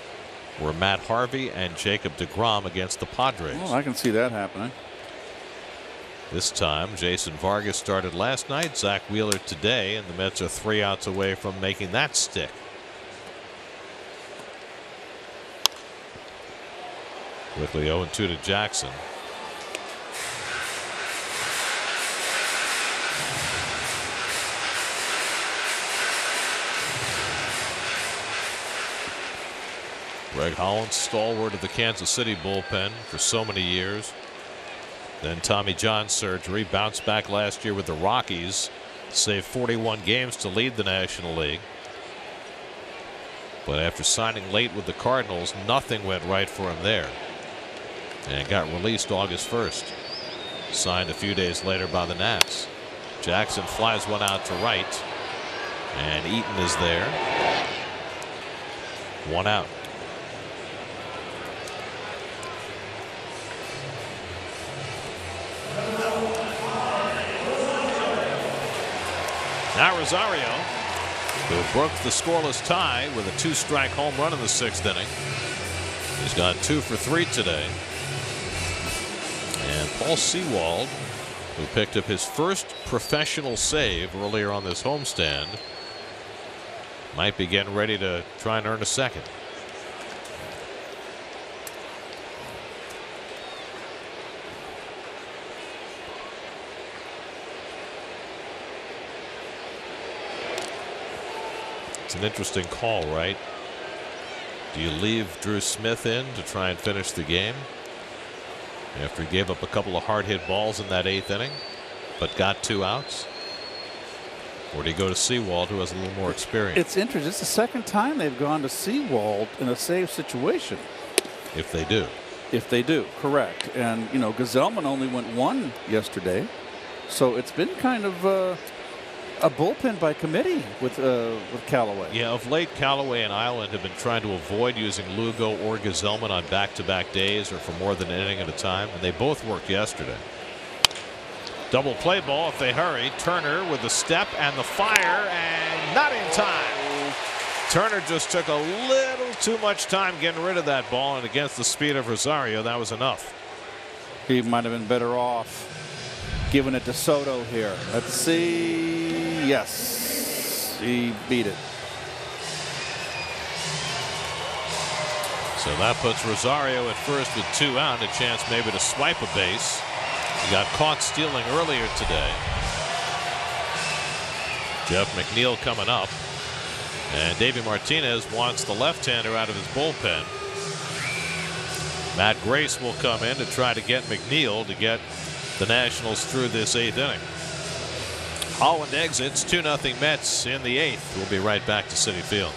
were Matt Harvey and Jacob deGrom against the Padres. Well, I can see that happening. This time, Jason Vargas started last night, Zach Wheeler today, and the Mets are 3 outs away from making that stick. Quickly 0-2 to Jackson. Greg Holland, stalwart of the Kansas City bullpen for so many years. Then Tommy John surgery, bounced back last year with the Rockies, saved 41 games to lead the National League. But after signing late with the Cardinals, nothing went right for him there. And got released August 1st. Signed a few days later by the Nats. Jackson flies one out to right. And Eaton is there. 1 out. Now Rosario, who broke the scoreless tie with a 2-strike home run in the 6th inning. He's gone 2 for 3 today. And Paul Sewald, who picked up his first professional save earlier on this homestand, might be getting ready to try and earn a second. It's an interesting call, right? Do you leave Drew Smith in to try and finish the game after he gave up a couple of hard hit balls in that 8th inning but got 2 outs? Or do you go to Sewald, who has a little more experience? It's interesting. It's the second time they've gone to Sewald in a save situation. If they do. If they do, correct. And, you know, Gazelman only went 1 yesterday. So it's been kind of a bullpen by committee with Callaway. Yeah, of late, Callaway and Island have been trying to avoid using Lugo or Gazelman on back-to-back days or for more than an inning at a time, and they both worked yesterday. Double play ball if they hurry. Turner with the step and the fire, and not in time. Turner just took a little too much time getting rid of that ball, and against the speed of Rosario, that was enough. He might have been better off giving it to Soto here. Let's see. Yes, he beat it. So that puts Rosario at first with 2 out, a chance maybe to swipe a base. He got caught stealing earlier today. Jeff McNeil coming up. And Davey Martinez wants the left-hander out of his bullpen. Matt Grace will come in to try to get McNeil to get the Nationals through this 8th inning. Holland exits, 2-0 Mets in the 8th. We'll be right back to Citi Field.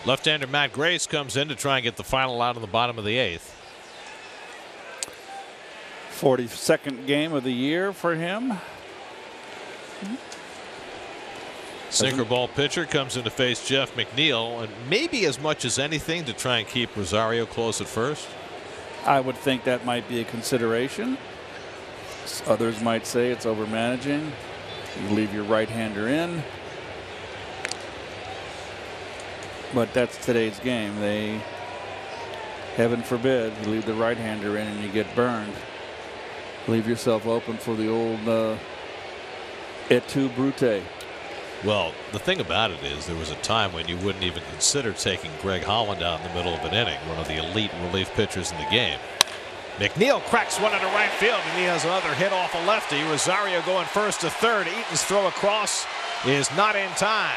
Left-hander Matt Grace comes in to try and get the final out in the bottom of the 8th. 42nd game of the year for him. Sinker ball pitcher comes in to face Jeff McNeil, and maybe as much as anything to try and keep Rosario close at first. I would think that might be a consideration. Others might say it's over managing. You leave your right-hander in. But that's today's game. They, heaven forbid, you leave the right-hander in and you get burned. Leave yourself open for the old et tu, Brute. Well, the thing about it is there was a time when you wouldn't even consider taking Greg Holland out in the middle of an inning, one of the elite relief pitchers in the game. McNeil cracks one into right field, and he has another hit off a lefty. Rosario going first to third. Eaton's throw across is not in time.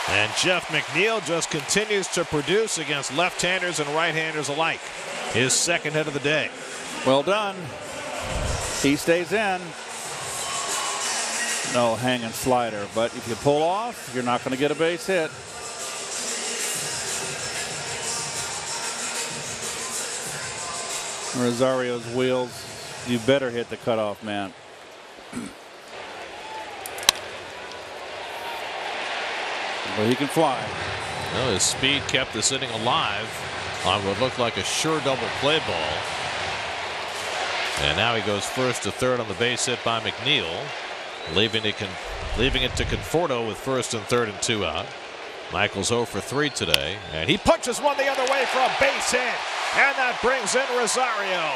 And Jeff McNeil just continues to produce against left-handers and right-handers alike. His second hit of the day. Well done. He stays in. No hanging slider, but if you pull off, you're not going to get a base hit. Rosario's wheels, you better hit the cutoff man. But he can fly. Well, his speed kept this inning alive on what looked like a sure double play ball. And now he goes first to third on the base hit by McNeil, leaving it to Conforto with first and third and 2 out. Michael's 0 for 3 today, and he punches one the other way for a base hit, and that brings in Rosario.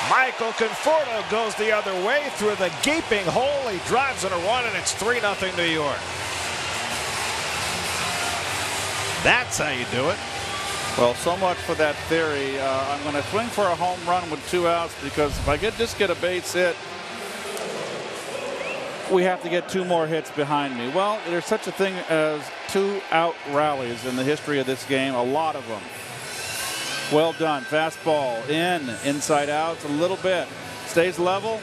Michael Conforto goes the other way through the gaping hole. He drives in a run, and it's 3-0 New York. That's how you do it. Well, so much for that theory. I'm going to swing for a home run with 2 outs because if I just get a base hit, we have to get 2 more hits behind me. Well, there's such a thing as 2-out rallies in the history of this game, a lot of them. Well done. Fastball inside out a little bit. Stays level.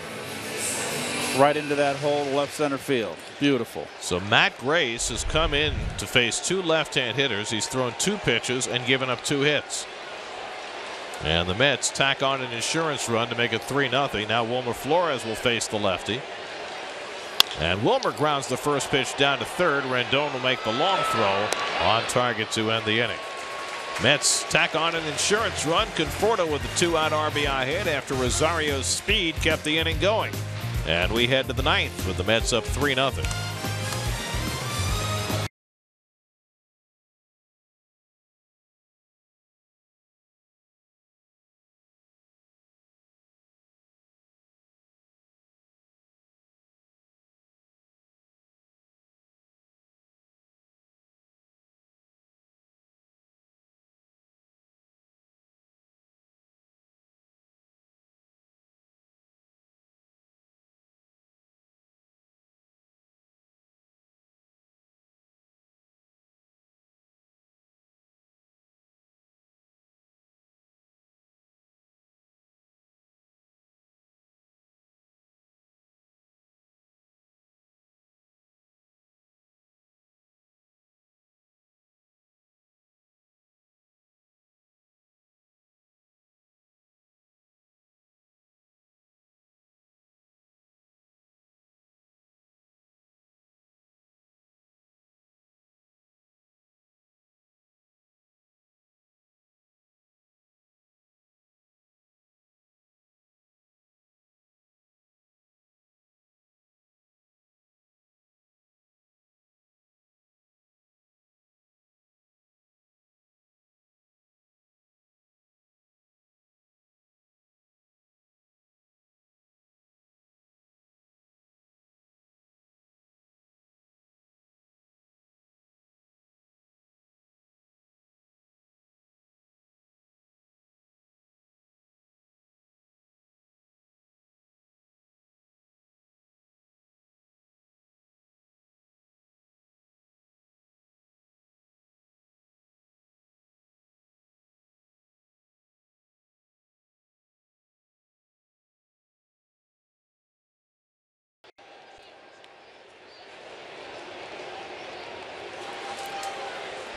Right into that hole, left center field. Beautiful. So Matt Grace has come in to face 2 left-hand hitters. He's thrown 2 pitches and given up 2 hits. And the Mets tack on an insurance run to make it 3-0. Now Wilmer Flores will face the lefty. And Wilmer grounds the first pitch down to third. Rendon will make the long throw on target to end the inning. Mets tack on an insurance run. Conforto with the 2-out RBI hit after Rosario's speed kept the inning going. And we head to the 9th with the Mets up 3-0.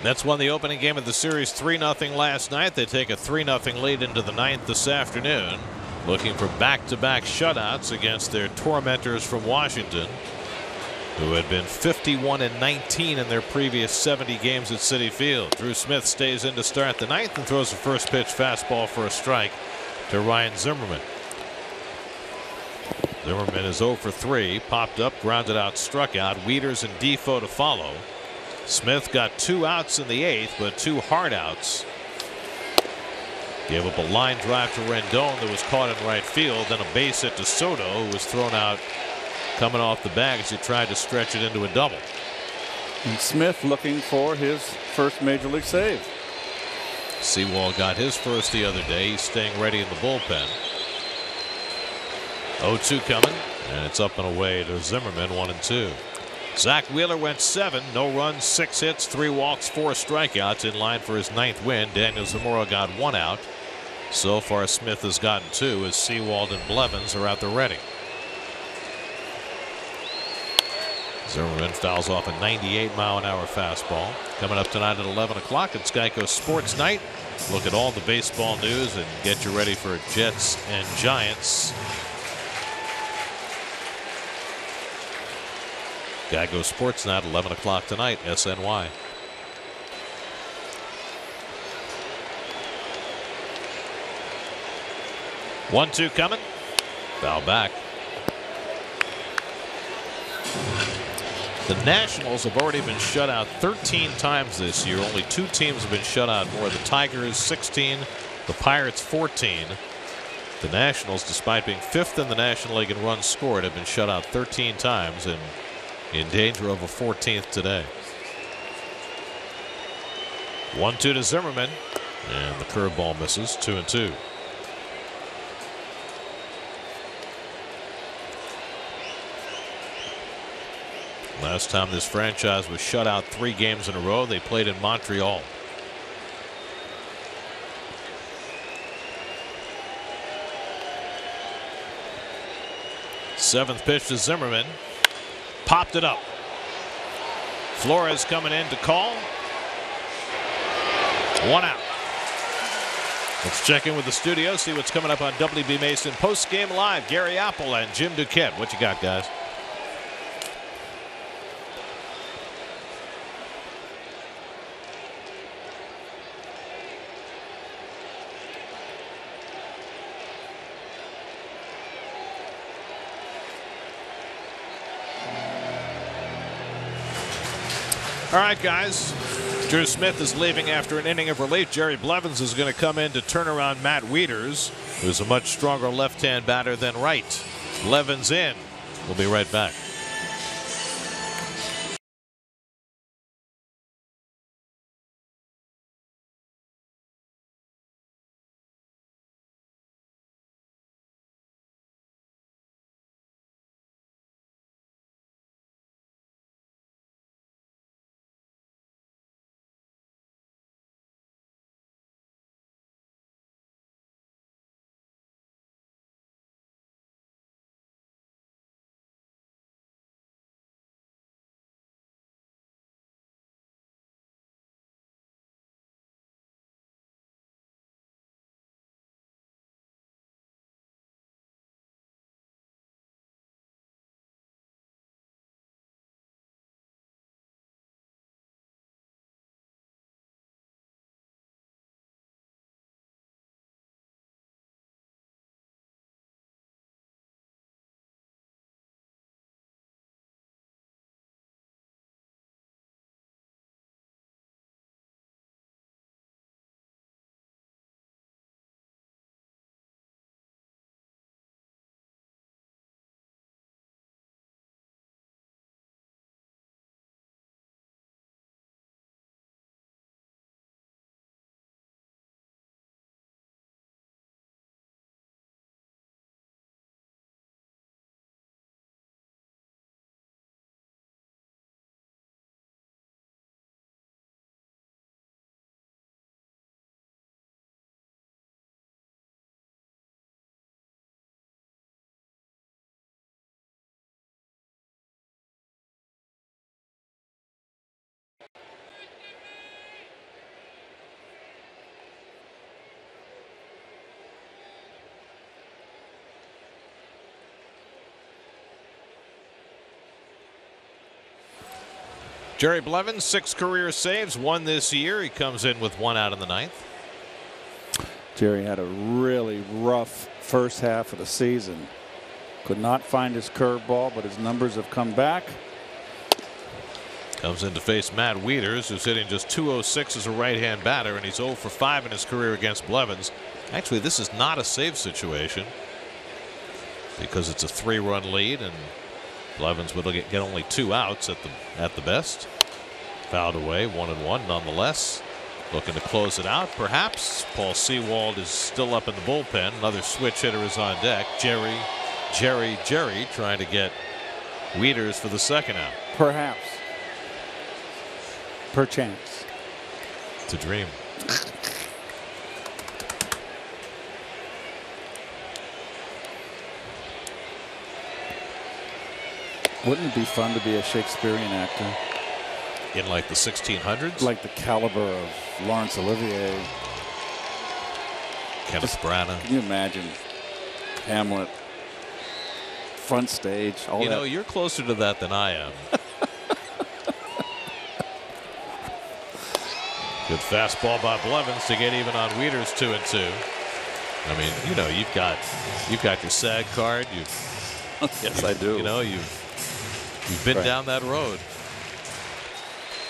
Mets won the opening game of the series 3-0 last night. They take a 3-0 lead into the 9th this afternoon, looking for back-to-back shutouts against their tormentors from Washington. who had been 51-19 in their previous 70 games at Citi Field. Drew Smith stays in to start the ninth and throws a first pitch fastball for a strike to Ryan Zimmerman. Zimmerman is 0 for 3, popped up, grounded out, struck out. Wieters and Defoe to follow. Smith got 2 outs in the 8th, but 2 hard outs. Gave up a line drive to Rendon that was caught in right field, then a base hit to Soto, who was thrown out coming off the bag as he tried to stretch it into a double. And Smith looking for his first major league save. Sewald got his first the other day. He's staying ready in the bullpen. 0-2 coming, and it's up and away to Zimmerman, 1-2. Zach Wheeler went 7, no runs, 6 hits, 3 walks, 4 strikeouts, in line for his 9th win. Daniel Zamora got 1 out. So far, Smith has gotten 2 as Sewald and Blevins are at the ready. Zimmerman fouls off a 98-mile-an-hour fastball. Coming up tonight at 11 o'clock, it's Geico Sports Night. Look at all the baseball news and get you ready for Jets and Giants. Geico Sports Night, 11 o'clock tonight, SNY. One-two coming. Foul back. The Nationals have already been shut out 13 times this year. Only 2 teams have been shut out more. The Tigers 16, the Pirates 14. The Nationals, despite being 5th in the National League in runs scored, have been shut out 13 times and in danger of a 14th today. 1-2 to Zimmerman, and the curveball misses. 2-2. Last time this franchise was shut out 3 games in a row, they played in Montreal. Seventh pitch to Zimmerman. Popped it up. Flores coming in to call. 1 out. Let's check in with the studio, see what's coming up on WB Mason Post Game Live. Gary Apple and Jim Duquette. What you got, guys? All right, guys. Drew Smith is leaving after an inning of relief. Jerry Blevins is going to come in to turn around Matt Wieters, who's a much stronger left-hand batter than right. Blevins in. We'll be right back. Jerry Blevins, 6 career saves, 1 this year. He comes in with 1 out in the 9th. Jerry had a really rough first half of the season. Could not find his curveball, but his numbers have come back. Comes in to face Matt Wieters, who's hitting just .206 as a right-hand batter, and he's 0 for 5 in his career against Blevins. Actually, this is not a save situation because it's a 3-run lead, and Blevins will get only 2 outs at the best. Fouled away, 1-1 nonetheless. Looking to close it out, perhaps. Paul Sewald is still up in the bullpen. Another switch hitter is on deck. Jerry trying to get Wieters for the second out. Perhaps. Perchance. It's a dream. Wouldn't it be fun to be a Shakespearean actor? In like the 1600s? Like the caliber of Laurence Olivier. Kenneth Branagh. Can you imagine Hamlet, front stage, all you that? know, you're closer to that than I am. Good fastball by Blevins to get even on Wieters, 2-2. I mean, you know, you've got your SAG card. Yes, I do. You know, you've been down that road.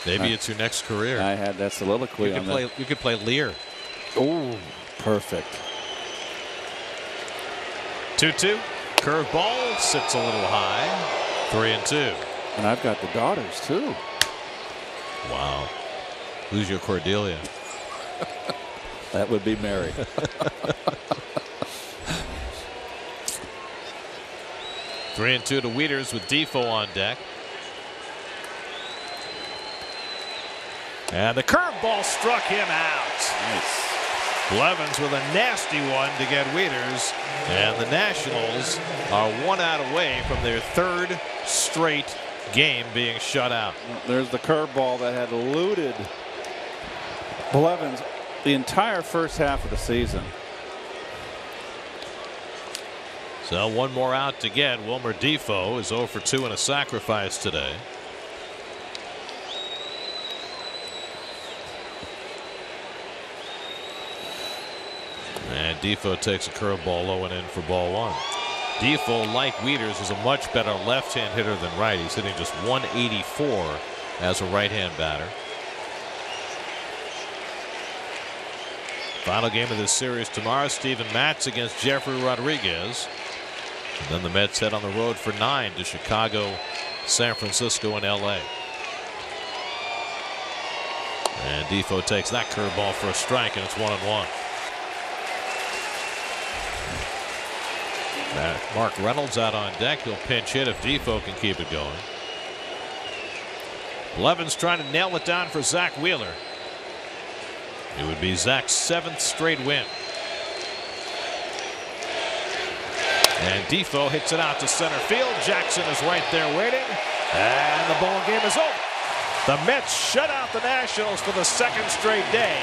Maybe it's your next career. I had that soliloquy on that. You could play Lear. Oh, perfect. 2-2. Curveball sits a little high. 3-2. And I've got the daughters too. Wow. Who's your Cordelia? That would be Mary. Three and 2 to Wieters with Defoe on deck. And the curveball struck him out. Nice. Blevins with a nasty one to get Wieters. And the Nationals are 1 out away from their 3rd straight game being shut out. There's the curveball that had eluded Blevins the entire first half of the season. So 1 more out to get. Wilmer Defoe is 0 for 2 in a sacrifice today. And Defoe takes a curveball low and in for ball 1. Defoe, like Wieters, is a much better left-hand hitter than right. He's hitting just 184 as a right-hand batter. Final game of this series tomorrow, Steven Matz against Jeffrey Rodriguez. And then the Mets head on the road for 9 to Chicago, San Francisco, and LA. And Defoe takes that curveball for a strike, and it's 1-1. Mark Reynolds out on deck. He'll pinch hit if Defoe can keep it going. Blevins trying to nail it down for Zach Wheeler. It would be Zach's 7th straight win. And Defoe hits it out to center field. Jackson is right there waiting. And the ball game is over. The Mets shut out the Nationals for the 2nd straight day.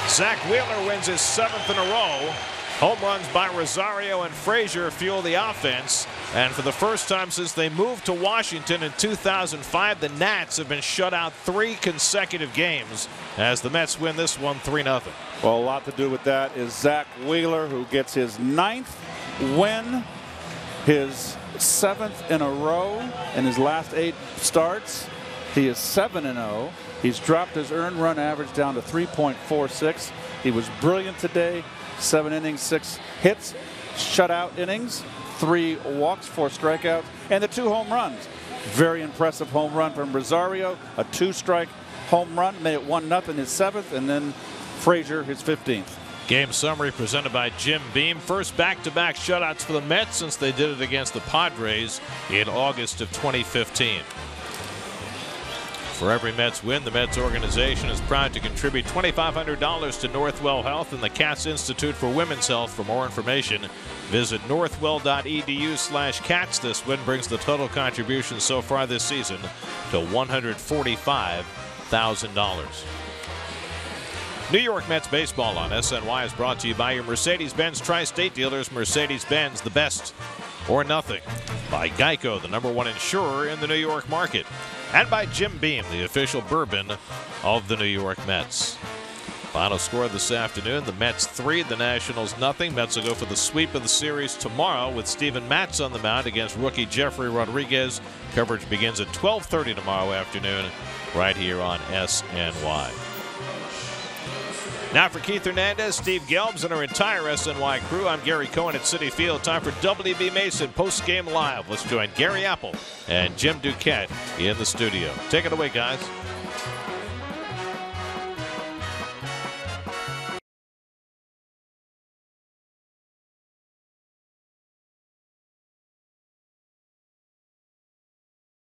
Zach Wheeler wins his 7th in a row. Home runs by Rosario and Frazier fuel the offense. And for the first time since they moved to Washington in 2005, the Nats have been shut out 3 consecutive games as the Mets win this one 3-0. Well, a lot to do with that is Zach Wheeler, who gets his 9th win, his 7th in a row in his last 8 starts. He is 7-0. He's dropped his earned run average down to 3.46. He was brilliant today. 7 innings, 6 hits, shutout innings, 3 walks, 4 strikeouts, and the 2 home runs. Very impressive home run from Rosario, a 2-strike home run, made it 1-0, his 7th, and then Frazier, his 15th. Game summary presented by Jim Beam. First back-to-back shutouts for the Mets since they did it against the Padres in August of 2015. For every Mets win, the Mets organization is proud to contribute $2,500 to Northwell Health and the Katz Institute for Women's Health. For more information, visit northwell.edu/Katz. This win brings the total contribution so far this season to $145,000. New York Mets baseball on SNY is brought to you by your Mercedes-Benz Tri-State dealers. Mercedes-Benz, the best or nothing. By Geico, the #1 insurer in the New York market. and by Jim Beam, the official bourbon of the New York Mets. Final score this afternoon, the Mets 3, the Nationals nothing. Mets will go for the sweep of the series tomorrow with Steven Matz on the mound against rookie Jeffrey Rodriguez. Coverage begins at 12:30 tomorrow afternoon right here on SNY. Now for Keith Hernandez, Steve Gelbs, and our entire SNY crew, I'm Gary Cohen at Citi Field. Time for W.B. Mason post-game live. Let's join Gary Apple and Jim Duquette in the studio. Take it away, guys.